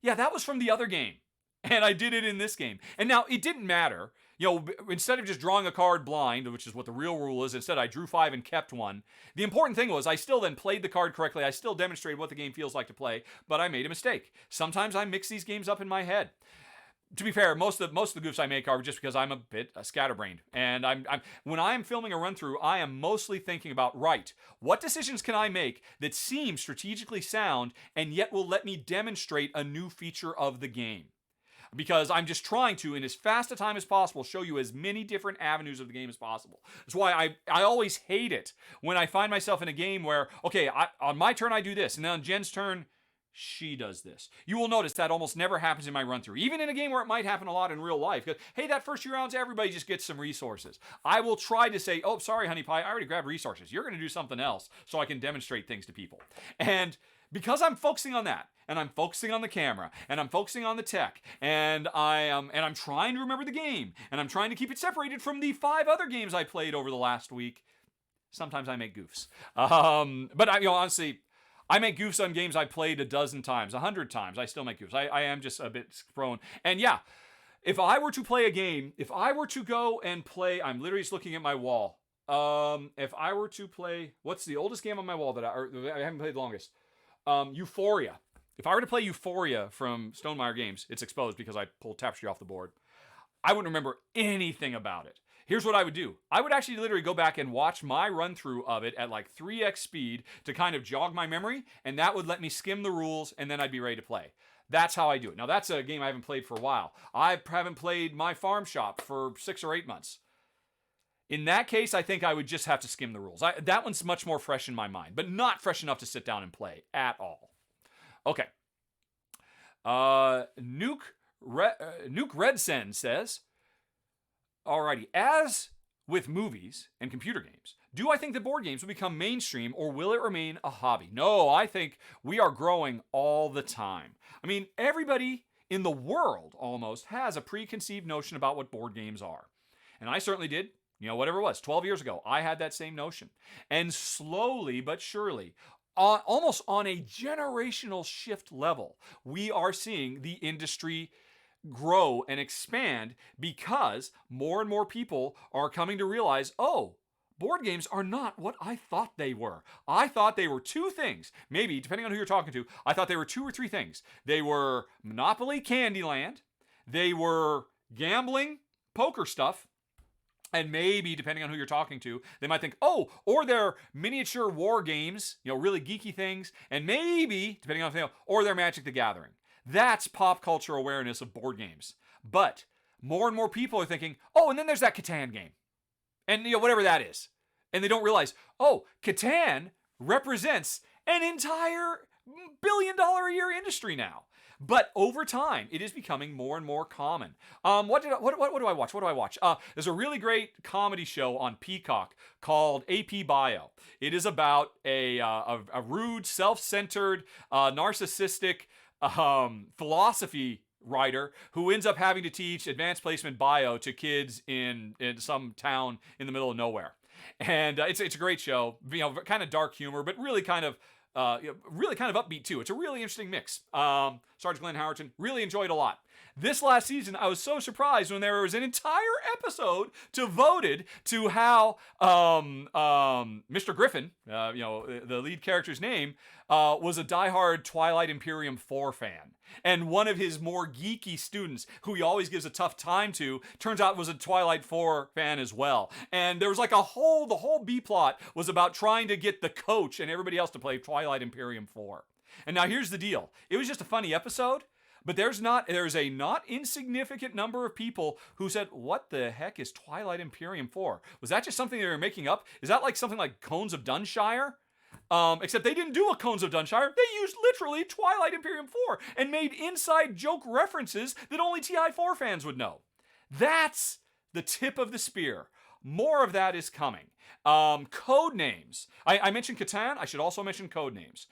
Yeah, that was from the other game. And I did it in this game. And now it didn't matter. Instead of just drawing a card blind, which is what the real rule is, instead I drew 5 and kept one. The important thing was I still then played the card correctly. I still demonstrated what the game feels like to play, but I made a mistake. Sometimes I mix these games up in my head. To be fair, most of the goofs I make are just because I'm a bit scatterbrained. And when I'm filming a run through, I am mostly thinking about, right, what decisions can I make that seem strategically sound and yet will let me demonstrate a new feature of the game? Because I'm just trying to, in as fast a time as possible, show you as many different avenues of the game as possible. That's why I always hate it when I find myself in a game where, okay, on my turn I do this, and then on Jen's turn, she does this. You will notice that almost never happens in my run-through, even in a game where it might happen a lot in real life. Because, hey, that first few rounds, everybody just gets some resources. I will try to say, oh, sorry, honey pie, I already grabbed resources. You're going to do something else so I can demonstrate things to people. And because I'm focusing on that, and I'm focusing on the camera, and I'm focusing on the tech, and I'm trying to remember the game, and I'm trying to keep it separated from the 5 other games I played over the last week, sometimes I make goofs. But honestly, I make goofs on games I played a dozen times, 100 times. I still make goofs. I am just a bit prone. And yeah, if I were to play a game, if I were to go and play, I'm literally just looking at my wall. If I were to play, what's the oldest game on my wall that I haven't played the longest? Euphoria. If I were to play Euphoria from Stonemaier Games, it's exposed because I pulled Tapestry off the board. I wouldn't remember anything about it. Here's what I would do. I would actually literally go back and watch my run through of it at like 3x speed to kind of jog my memory, and that would let me skim the rules, and then I'd be ready to play. That's how I do it. Now, that's a game I haven't played for a while. I haven't played My Farm Shop for 6 or 8 months. In that case, I think I would just have to skim the rules. That one's much more fresh in my mind, but not fresh enough to sit down and play at all. Okay. Nuke Redsen says, alrighty, as with movies and computer games, do I think that board games will become mainstream or will it remain a hobby? No, I think we are growing all the time. I mean, everybody in the world almost has a preconceived notion about what board games are. And I certainly did. Whatever it was, 12 years ago, I had that same notion. And slowly but surely, almost on a generational shift level, we are seeing the industry grow and expand because more and more people are coming to realize, board games are not what I thought they were. I thought they were 2 things. Maybe, depending on who you're talking to, I thought they were 2 or 3 things. They were Monopoly Candyland, they were gambling, poker stuff, and maybe, depending on who you're talking to, they might think, or they're miniature war games, really geeky things, and maybe, depending on or they're Magic the Gathering. That's pop culture awareness of board games. But more and more people are thinking, and then there's that Catan game. And, whatever that is. And they don't realize, Catan represents an entire $1 billion a year industry now. But over time, it is becoming more and more common. What do I watch? There's a really great comedy show on Peacock called AP Bio. It is about a rude, self-centered, narcissistic philosophy writer who ends up having to teach advanced placement bio to kids in some town in the middle of nowhere. And it's a great show. Kind of dark humor, but really kind of upbeat too. It's a really interesting mix. Sergeant Glenn Howerton, really enjoyed a lot. This last season, I was so surprised when there was an entire episode devoted to how Mr. Griffin, the lead character's name, was a diehard Twilight Imperium 4 fan. And one of his more geeky students, who he always gives a tough time to, turns out was a Twilight 4 fan as well. And there was like the whole B-plot was about trying to get the coach and everybody else to play Twilight Imperium 4. And now here's the deal. It was just a funny episode, but there's a not insignificant number of people who said, what the heck is Twilight Imperium 4? Was that just something they were making up? Is that like something like Cones of Dunshire? Except they didn't do a Cones of Dunshire. They used literally Twilight Imperium 4 and made inside joke references that only TI4 fans would know. That's the tip of the spear. More of that is coming. Code names. I mentioned Catan. I should also mention code names.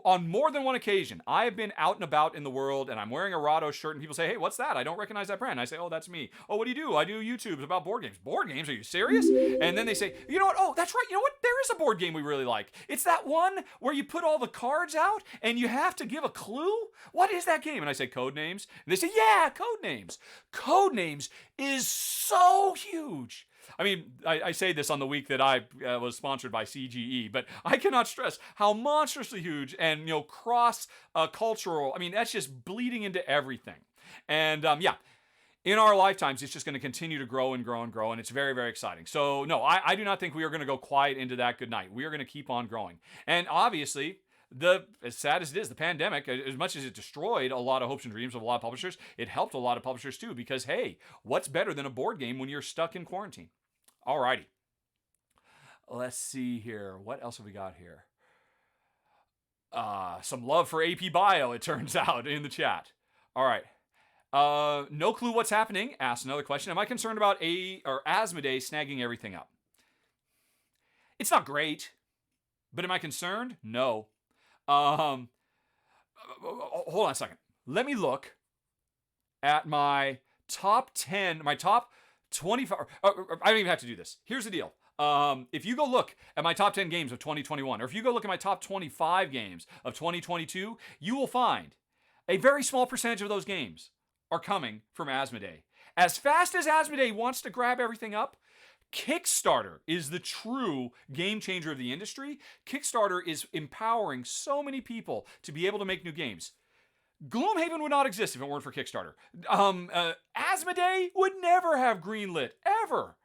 on more than one occasion, I have been out and about in the world and I'm wearing a Rahdo shirt and people say, hey, what's that? I don't recognize that brand. And I say, oh, that's me. Oh, what do you do? I do YouTubes about board games. Board games? Are you serious? And then they say, you know what? Oh, that's right. You know what? There is a board game we really like. It's that one where you put all the cards out and you have to give a clue. What is that game? And I say, Codenames. And they say, yeah, Codenames. Codenames is so huge. I mean, I say this on the week that I was sponsored by CGE, but I cannot stress how monstrously huge and, cross-cultural, I mean, that's just bleeding into everything. And, in our lifetimes, it's just going to continue to grow and grow and grow, and it's very, very exciting. So, no, I do not think we are going to go quiet into that good night. We are going to keep on growing. And obviously, as sad as it is, the pandemic, as much as it destroyed a lot of hopes and dreams of a lot of publishers, it helped a lot of publishers too, because, hey, what's better than a board game when you're stuck in quarantine? Alrighty. Let's see here. What else have we got here? Some love for AP Bio, it turns out, in the chat. All right. No clue what's happening. Asked another question. Am I concerned about Asmodee snagging everything up? It's not great, but am I concerned? No. Hold on a second. Let me look at my top 10, my top 25. I don't even have to do this. Here's the deal. If you go look at my top 10 games of 2021, or if you go look at my top 25 games of 2022, you will find a very small percentage of those games are coming from Asmodee. As fast as Asmodee wants to grab everything up, Kickstarter is the true game changer of the industry. Kickstarter is empowering so many people to be able to make new games. Gloomhaven would not exist if it weren't for Kickstarter. Asmodee would never have greenlit, ever,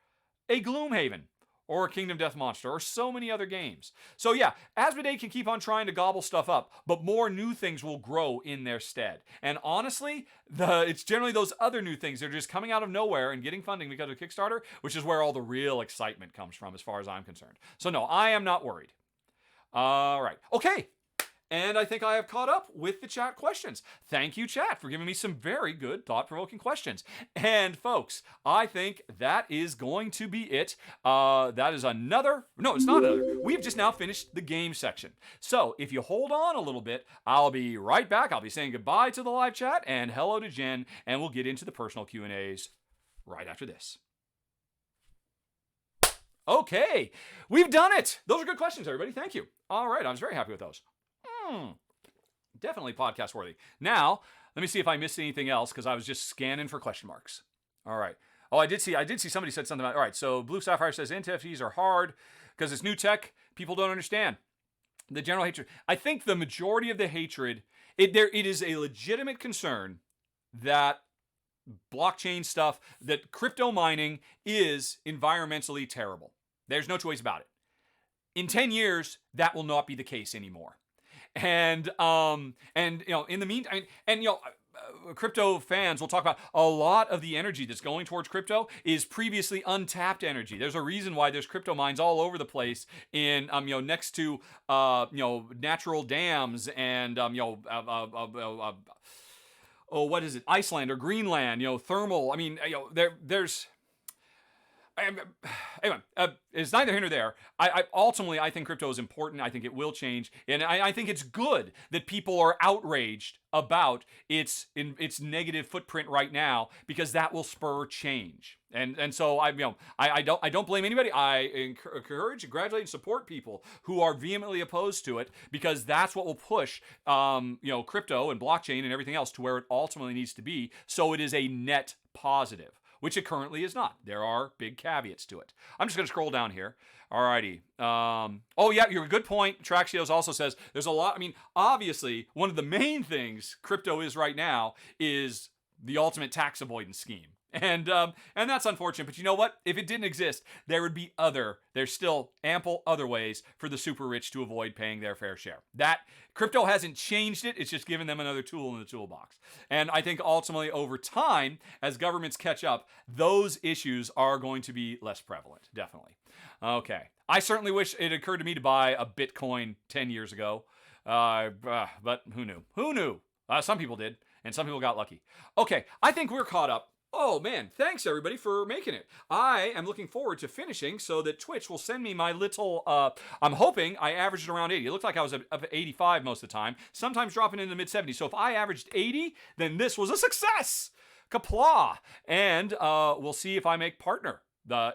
a Gloomhaven or a Kingdom Death Monster or so many other games. So yeah, Asmodee can keep on trying to gobble stuff up, but more new things will grow in their stead. And honestly, it's generally those other new things that are just coming out of nowhere and getting funding because of Kickstarter, which is where all the real excitement comes from as far as I'm concerned. So no, I am not worried. All right. Okay. And I think I have caught up with the chat questions. Thank you, chat, for giving me some very good, thought-provoking questions. And folks, I think that is going to be it. That is another... No, it's not another. We've just now finished the game section. So if you hold on a little bit, I'll be right back. I'll be saying goodbye to the live chat and hello to Jen, and we'll get into the personal Q&As right after this. Okay, we've done it. Those are good questions, everybody. Thank you. All right, I was very happy with those. Definitely podcast worthy. Now, let me see if I missed anything else because I was just scanning for question marks. All right. Oh, I did see somebody said something about, all right, so Blue Sapphire says NFTs are hard because it's new tech. People don't understand the general hatred. I think the majority of the hatred, it is a legitimate concern that blockchain stuff, that crypto mining is environmentally terrible. There's no choice about it. In 10 years, that will not be the case anymore. And in the meantime, crypto fans will talk about a lot of the energy that's going towards crypto is previously untapped energy. There's a reason why there's crypto mines all over the place in, next to, natural dams and, what is it? Iceland or Greenland, thermal. I mean, there's... Anyway, it's neither here nor there. Ultimately, I think crypto is important. I think it will change. And I think it's good that people are outraged about its negative footprint right now, because that will spur change. And so I don't blame anybody. I encourage, congratulate, and support people who are vehemently opposed to it, because that's what will push crypto and blockchain and everything else to where it ultimately needs to be. So it is a net positive, which it currently is not. There are big caveats to it. I'm just going to scroll down here. Alrighty. You're a good point. Traxios also says there's a lot. I mean, obviously, one of the main things crypto is right now is the ultimate tax avoidance scheme. And that's unfortunate. But you know what? If it didn't exist, there's still ample other ways for the super rich to avoid paying their fair share. That crypto hasn't changed it. It's just given them another tool in the toolbox. And I think ultimately over time, as governments catch up, those issues are going to be less prevalent. Definitely. Okay. I certainly wish it occurred to me to buy a Bitcoin 10 years ago. But who knew? Some people did, and some people got lucky. Okay. I think we're caught up. Oh man, thanks everybody for making it. I am looking forward to finishing so that Twitch will send me my little, I'm hoping I averaged around 80. It looked like I was up 85 most of the time, sometimes dropping into the mid 70s. So if I averaged 80, then this was a success. Kapla. And we'll see if I make partner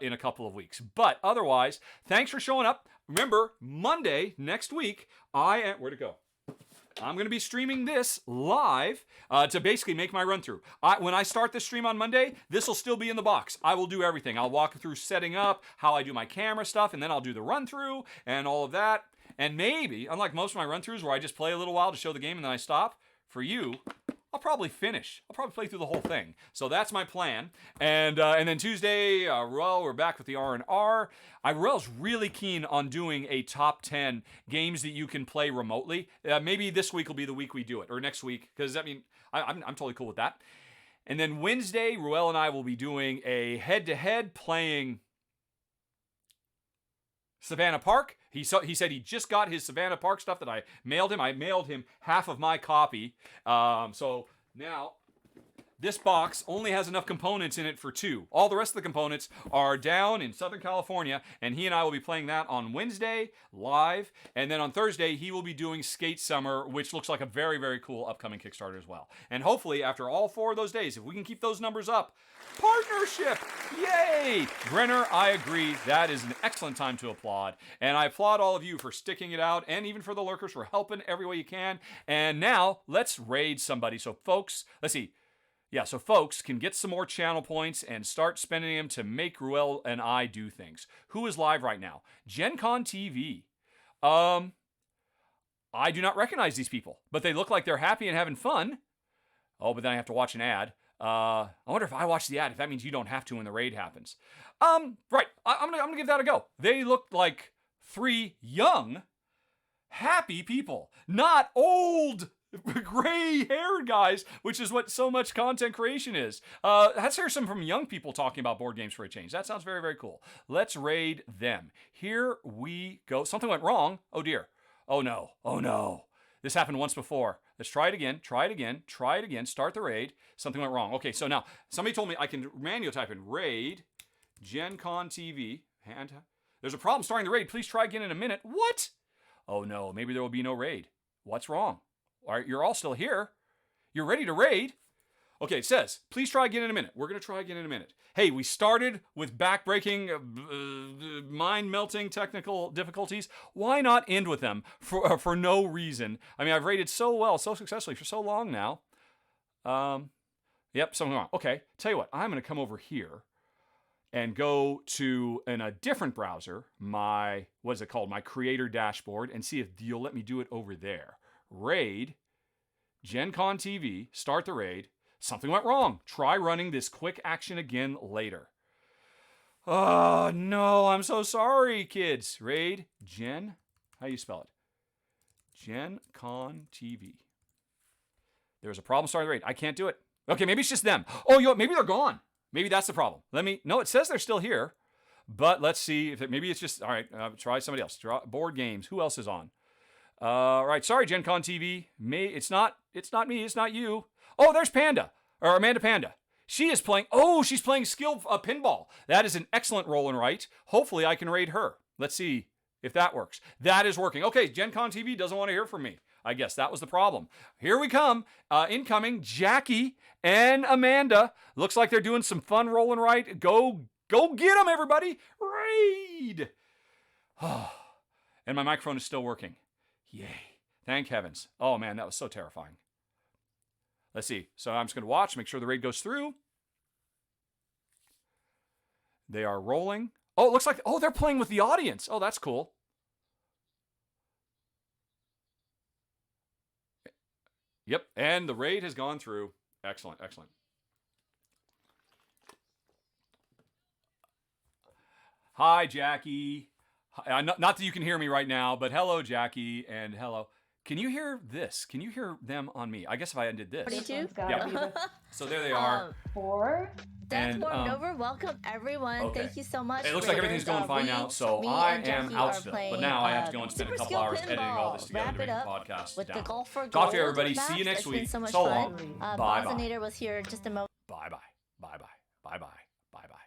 in a couple of weeks. But otherwise, thanks for showing up. Remember, Monday next week, where'd it go? I'm going to be streaming this live to basically make my run through. When I start this stream on Monday, this will still be in the box. I will do everything. I'll walk through setting up, how I do my camera stuff, and then I'll do the run through and all of that. And maybe, unlike most of my run throughs where I just play a little while to show the game and then I stop, for you, I'll probably finish. I'll probably play through the whole thing. So that's my plan. And then Tuesday, Ruel, we're back with the R&R. Ruel's really keen on doing a top 10 games that you can play remotely. Maybe this week will be the week we do it, or next week, because I'm totally cool with that. And then Wednesday, Ruel and I will be doing a head-to-head playing Savannah Park. He said he just got his Savannah Park stuff that I mailed him. I mailed him half of my copy. So now this box only has enough components in it for 2. All the rest of the components are down in Southern California, and he and I will be playing that on Wednesday live. And then on Thursday, he will be doing Skate Summer, which looks like a very, very cool upcoming Kickstarter as well. And hopefully, after all 4 of those days, if we can keep those numbers up, partnership! Yay! Brenner, I agree. That is an excellent time to applaud. And I applaud all of you for sticking it out, and even for the lurkers for helping every way you can. And now, let's raid somebody. So folks, let's see. Yeah, so folks can get some more channel points and start spending them to make Ruel and I do things. Who is live right now? Gen Con TV. I do not recognize these people, but they look like they're happy and having fun. Oh, but then I have to watch an ad. I wonder if I watch the ad, if that means you don't have to when the raid happens. Right. I'm gonna give that a go. They look like 3 young, happy people, not old, gray-haired guys, which is what so much content creation is. Let's hear some from young people talking about board games for a change. That sounds very, very cool. Let's raid them. Here we go. Something went wrong. Oh, dear. Oh, no. Oh, no. This happened once before. Let's try it again. Try it again. Try it again. Start the raid. Something went wrong. Okay, so now somebody told me I can manual type in raid Gen Con TV. And there's a problem starting the raid. Please try again in a minute. What? Oh, no. Maybe there will be no raid. What's wrong? All right, you're all still here. You're ready to raid. Okay, it says, please try again in a minute. We're going to try again in a minute. Hey, we started with back-breaking, mind-melting technical difficulties. Why not end with them for no reason? I mean, I've raided so well, so successfully for so long now. Yep, something wrong. Okay, tell you what, I'm going to come over here and go to, in a different browser, my creator dashboard, and see if you'll let me do it over there. Raid, Gen Con TV, start the raid. Something went wrong. Try running this quick action again later. Oh, no, I'm so sorry, kids. Raid, Gen, how do you spell it? Gen Con TV. There's a problem starting the raid. I can't do it. Okay, maybe it's just them. Oh, maybe they're gone. Maybe that's the problem. No, it says they're still here, but let's see if maybe it's just, all right, try somebody else. Board games. Who else is on? Right, sorry, Gen Con TV. It's not me, it's not you. Oh, there's Panda, or Amanda Panda. She is playing, she's playing skill pinball. That is an excellent roll and write. Hopefully I can raid her. Let's see if that works. That is working. Okay, Gen Con TV doesn't want to hear from me. I guess that was the problem. Here we come. Incoming, Jackie and Amanda. Looks like they're doing some fun roll and write. Go get them, everybody. Raid. And my microphone is still working. Yay. Thank heavens. Oh, man, that was so terrifying. Let's see. So I'm just going to watch, make sure the raid goes through. They are rolling. Oh, it looks like, they're playing with the audience. Oh, that's cool. Yep, and the raid has gone through. Excellent, excellent. Hi, Jackie. Not that you can hear me right now, but hello, Jackie, and hello. Can you hear this? Can you hear them on me? I guess if I undid this. 42? Yeah. So there they are. 4. That's warmed over. Welcome, everyone. Okay. Thank you so much. It looks like everything's going fine now, so I am out still. But now I have to go and spend a couple hours editing all this together to make the podcast with down. The Golf for Talk to Gold everybody. match. See you next It's week. been so much So fun. long. Bye-bye. Bosinator was here just a moment. Bye-bye. Bye bye. Bye bye. Bye bye.